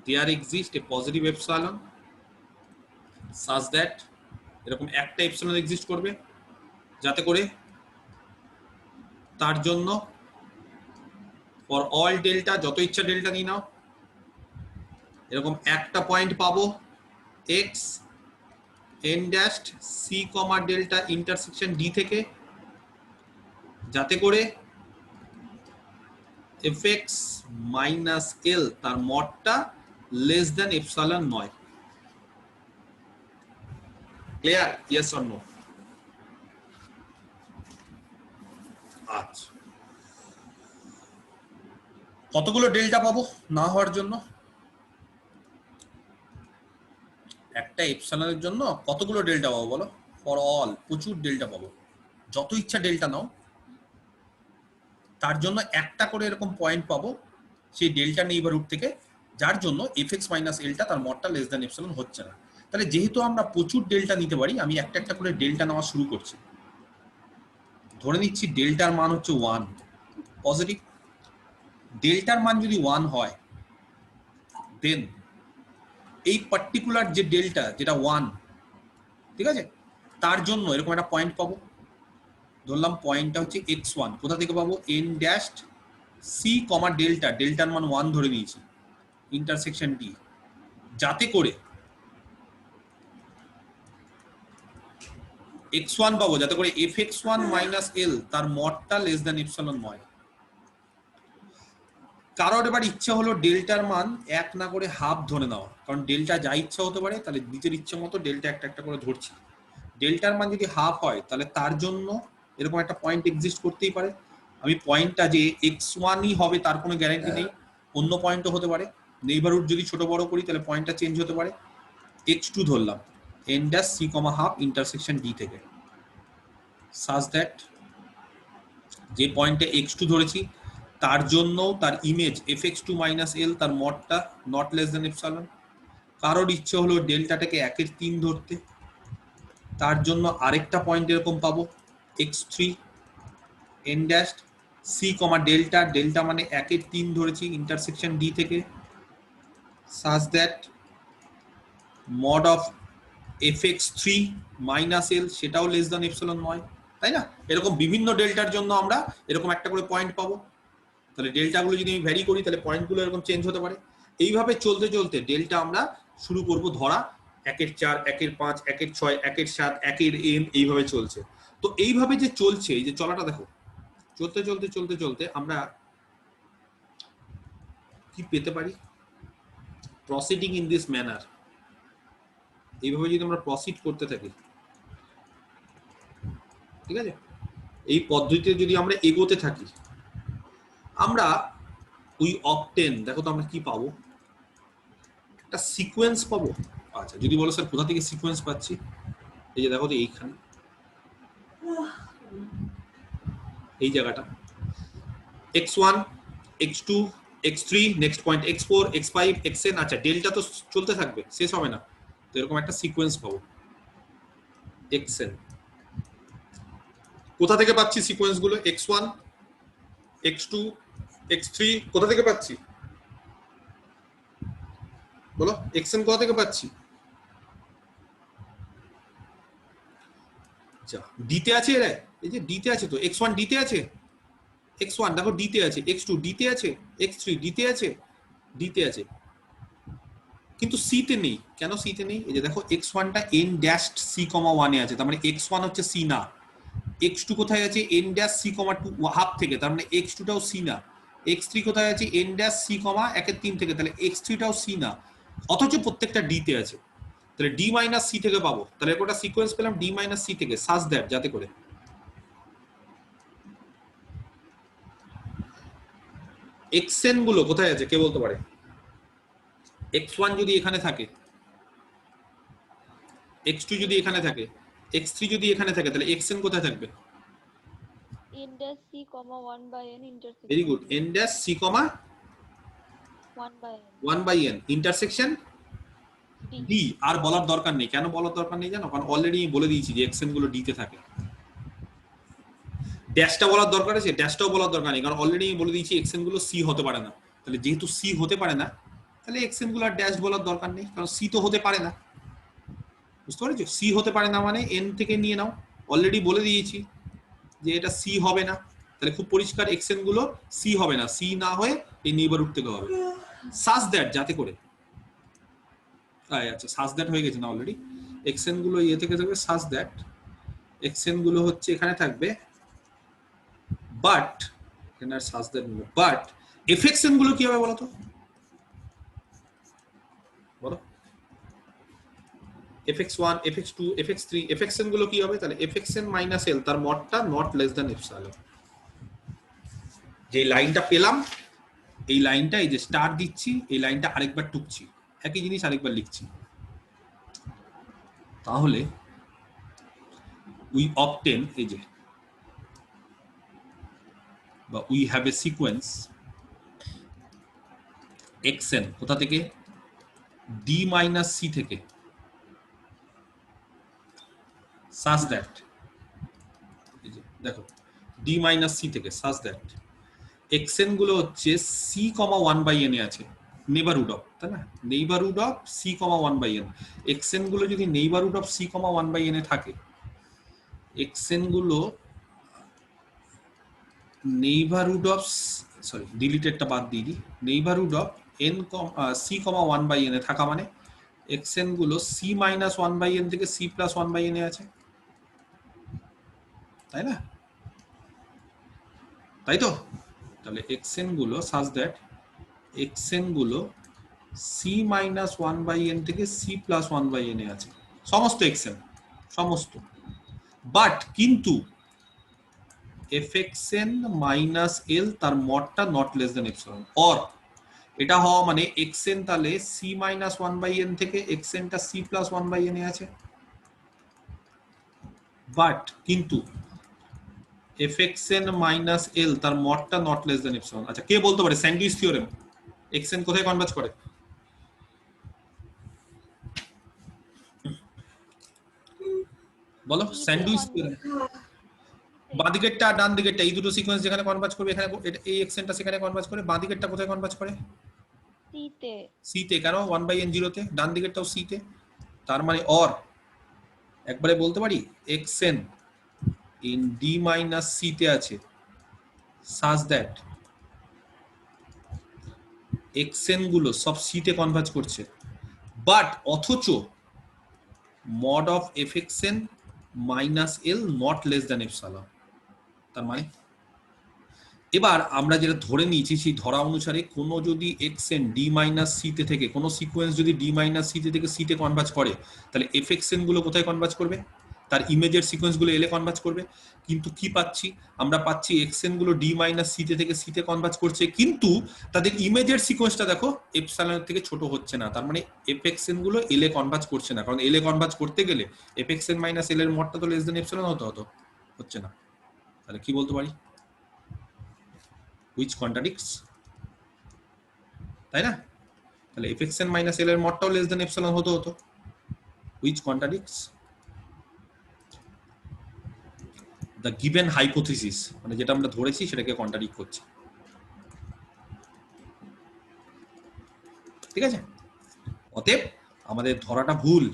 there exists a positive epsilon such that এরকম একটা এপসিলন এক্সিস্ট করবে যাতে করে তার জন্য ফর অল ডেল্টা, যত ইচ্ছা ডেল্টা নিয়ে নাও, এরকম একটা পয়েন্ট পাবো x n dash c comma delta intersection D থেকে, যাতে করে এফ এক্স মাইনাস এল তার মডটা লেস দেন এপসাইলন নয়। ক্লিয়ার? Yes or no? আচ্ছা, কতগুলো ডেল্টা পাবো না হওয়ার জন্য? একটা এপসাইলনের জন্য কতগুলো ডেল্টা পাবো বলো? ফর অল প্রচুর ডেল্টা পাবো, যত ইচ্ছা ডেল্টা নাও, তার জন্য একটা করে এরকম পয়েন্ট পাবো সেই ডেল্টা নেইবারহুড থেকে, যার জন্য এফ এক্স মাইনাস এলটা তার মডটা লেস দেন এপসাইলন হচ্ছে না। তাহলে যেহেতু আমরা প্রচুর ডেল্টা নিতে পারি, আমি একটা একটা করে ডেল্টা নেওয়া শুরু করছি। ধরে নিচ্ছি ডেল্টার মান হচ্ছে 1 পজিটিভ। ডেল্টার মান যদি 1 হয় দেন এই পার্টিকুলার যে ডেল্টা যেটা 1, ঠিক আছে, তার জন্য এরকম একটা পয়েন্ট পাবো। ধরলাম পয়েন্টটা হচ্ছে x1, কোথা থেকে পাবো? n dash c comma delta, ডেল্টার মান 1 ধরে নিয়েছি, ইন্টারসেকশন ডি, যাতে করে x1 পাবো, যাতে করে fx1 মাইনাস এল তার মডটা লেস দেন এপসাইলন নয়। কারোর এবার ইচ্ছা হলো ডেল্টার মান 1 না করে হাফ ধরে নেওয়া, কারণ ডেল্টা যা ইচ্ছা হতে পারে, তাহলে নিজের ইচ্ছে মতো ডেল্টা একটা একটা করে ধরছি। ডেল্টার মান যদি হাফ হয় তাহলে তার জন্য এরকম একটা পয়েন্ট এক্সিস্ট করতেই পারে। আমি পয়েন্টটা যে x1ই হবে তার কোনো গ্যারান্টি নেই, অন্য পয়েন্টও হতে পারে। নেইবারহুড যদি ছোট বড় করি তাহলে পয়েন্টটা চেঞ্জ হতে পারে। x2 ধরলাম n dash c comma half intersection D থেকে, সাজ দ্যাট যে পয়েন্টে x2 ধরেছি তার জন্য তার ইমেজ fx2 মাইনাস এল তার মডটা নট লেস দেন এপসাইলন। কারোর ইচ্ছে হলো ডেল্টাটাকে 1/3 ধরতে, তার জন্য আরেকটা পয়েন্ট এরকম পাবো x3 n dash c comma delta, delta মানে 1/3 ধরেছি ইন্টারসেকশন ডি থেকে, such that mod of fx3 minus L সেটাও লেস দেন এপসাইলন নয়, তাই না? এরকম বিভিন্ন ডেল্টার জন্য আমরা এরকম একটা করে পয়েন্ট পাবো। তাহলে ডেল্টাগুলো যদি আমি ভ্যারি করি তাহলে পয়েন্টগুলো এরকম চেঞ্জ হতে পারে। এইভাবে চলতে চলতে ডেল্টা আমরা শুরু করব ধরা 1/4, 1/5, 1/6, 1/7, 1/n, এইভাবে চলছে। তো এইভাবে যে চলছে, এই যে চলাটা দেখো, চলতে চলতে চলতে চলতে আমরা কি পেতে পারি? প্রসিডিং ইন দিস ম্যানার, এইভাবে যদি আমরা প্রসিড করতে থাকি, ঠিক আছে, এই পদ্ধতিতে যদি আমরা এগোতে থাকি, আমরা উই অবটেন, দেখো তো আমরা কি পাবো? একটা সিকোয়েন্স পাবো। আচ্ছা, যদি বলো স্যার কোথা থেকে সিকোয়েন্স পাচ্ছি, এই যে দেখো তো এইখানে এই জায়গাটা x1 x2 x3 next point x4 x5 xn। আচ্ছা, ডেল্টা তো চলতে থাকবে, শেষ হবে না, তো এরকম একটা সিকোয়েন্স পাবো xn। কোথা থেকে পাচ্ছি সিকোয়েন্স গুলো? x1 x2 x3 কোথা থেকে পাচ্ছি বলো? xn কোথা থেকে পাচ্ছি? আচ্ছা, ডিতে আছে, এরা এই যে ডিতে আছে, তো x1 ডিতে আছে, x1 দেখো ডিতে আছে, x2 ডিতে আছে, x3 ডিতে আছে, ডিতে আছে, কিন্তু সি তে নেই। কেন সি তে নেই? এই যে দেখো x1 টা n ড্যাশ সি কমা 1 এ আছে, তার মানে x1 হচ্ছে সি না। x2 কোথায় আছে? n ড্যাশ সি কমা 2 হাফ থেকে, তার মানে x2 টাও সি না। x3 কোথায় আছে? n ড্যাশ সি কমা 1/3 থেকে, তাহলে x3 টাও সি না, অথচ প্রত্যেকটা ডি তে আছে। তাহলে ডি মাইনাস সি থেকে পাবো, তাহলে একটা সিকোয়েন্স পেলাম ডি মাইনাস সি থেকে, সাজ দ্যাট যাতে করে xn গুলো কোথায় আছে কে বলতে পারে? x1 যদি এখানে থাকে, x2 যদি এখানে থাকে, x3 যদি এখানে থাকে, তাহলে xn কোথায় থাকবে? n dash c comma 1 by n intersection very good, n dash c comma 1 by n 1 by n intersection d d। আর বলার দরকার নেই, কেন বলার দরকার নেই জানো? কারণ অলরেডি বলে দিয়েছি যে xn গুলো d তে থাকে। ড্যাশটা বলার দরকার আছে, ড্যাশটাও বলার দরকার নেই, কারণ অলরেডি বলে দিয়েছি xn গুলো c হতে পারে না। তাহলে যেহেতু c হতে পারে না, তাহলে xn গুলো আর ড্যাশ বলার দরকার নেই, কারণ c তো হতে পারে না। বুঝতে পারছো? c হতে পারে না মানে n থেকে নিয়ে নাও, অলরেডি বলে দিয়েছি যে এটা c হবে না। তাহলে খুব পরিষ্কার xn গুলো c হবে না, c না হয়ে এই নেইবারহুড থেকে হবে। সাজ দ্যাট, যাতে করে আচ্ছা সাজ দ্যাট হয়ে গেছে না অলরেডি, xn গুলো ইয়ে থেকে থাকবে সাজ দ্যাট xn গুলো হচ্ছে এখানে থাকবে, বাট এখানে আর সাজ দ্যাট নেই, বাট fxn গুলো কি হবে বলো তো, বলো fx1 fx2 fx3 fxn গুলো কি হবে? তাহলে fxn মাইনাস l তার মডটা নট লেস দ্যান এপসাইলন। যে লাইনটা পেলাম, এই লাইনটা এই যে স্টার দিচ্ছি, এই লাইনটা আরেকবার টুকছি, একই জিনিস আরেকবার লিখছি। তাহলে উই অবটেন, এই যে বা we have a sequence xn কোথা থেকে, d মাইনাস c থেকে, such that, এই যে দেখো d মাইনাস c থেকে such that xn গুলো হচ্ছে c, 1 বাই n এ আছে, নেইবারহুড অফ, তাই না? Neighbourhood of c, 1 by n। xn গুলো যদি neighbourhood of c, 1 by n এ থাকে, xn গুলো নেইবারহুড অফ, সরি ডিলিটেডটা বাদ দিয়ে দিই, neighbourhood of n c, 1 by n এ থাকা মানে xn গুলো c মাইনাস 1 বাই n থেকে c প্লাস 1 বাই n এ আছে, তাই না? তাই তো? তাহলে xn গুলো সাজ দ্যাট xn গুলো c মাইনাস 1 বাই n থেকে c প্লাস 1 বাই n এ আছে, সমস্ত xn, সমস্ত। বাট কিন্তু fxn মাইনাস l তার মডটা not less than epsilon, or এটা হওয়া মানে xn তাহলে c মাইনাস 1 বাই n থেকে xn টা c প্লাস 1 বাই n এ আছে, বাট কিন্তু fxn মাইনাস l তার মডটা নট লেস দ্যান এপসিলন। আচ্ছা কে বলতে পারে স্যান্ডউইচ থিওরেম xn কোথায় কনভার্জ করে? বলো স্যান্ডউইচ থিওরেম। বাঁ দিকেরটা ডান দিকেরটা এই দুটো সিকোয়েন্স যেখানে কনভার্জ করবে, এখানে এই xnটা সেখানে কনভার্জ করে, বাঁ দিকেরটা কোথায় কনভার্জ করে? c তে। c তে, কেন 1 বাই n 0 তে, ডান দিকেরটাও c তে। তার মানে অর একবারে বলতে পারি xn in d minus c তে আছে such that xn গুলো সব c তে কনভার্জ করছে, বাট অথচ mod of fxn minus l not less than epsilon। তার মানে এবার আমরা যেটা ধরে নিয়েছি সেই ধরা অনুসারে কোনো যদি xn d minus c তে থেকে, কোনো সিকোয়েন্স যদি d minus c থেকে c তে কনভার্জ করে, তাহলে fxn গুলো কোথায় কনভার্জ করবে? তার ইমেজের সিকোয়েন্স গুলো এলে কনভার্জ করবে। কিন্তু কি পাচ্ছি আমরা? পাচ্ছি xn গুলো d minus c থেকে c তে কনভার্জ করছে, কিন্তু তাদের ইমেজের সিকোয়েন্সটা দেখো এপসাইলনের থেকে ছোট হচ্ছে না। তার মানে fxn গুলো l এ কনভার্জ করছে না, কারণ l এ কনভার্জ করতে গেলে fxn মাইনাস l এর মডটা তো লেস দ্যান এপসাইলন হচ্ছে না। তাহলে কি বলতে পারি? which contradicts, তাই না? তাহলে fxn মাইনাস l এর মডটাও লেস দ্যান এপসাইলন হতো, which contradicts the given hypothesis, মানে যেটা আমরা ধরেছি সেটাকে কন্ট্রাডিক্ট করছে। ঠিক আছে? অতএব আমাদের ধরাটা ভুল,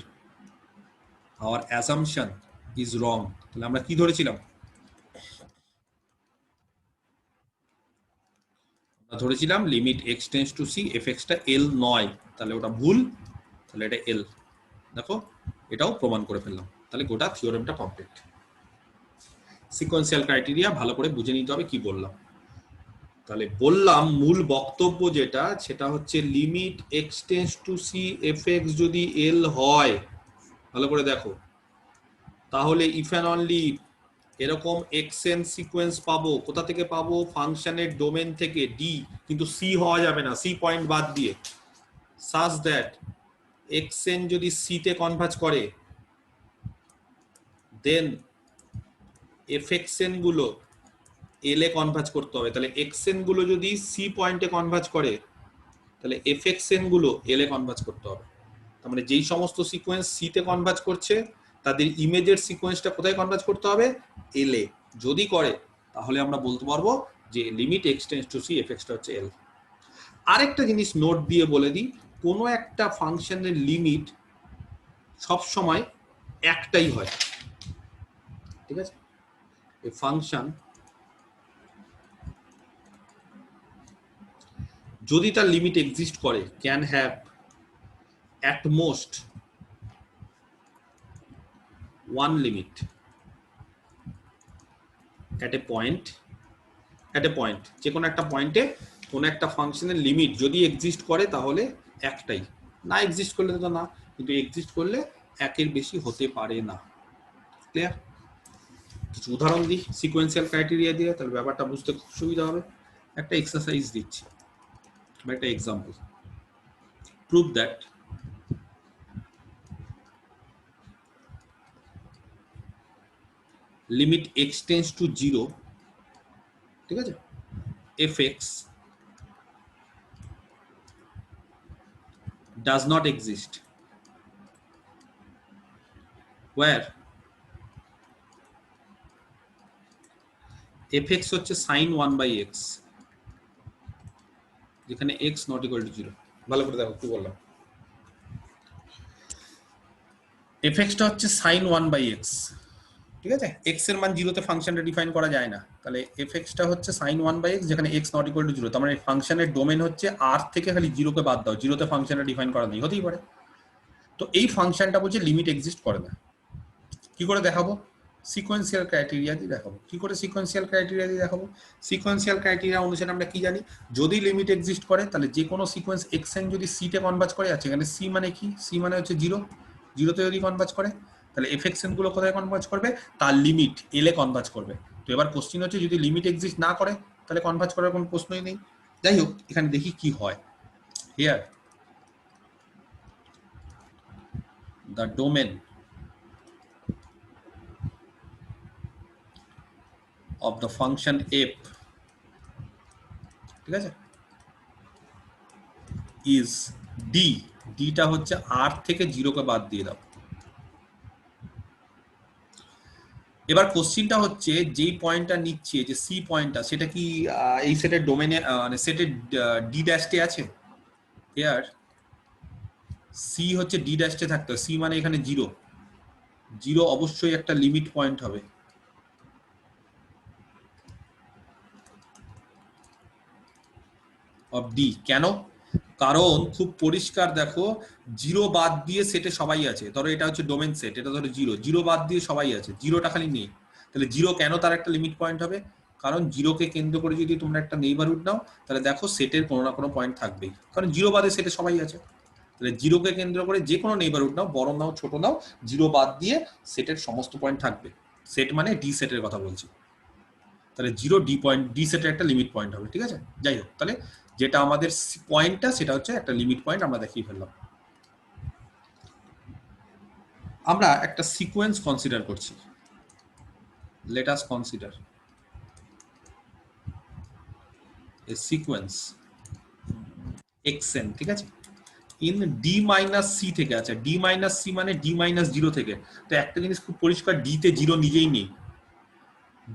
our assumption is wrong। তাহলে আমরা কি ধরেছিলাম? আমরা ধরেছিলাম limit x tends to c fx টা l নয়, তাহলে ওটা ভুল, তাহলে এটা l। দেখো এটাও প্রমাণ করে ফেললাম, তাহলে গোটা থিওরেমটা কমপ্লিট। সিকোয়েন্সিয়াল ক্রাইটেরিয়া ভালো করে বুঝে নিতে হবে কি বললাম। তাহলে বললাম মূল বক্তব্য যেটা, সেটা হচ্ছে limit x tends to c fx যদি l হয়, ভালো করে দেখো, তাহলে ইফ অ্যান্ড অনলি এরকম xn সিকোয়েন্স পাবো। কোথা থেকে পাবো? ফাংশনের ডোমেন থেকে, d, কিন্তু c হওয়া যাবে না, c পয়েন্ট বাদ দিয়ে, such that xn যদি c তে কনভার্জ করে, দেন fxn গুলো এল এ কনভার্জ করতে হবে। তাহলে এক্সএন গুলো যদি সি পয়েন্টে কনভার্জ করে তাহলে এফএক্সএন গুলো এল এ কনভার্জ করতে হবে। তার মানে যেই সমস্ত সিকোয়েন্স সি তে কনভার্জ করছে তাদের ইমেজের সিকোয়েন্সটা কোথায় কনভার্জ করতে হবে? এল এ। যদি করে তাহলে আমরা বলতে পারবো যে limit x tends to c এফএক্সটা হচ্ছে এল। আরেকটা জিনিস নোট দিয়ে বলে দিই, কোনো একটা ফাংশনের লিমিট সব সময় একটাই হয়, ঠিক আছে? এ ফাংশন যদি তার লিমিট এক্সিস্ট করে can have at most one limit at a point, যে কোনো একটা পয়েন্টে কোনো একটা ফাংশনের লিমিট যদি এক্সিস্ট করে তাহলে একটাই, না এক্সিস্ট করলে তো না, কিন্তু এক্সিস্ট করলে একের বেশি হতে পারে না। ক্লিয়ার? কিছু উদাহরণ দিই সিকোয়েন্সিয়াল ক্রাইটেরিয়া দিয়ে, তাহলে ব্যাপারটা বুঝতে খুব সুবিধা হবে। একটা এক্সারসাইজ দিচ্ছি বা একটা example. Prove that limit x tends two 0, ঠিক আছে, fx does not exist where fx হচ্ছে sin 1/x, যেখানে x not equal to 0। ভালো করে দেখো কি বললাম, fx টা হচ্ছে sin 1/x, ঠিক আছে? x এর মান 0 তে ফাংশনটা ডিফাইন করা যায় না, তাহলে fx টা হচ্ছে sin 1/x যেখানে x not equal to 0। তার মানে ফাংশনের ডোমেন হচ্ছে r থেকে খালি 0 কে বাদ দাও, 0 তে ফাংশনটা ডিফাইন করা নেই, হতেই পারে। তো এই ফাংশনটা বলছে লিমিট এক্সিস্ট করে না। কি করে দেখাবো? সিকোয়েন্সিয়াল ক্রাইটেরিয়া দিয়ে দেখাবো। কি করে সিকোয়েন্সিয়াল ক্রাইটেরিয়া দিয়ে দেখাবো? সিকোয়েন্সিয়াল ক্রাইটেরিয়া অনুসারে আমরা কি জানি, যদি লিমিট এক্সিস্ট করে তাহলে যে কোনো সিকোয়েন্স এক্সএন যদি সি তে কনভার্জ করে, আছে এখানে সি মানে কি? সি মানে হচ্ছে 0, 0 তে যদি কনভার্জ করে তাহলে এফএক্সএন গুলো কোথায় কনভার্জ করবে? তার লিমিট এল এ কনভার্জ করবে। তো এবার কোশ্চেন হচ্ছে যদি লিমিট এক্সিস্ট না করে তাহলে কনভার্জ করার কোনো প্রশ্নই নেই। যাই হোক, এখানে দেখি কি হয়। Here the domain of the function f, ঠিক আছে, is d, d টা হচ্ছে r থেকে 0 কে বাদ দিয়ে দাও। এবার কোশ্চেনটা হচ্ছে যেই পয়েন্টটা নিচ্ছে যে সি পয়েন্টটা, সেটা কি এই সেটের ডোমেনে মানে সেটের ডি ড্যাশে আছে? হিয়ার সি হচ্ছে ডি ড্যাশে থাকতে হবে, সি মানে এখানে 0, 0 অবশ্যই একটা লিমিট পয়েন্ট হবে। অফ ডি, কেন? কারণ খুব পরিষ্কার দেখো, 0 বাদ দিয়ে সেটে সবাই আছে। ধরো এটা হচ্ছে ডোমেন সেট, এটা ধরো 0, 0 বাদ দিয়ে সবাই আছে, 0টা খালি নেই। তাহলে 0 কেন তার একটা লিমিট পয়েন্ট হবে? কারণ 0 কে কেন্দ্র করে যদি তোমরা একটা নেইবারহুড নাও তাহলে দেখো সেটের কোনো না কোনো পয়েন্ট থাকবেই, কারণ 0 বাদে সেটে সবাই আছে। তাহলে 0 কে কেন্দ্র করে যে কোনো নেইবারহুড নাও, বড় নাও ছোট নাও, 0 বাদ দিয়ে সেটের সমস্ত পয়েন্ট থাকবে। সেট মানে ডি সেটের কথা বলছি। তাহলে 0 ডি পয়েন্ট, ডি সেটের একটা লিমিট পয়েন্ট হবে, ঠিক আছে? যাই হোক, তাহলে যেটা আমাদের পয়েন্টটা সেটা হচ্ছে একটা লিমিট পয়েন্ট, আমরা দেখিয়ে ফেললাম। আমরা একটা সিকোয়েন্স কনসিডার করছি। Late us consider a sequence xn, ঠিক আছে, ইন d মাইনাস সি থেকে। আছে d মাইনাস সি মানে d মাইনাস 0 থেকে। তো একটা জিনিস খুব পরিষ্কার, d তে 0 নিজেই নেই।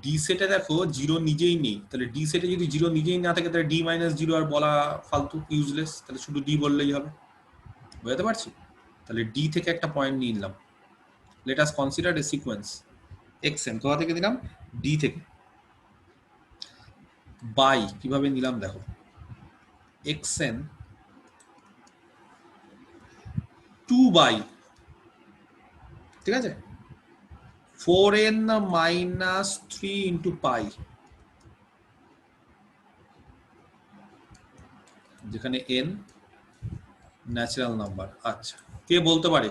ডি সেটে দেখো 0 নিজেই নেই, তাহলে ডি সেটে যদি 0 নিজেই না থাকে তাহলে d মাইনাস 0 আর বলা ফালতু, ইউজলেস, তাহলে শুধু d বললেই হবে। বুঝতে পারছি? তাহলে d থেকে একটা পয়েন্ট নিয়ে নিলাম। Late us consider a sequence xn, কোথা থেকে দিলাম? d থেকে। বাই কিভাবে নিলাম দেখো, xn 2 বাই, ঠিক আছে, 4n মাইনাস 3 ইন্টু পাই, যেখানে n ন্যাচারাল নাম্বার। আচ্ছা, কে বলতে পারে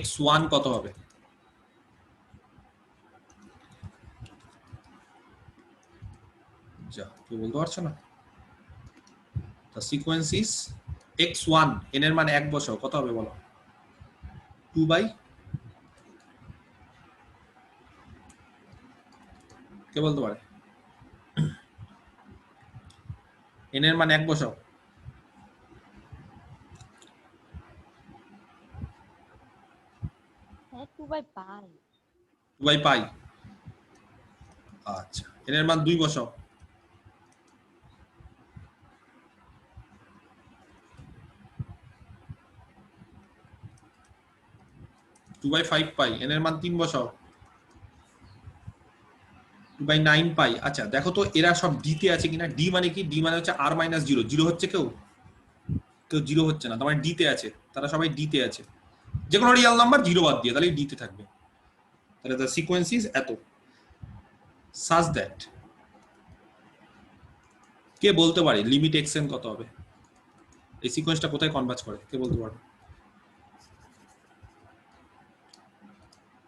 x1 কত হবে? যা, কেউ বলতে পারছো না? The sequence is x1, n এর মান 1 বসাও, কত হবে বলো? 2 বাই, কে বলতে পারে? n এর মান 1 বসাও। 2/π 2/π। আচ্ছা, n এর মান 2 বসাও। 2/5 পাই। n এর মান 3 বসাও। 2/9 পাই। আচ্ছা দেখো তো এরা সব d তে আছে কিনা। d মানে কি? d মানে হচ্ছে r-0। 0 হচ্ছে কেউ 0 হচ্ছে না, তার মানে d তে আছে। তারা সবাই d তে আছে। যে কোনো রিয়েল নাম্বার 0 বাদ দিয়ে, তাহলে d তে থাকবে। তাহলে the sequence is এত such that, কে বলতে পারে লিমিট xn কত হবে? এই সিকোয়েন্সটা কোথায় কনভার্জ করে? কে বলতে পারবে?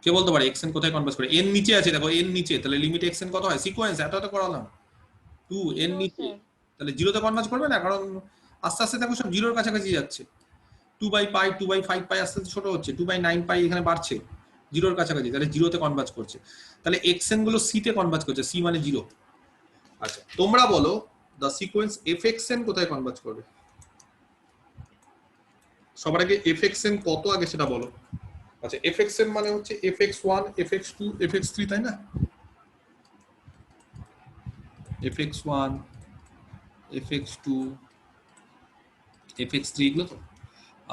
কে বলতে পারে xn কোথায় কনভার্জ করে? n নিচে আছে, দেখো n নিচে, তাহলে লিমিট xn কত হয়? সিকোয়েন্স এত এত করালাম, 2 n নিচে, তাহলে 0 তে কনভার্জ করবে না, কারণ আস্তে আস্তে দেখো সব 0 এর কাছাকাছি যাচ্ছে। 2/π 2/5 পাই আস্তে আস্তে ছোট হচ্ছে, 2/9 পাই এখানে বাড়ছে 0 এর কাছাকাছি, তাহলে 0 তে কনভার্জ করছে। তাহলে xn গুলো c তে কনভার্জ করছে, c মানে 0। আচ্ছা তোমরা বলো the sequence fxn কোথায় কনভার্জ করবে? সবার আগে fxn কত আগে সেটা বলো। আচ্ছা fxn মানে হচ্ছে fx1 fx2 fx3, তাই না? fx1 fx2 fx3 এগুলো তো।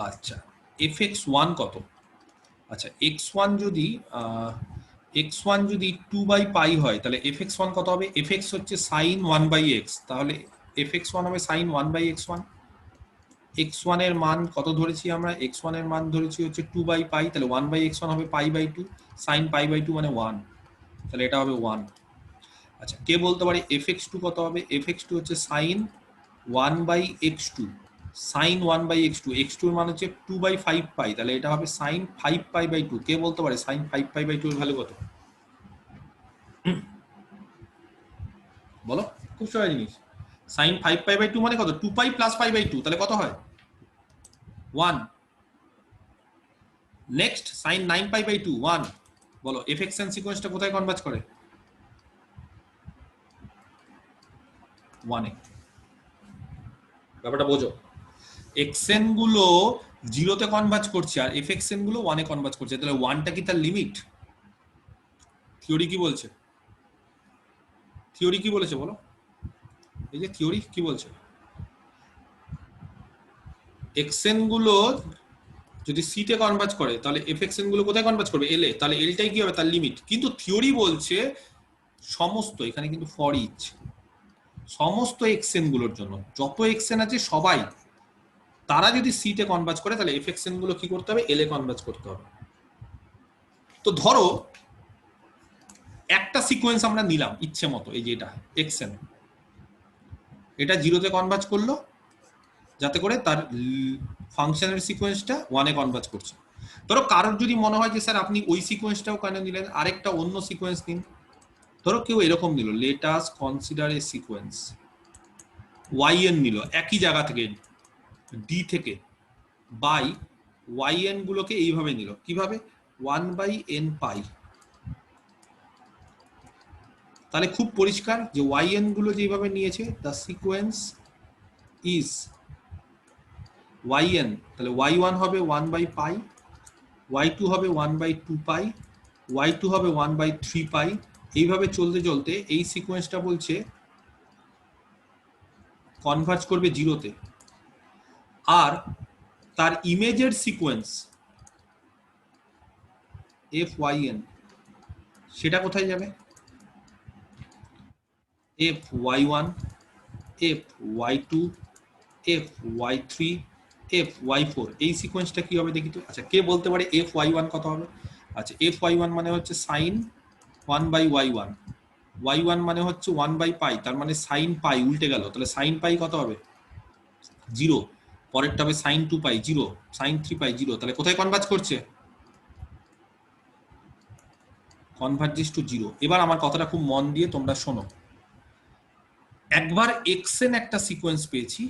আচ্ছা fx1 কত? আচ্ছা x1 যদি 2/π হয়, তাহলে fx1 কত হবে? fx হচ্ছে sin 1/x, তাহলে fx1 হবে sin 1/x1। x1 এর মান কত ধরেছি আমরা? x1 এর মান ধরেছি হচ্ছে 2/π, তাহলে 1/x1 হবে π/2, sin π/2 মানে 1, তাহলে এটা হবে 1। আচ্ছা কে বলতে পারে fx2 কত হবে? fx2 হচ্ছে sin 1/x2, sin 1/x2, x2 এর মান হচ্ছে 2/5π, তাহলে এটা হবে sin 5π/2। কে বলতে পারে sin 5π/2 এর ভ্যালু কত? বলো, খুব সহজ জিনিস। sin 5π/2 মানে কত? 2π + π/2, তাহলে কত হয়? 1। Next sin 9π/2 1। বলো fxn সিকোয়েন্সটা কোথায় কনভার্জ করে? 1 এ। ব্যাপারটা বোঝো, xn গুলো 0 তে কনভার্জ করছে আর fxn গুলো 1 এ কনভার্জ করছে, তাহলে 1টা কি তার লিমিট? থিওরি কি বলছে? থিওরি কি বলেছে বলো? এই যে থিওরি কি বলছে, xn গুলো যদি c তে কনভার্জ করে তাহলে fxn গুলো কোথায় কনভার্জ করবে? l এ, তাহলে lটাই কি হবে? তার লিমিট। কিন্তু থিওরি বলছে সমস্ত, এখানে কিন্তু ফর ইচ, সমস্ত xn গুলোর জন্য, যত xn আছে সবাই, তারা যদি c তে কনভার্জ করে তাহলে fxn গুলো কি করতে হবে? l এ কনভার্জ করতে হবে। তো ধরো একটা সিকোয়েন্স আমরা নিলাম ইচ্ছে মতো, এই যে এটা xn, এটা 0 তে কনভার্জ করলো যাতে করে তার ফাংশনের সিকোয়েন্সটা 1 এ কনভার্জ করছে। ধরো কারোর যদি মনে হয় যে স্যার আপনি ওই সিকোয়েন্সটাও কেন নিলেন, আরেকটা অন্য সিকোয়েন্স নিন। ধরো কেউ এরকম নিল, late us consider a sequence yn নিল একই জায়গা থেকে, d থেকে, বাই yn গুলোকে এইভাবে নিল, কিভাবে? 1/n π। তাহলে খুব পরিষ্কার যে yn গুলো যেভাবে নিয়েছে, দ্য সিকোয়েন্স ইজ yn, তাহলে y1 হবে 1/π, y2 হবে 1/2π, y2 হবে 1/3π। এইভাবে চলতে চলতে এই সিকোয়েন্সটা বলছে কনভার্জ করবে 0 তে, আর তার ইমেজের সিকোয়েন্স fyn সেটা কোথায় যাবে? fy1 fy2 fy3 fy4, এই সিকোয়েন্সটা কি হবে দেখি তো। আচ্ছা কে বলতে পারে fy1 কত হবে? আচ্ছা fy1 মানে হচ্ছে sin 1/y1, y1 মানে হচ্ছে 1/π, তার মানে sin π উল্টে গেল, তাহলে sin π কত হবে? 0। পরেরটা হবে sin 2π 0, sin 3π 0, তাহলে কোথায় কনভার্জ করছে? Converges to 0। এবার আমার কথাটা খুব মন দিয়ে তোমরা শোনো। একবার xn একটা সিকোয়েন্স পেয়েছি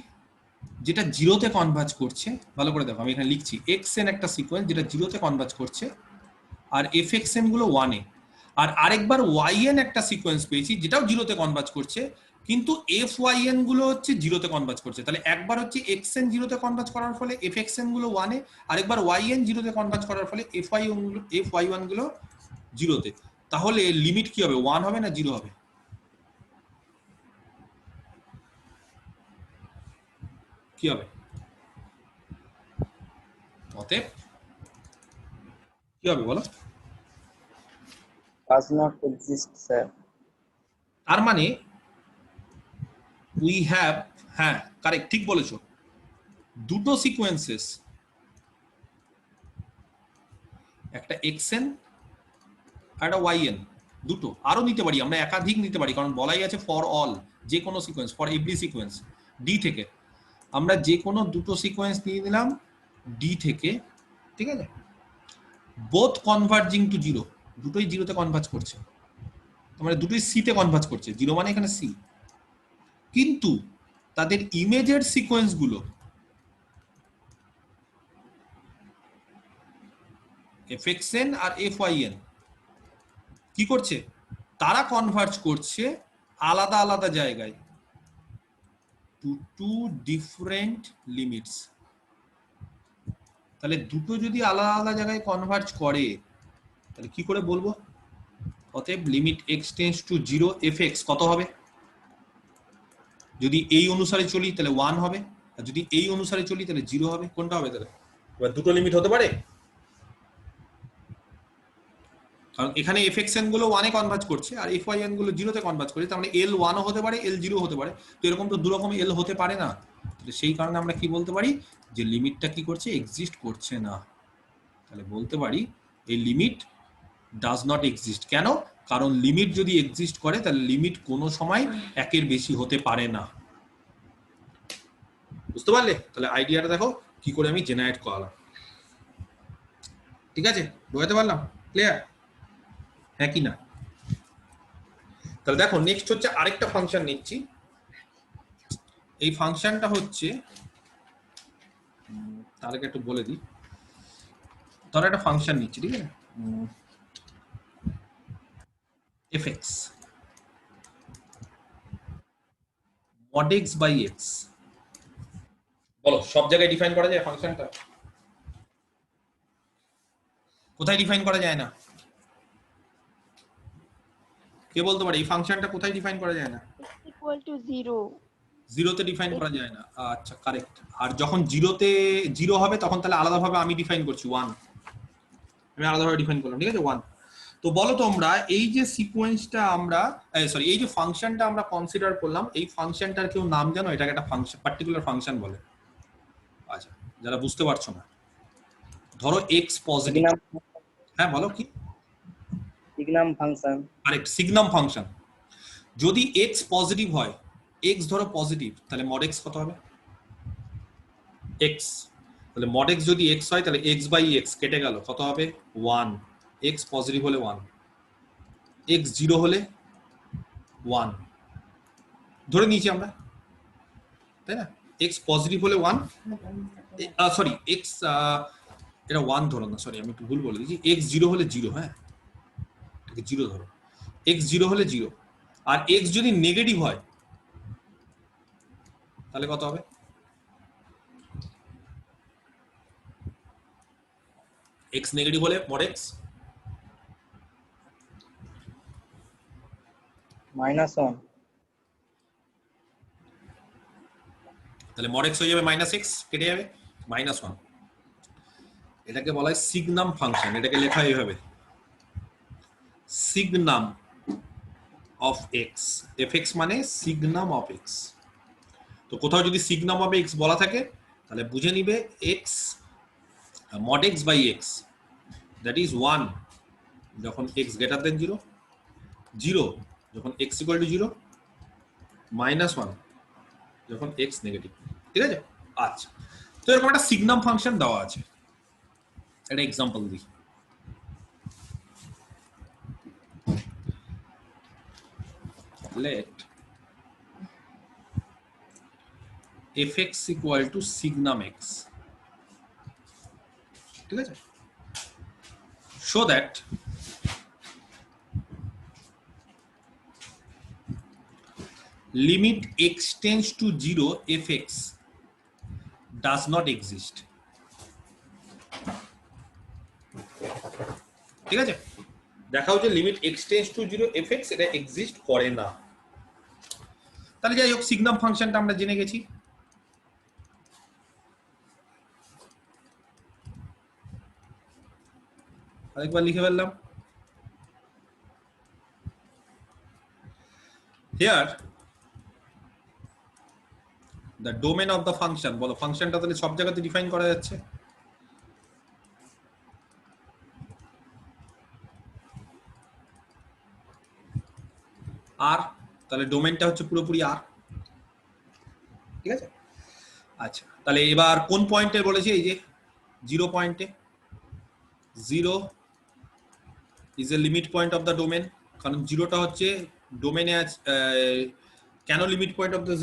যেটা 0 তে কনভার্জ করছে, ভালো করে দেখো আমি এখানে লিখছি, xn একটা সিকোয়েন্স যেটা 0 তে কনভার্জ করছে আর fxn গুলো 1 এ। আর আরেকবার yn একটা সিকোয়েন্স পেয়েছি যেটাও 0 তে কনভার্জ করছে, কিন্তু FYN গুলো হচ্ছে জিরোতে কনভার্জ করছে। তাহলে একবার হচ্ছে XN জিরোতে কনভার্জ করার ফলে FXN গুলো 1 এ, আরেকবার YN জিরোতে কনভার্জ করার ফলে FY1 গুলো জিরোতে। তাহলে লিমিট কি হবে, 1 হবে না 0 হবে? কি হবে? অতএব কি হবে বলো? does not exist, sir. তার মানে উই হ্যাভ, হ্যাঁ কারেক্ট, ঠিক বলেছো, দুটো সিকোয়েন্সেস, একটা XN আর একটা YN, দুটো, আরো নিতে পারি আমরা, একাধিক নিতে পারি, কারণ বলাই আছে ফর অল, যে কোনো sequence, for every sequence D থেকে আমরা যে কোনো দুটো সিকোয়েন্স নিয়ে নিলাম ডি থেকে, ঠিক আছে, বোথ কনভার্জিং টু জিরো, দুটোই জিরোতে কনভার্জ করছে, মানে দুটোই সিতে কনভার্জ করছে, জিরো মানে এখানে সি, কিন্তু তাদের ইমেজের সিকোয়েন্স গুলো FXN আর FYN কি করছে, তারা কনভার্জ করছে আলাদা আলাদা জায়গায় টু টু ডিফারেন্ট লিমিটস। তাহলে দুটো যদি আলাদা আলাদা জায়গায় কনভার্জ করে তাহলে কি করে বলবো? অতএব limit x tends two 0 fx কত হবে? যদি এই অনুসারে চলি তাহলে 1 হবে, আর যদি এই অনুসারে চলি তাহলে 0 হবে। কোনটা হবে তাহলে? এবার দুটো লিমিট হতে পারে, কারণ এখানে FXN গুলো 1 এ কনভার্জ করছে আর FYN গুলো 0 তে কনভার্জ করছে, তার মানে L 1 ও হতে পারে, L 0 হতে পারে। তো এরকম তো দুরকম L হতে পারে না, তাহলে সেই কারণে আমরা কি বলতে পারি, যে লিমিটটা কি করছে, এক্সিস্ট করছে না। তাহলে বলতে পারি এই লিমিট ডাজ নট এক্সিস্ট। কেন? কারণ লিমিট যদি এক্সিস্ট করে তাহলে লিমিট কোনো সময় একের বেশি হতে পারে না। বুঝতে পারলে? তাহলে আইডিয়াটা দেখো কি করে আমি জেনারেট করালাম। ঠিক আছে, বোঝাতে পারলাম? ক্লিয়ার? হ্যাঁ কি না? তাহলে দেখো নেক্সট হচ্ছে আরেকটা ফাংশন নিচ্ছি। এই ফাংশনটা হচ্ছে, তার আগে একটু বলে দিই, ধরো একটা ফাংশন নিচ্ছি, ঠিক আছে, fx mod x by x। বলো সব জায়গায় ডিফাইন করা যায় ফাংশনটা? কোথায় ডিফাইন করা যায় না? কে বলতে পারে এই ফাংশনটা কোথায় ডিফাইন করা যায় না? Equal to 0। জিরোতে ডিফাইন করা যায় না, আচ্ছা কারেক্ট। আর যখন জিরোতে 0 হবে তখন তাহলে আলাদাভাবে আমি ডিফাইন করছি 1, আমি আলাদাভাবে ডিফাইন করলাম, ঠিক আছে 1। তো বলো তোমরা এই যে সিকোয়েন্সটা আমরা, সরি এই যে ফাংশনটা আমরা কনসিডার করলাম, এই ফাংশনটার কেউ নাম জানো? এটাকে একটা ফাংশন, পার্টিকুলার ফাংশন বলে। আচ্ছা যারা বুঝতে পারছো না, ধরো x পজিটিভ, হ্যাঁ বলো কি? Signum function. Correct, signum function. যদি x পজিটিভ হয়, x ধরো পজিটিভ, তাহলে mod x কত হবে? x, তাহলে mod x যদি x হয় তাহলে x বাই x কেটে গেল, কত হবে? 1। x পজিটিভ হলে 1, x 0 হলে 1 ধরে নিয়েছি আমরা, তাই না? x পজিটিভ হলে 1, সরি x এটা 1 ধরো না, সরি আমি একটু ভুল বলে দিয়েছি, x 0 হলে 0, হ্যাঁ 0 ধরো, x 0 হলে 0, আর x যদি নেগেটিভ হয় তাহলে কত হবে? x নেগেটিভ হলে mod x -1. তাহলে mod x হয়ে যাবে -x, কেটে যাবে -1। এটাকে বলা হয় সিগনাম ফাংশন, এটাকে লেখা এইভাবে সিগনাম অফ x, fx মানে সিগনাম অফ x। তো কোথাও যদি সিগনাম অফ x বলা থাকে তাহলে বুঝে নিবে x mod x by x that is 1 যখন x greater than 0, 0 যখন x equal to 0, -1 যখন x নেগেটিভ। ঠিক আছে? আচ্ছা, তো এরকম একটা সিগনাম ফাংশন দেওয়া আছে, একটা এক্সাম্পল দিই। let fx equal to signum x, ঠিক আছে, so that limit x tends two 0 fx does not exist. ঠিক আছে, দেখাও যে limit x tends two 0 fx এটা এক্সিস্ট করে না। তাহলে যাই হোক, সিগনাম ফাংশনটা আমরা জেনে গেছি। আরেকবার লিখে ফেললাম। Here the domain of the function, বলো ফাংশনটা তাহলে সব জায়গাতে ডিফাইন করা যাচ্ছে। আর তাহলে ডোমেনটা হচ্ছে পুরোপুরি আর। ঠিক আছে, আচ্ছা তাহলে এবার কোন পয়েন্টে বলেছি, এই যে 0 পয়েন্টে। 0 is a limit point of the domain, কারণ 0টা হচ্ছে ডোমেনে আছে। কেন limit point of the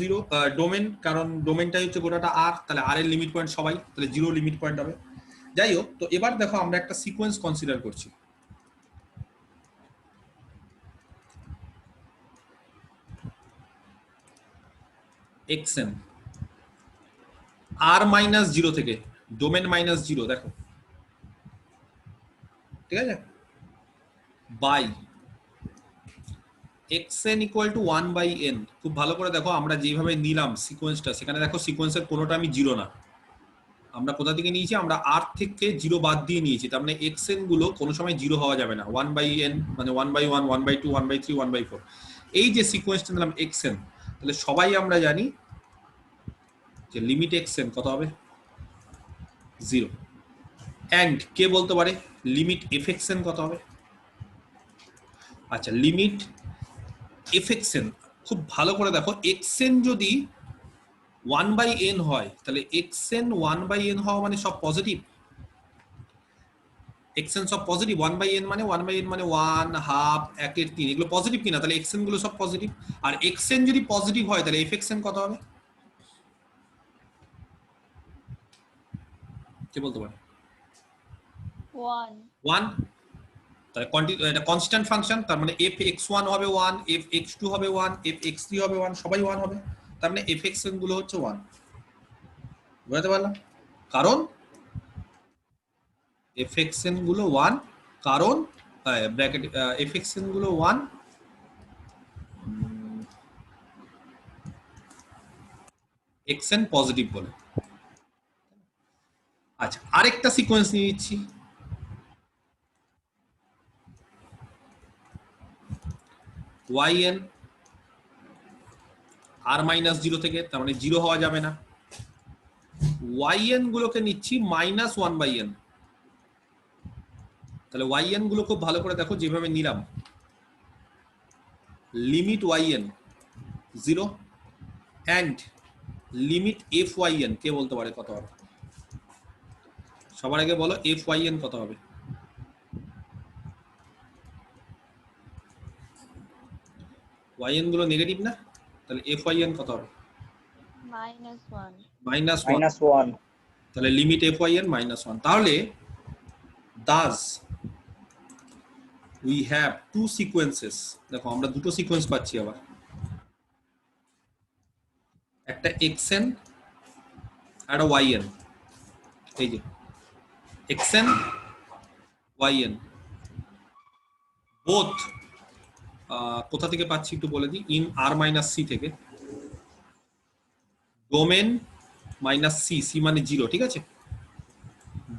domain? কারণ ডোমেনটাই হচ্ছে গোটাটা আর, তাহলে আর এর লিমিট পয়েন্ট সবাই, তাহলে 0 লিমিট পয়েন্ট হবে। যাই হোক, তো এবার দেখো আমরা একটা সিকোয়েন্স কনসিডার করছি। xn r মাইনাস 0 থেকে ডোমেন মাইনাস 0, দেখো ঠিক আছে, by xn equal to 1/n। খুব ভালো করে দেখো, আমরা যেভাবে নিলাম সিকোয়েন্সটা, সেখানে দেখো সিকোয়েন্সের কোনোটা আমি 0 না, আমরা কোথা থেকে নিয়েছি, আমরা r থেকে 0 বাদ দিয়ে নিয়েছি। তার মানে xn গুলো কোনো সময় 0 হওয়া যাবে না। 1/n মানে 1/1, 1/2, 1/3, 1/4, এই যে সিকোয়েন্সটা নিলাম xn, তাহলে সবাই আমরা জানি যে লিমিট xn কত হবে, 0। এন্ড কে বলতে পারে লিমিট fxn কত হবে? আচ্ছা, লিমিট fxn খুব ভালো করে দেখো, xn যদি 1/n হয়, তাহলে xn 1/n হওয়া মানে সব পজিটিভ। xn সব পজিটিভ, 1/n মানে 1/n মানে 1, হাফ, 1/3, এগুলো পজিটিভ কিনা? তাহলে xn গুলো সব পজিটিভ। আর xn যদি পজিটিভ হয়, তাহলে fxn কত হবে? কে বলতে পারে? 1। তাহলে এটা কনস্ট্যান্ট ফাংশন, তার মানে fx1 হবে 1, fx2 হবে 1, fx3 হবে 1, সবাই 1 হবে। তার মানে fxn গুলো হচ্ছে 1। বুঝতে পারলাম? কারণ fxn গুলো 1, কারণ ব্র্যাকেট fxn গুলো 1, xn পজিটিভ বলে। আচ্ছা, আরেকটা সিকোয়েন্স নিয়ে নিচ্ছি। yn r মাইনাস 0 থেকে, তার মানে 0 হওয়া যাবে না। yn গুলোকে নিচ্ছি মাইনাস 1/n। তাহলে yn গুলো খুব ভালো করে দেখো, যেভাবে নিলাম, limit yn 0 and limit fyn, কে বলতে পারে কত হবে? সবার আগে বলো fyn কত হবে? yn গুলো নেগেটিভ না, তাহলে fyn কত হবে? -1 -1 তাহলে লিমিট fyn -1। তাহলে Das we have to sequences. দেখো আমরা দুটো সিকোয়েন্স পাচ্ছি আবার, একটা xn আর একটা yn। এই যে xn yn বোথ কোথা থেকে পাচ্ছি একটু বলে দিই, ইন r মাইনাস c থেকে, ডোমেন মাইনাস c মানে 0, ঠিক আছে,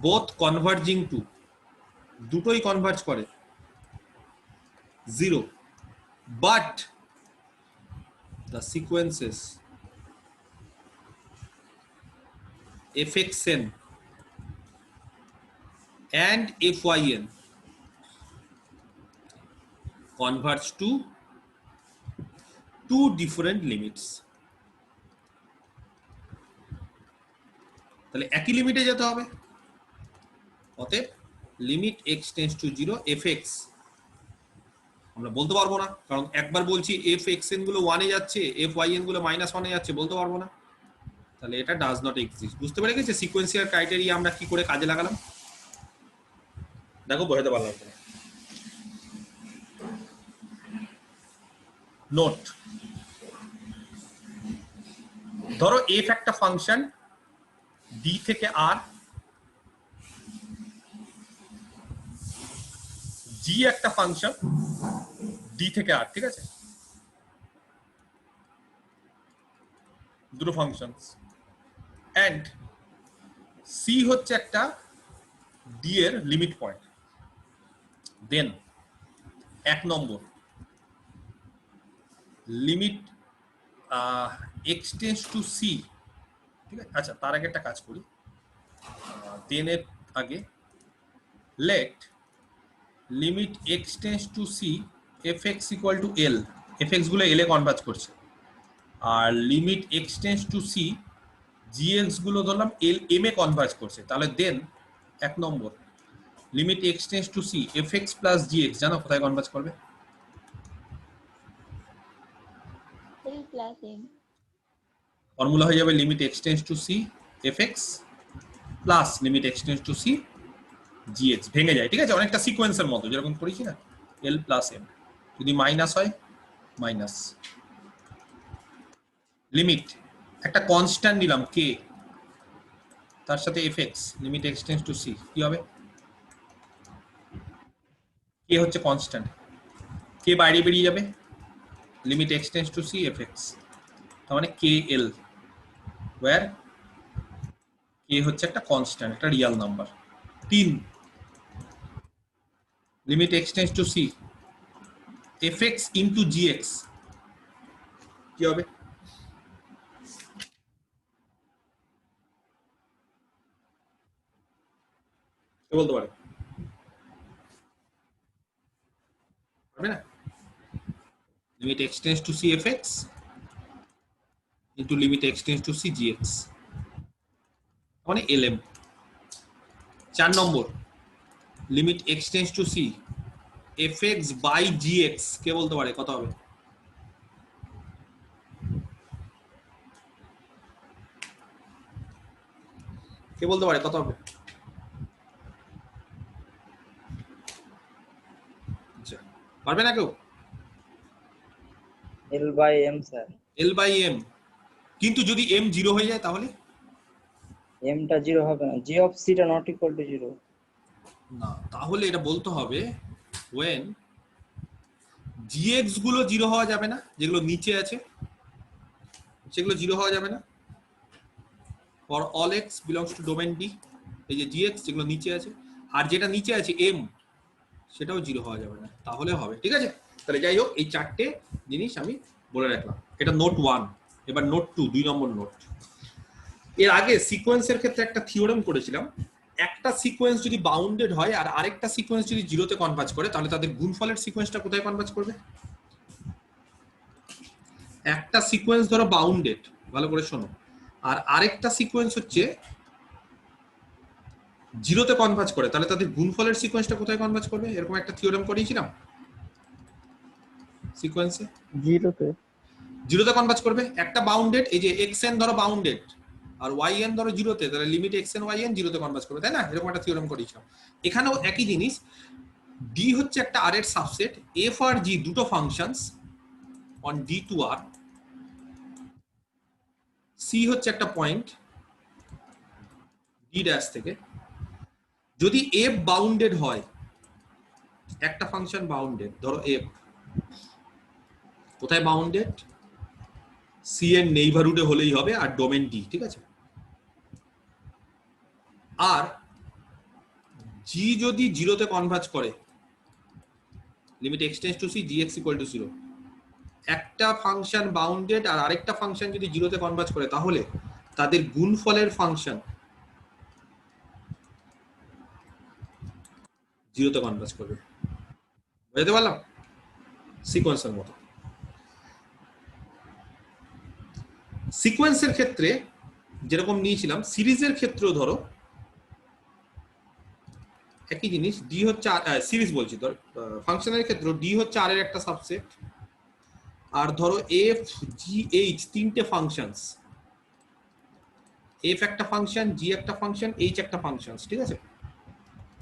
বোথ কনভার্জিং টু, দুটোই কনভার্জ করে 0, but the sequences fxn and fyn converge to two different limits। তাহলে একই লিমিটে যেতে হবে। অতএব limit x tends two 0 fx আমরা বলতে পারবো না, কারণ একবার বলছি fxn গুলো 1 এ যাচ্ছে, fyn গুলো -1 এ যাচ্ছে, বলতে পারবো না। তাহলে এটা ডাজ নট এক্সিস্ট। বুঝতে পেরে গেছে সিকোয়েন্সিয়াল ক্রাইটেরিয়া আমরা কি করে কাজে লাগালাম? দেখো বোঝাতে পারলাম না। নোট, ধরো এফ একটা ফাংশন ডি থেকে আর, জি একটা ফাংশন ডি থেকে আর, ঠিক আছে, দুটো ফাংশনস, এন্ড সি হচ্ছে একটা ডি এর limit point. Then 1 number limit x tends to c, ঠিক আছে। আচ্ছা, তার আগে একটা কাজ করি, দেন এর আগে let limit x tends to c f x equal to L, f x গুলো এল এ কনভার্জ করছে, আর limit x tends to c g x গুলো ধরলাম এল এম এ কনভার্জ করছে। তাহলে then 1 number limit x tends to c f x plus g x, জানো কোথায় কনভার্জ করবে? L plus M. ফর্মুলা হয়ে যাবে limit x tends to c f x plus limit x tends to c g x. ভেঙে যায়, ঠিক আছে, অনেকটা সিকোয়েন্সের মতো যেরকম করেছি না, এল প্লাস এম। যদি মাইনাস হয় মাইনাস, লিমিট একটা কনস্ট্যান্ট নিলাম কে, তার সাথে f x, limit x tends to c, কি হবে? কে হচ্ছে কনস্ট্যান্ট, কে বাইরে বেরিয়ে যাবে, limit x tends to c f x, তার মানে কে এল, ওয়্যার কে হচ্ছে একটা কনস্ট্যান্ট, একটা real number. 3 limit x tends to c f x into g x, কি হবে? কে বলতে পারে? পারবে না? Limit x tends to c f x into limit x tends to c g x, মানে L M. 4 number limit x tends to c f x by g x, কে বলতে পারে কত হবে? কে বলতে পারে কত হবে? আচ্ছা, পারবে না কেউ? L by M sir. L by m, কিন্তু যদি এম 0 হয়ে যায় তাহলে? M টা 0 হবে না, g of c টা not equal to 0। না, তাহলে এটা বলতে হবে when gx গুলো 0 হওয়া যাবে না, যেগুলো নিচে আছে সেগুলো 0 হওয়া যাবে না। for all x belongs to domain D, এই যে gx যেগুলো নিচে আছে, আর যেটা নিচে আছে m সেটাও 0 হওয়া যাবে না, তাহলে হবে, ঠিক আছে। তাহলে যাই হোক, এই 4টে জিনিস আমি বলে রাখলাম। এটা নোট 1। এবার নোট 2, 2 নম্বর নোট। এর আগে সিকোয়েন্সের ক্ষেত্রে একটা থিওরেম করেছিলাম, একটা সিকোয়েন্স যদি বাউন্ডেড হয় আর আরেকটা সিকোয়েন্স যদি 0-তে কনভার্জ করে, তাহলে তাদের গুণফলের সিকোয়েন্সটা কোথায় কনভার্জ করবে? একটা সিকোয়েন্স ধরো বাউন্ডেড, ভালো করে শোনো, আর আরেকটা সিকোয়েন্স হচ্ছে 0-তে কনভার্জ করে, তাহলে তাদের গুণফলের সিকোয়েন্সটা কোথায় কনভার্জ করবে? এরকম একটা থিওরেম করিয়েছিলাম সিকোয়েন্সে। 0-তে কনভার্জ করবে। একটা বাউন্ডেড, এই যে xn ধরো বাউন্ডেড আর yn ধরো 0-তে, তাহলে লিমিট xn yn 0-তে কনভার্জ করবে, তাই না? এরকম একটা থিওরেম করিয়েছিলাম। এখানেও একই জিনিস, d হচ্ছে একটা r এর সাবসেট, f আর g দুটো functions on d to r, c হচ্ছে একটা পয়েন্ট d ড্যাশ থেকে। যদি f বাউন্ডেড হয়, একটা ফাংশন বাউন্ডেড, ধরো f কোথায় বাউন্ডেড? c এর নেইবারহুডে হলেই হবে, আর ডোমেন d, ঠিক আছে। আর g যদি 0-তে কনভার্জ করে, limit x tends to c gx equal to 0, একটা ফাংশন বাউন্ডেড আর আরেকটা ফাংশন যদি 0-তে কনভার্জ করে, তাহলে তাদের গুণফলের ফাংশন 0-তে কনভার্জ করবে। বুঝতে পারলাম? সিকোয়েন্সের মতো। সিকোয়েন্সের ক্ষেত্রে যেরকম নিয়েছিলাম, সিরিজের ক্ষেত্রেও ধরো একই জিনিস, ডি হচ্ছে সিরিজ বলছি, ধর ফাংশনের ক্ষেত্রে ডি হচ্ছে আর এর একটা সাবসেট, আর ধরো এফ জি এইচ তিনটে ফাংশনস, এফ একটা ফাংশন, জি একটা ফাংশন, এইচ একটা ফাংশন, ঠিক আছে,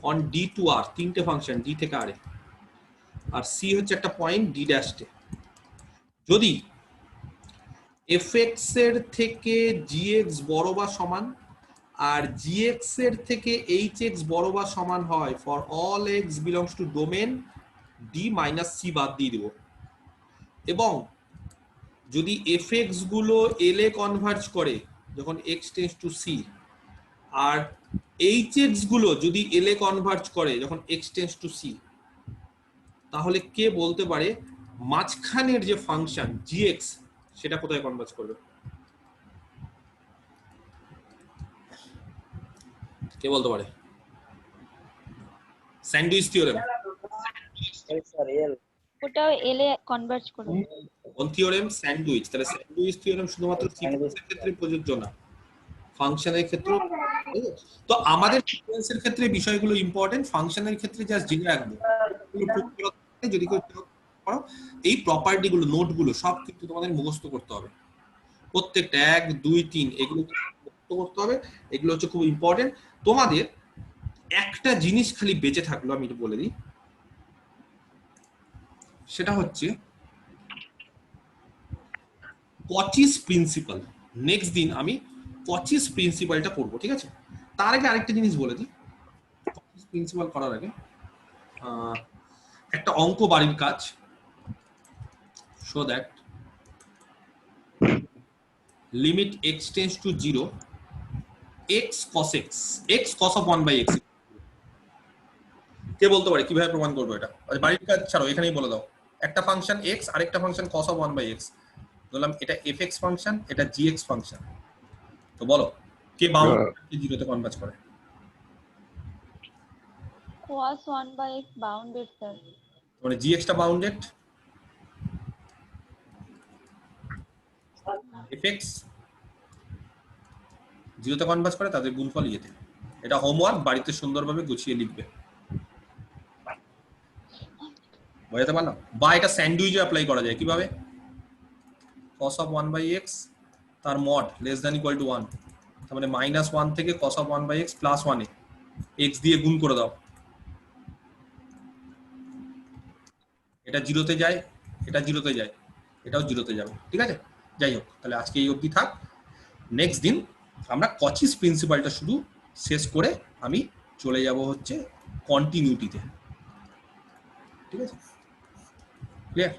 অন ডি টু আর তিনটে ফাংশন ডি থেকে আর এ, আর সি হচ্ছে একটা পয়েন্ট ডি ড্যাশে। যদি fx এর থেকে gx বড় বা সমান, আর gx এর থেকে hx বড় বা সমান হয় for all x belongs to domain d minus c বাদ দিয়ে দেব। এবং যদি fx গুলো l এ কনভার্জ করে যখন x টেন্ডস টু c, আর hx গুলো যদি l এ কনভার্জ করে যখন x টেন্ডস টু c, তাহলে কে বলতে পারে মাঝখানের যে ফাংশন gx সেটা কোথায় কনভার্জ করবে? কে বলতে পারে? Sandwich theorem. স্যার এল ওটাও এলে কনভার্জ করবে। কোন থিওরেম? স্যান্ডউইচ। তাহলে স্যান্ডউইচ থিওরেম শুধুমাত্র সিকোয়েন্সের ক্ষেত্রে প্রযোজ্য না, ফাংশনের ক্ষেত্রে। তো আমাদের সিকোয়েন্সের ক্ষেত্রে বিষয়গুলো ইম্পর্টেন্ট, ফাংশনের ক্ষেত্রে জাস্ট জেনে রাখবো। যদি কেউ করো এই প্রপার্টি গুলো, নোট গুলো সব কিন্তু তোমাদের মুখস্থ করতে হবে, প্রত্যেকটা 1 2 3 এগুলো মুখস্থ করতে হবে। এগুলো হচ্ছে খুব ইম্পর্টেন্ট। তোমাদের একটা জিনিস খালি বেঁচে থাকলো, আমি একটু বলে দিই, সেটা হচ্ছে কচিস প্রিন্সিপাল। নেক্সট দিন আমি কচিস প্রিন্সিপালটা করবো, ঠিক আছে? তার আগে আরেকটা জিনিস বলে দিই, কচিস প্রিন্সিপাল করার আগে একটা অঙ্ক বাড়ির কাজ। Show that limit x tends two 0 x cos x x cos of 1 by x। কে বলতে পারে কিভাবে প্রমাণ করবো এটা? বাড়ির কাজ ছাড়ো, এখানেই বলে দাও। একটা ফাংশন x আরেকটা function cos of 1 by x, বললাম এটা fx ফাংশন, এটা gx ফাংশন। তো বলো কে বাউন্ডেড 0 তে কনভার্জ করে? cos 1 by x bounded sir. মানে gx টা বাউন্ডেড, fx 0 তে কনভার্জ করে, তাদের গুণফল ইয়েতে। এটা হোমওয়ার্ক, বাড়িতে সুন্দরভাবে গুছিয়ে লিখবে, বুঝতে পারলাম? বা এটা স্যান্ডউইচে অ্যাপ্লাই করা যায় কিভাবে? cos of 1 by x তার mod less than equal two 1, তার মানে -1 থেকে cos of 1 by x plus 1 A x দিয়ে গুণ করে দাও, এটা 0 তে যায়, এটা 0 তে যায়, এটাও 0 তে যাবে, ঠিক আছে? যাই হোক, তাহলে আজকে এই অবধি থাক। নেক্সট দিন আমরা কচিস প্রিন্সিপালটা শুধু শেষ করে আমি চলে যাব হচ্ছে কন্টিনিউটিতে, ঠিক আছে? ক্লিয়ার?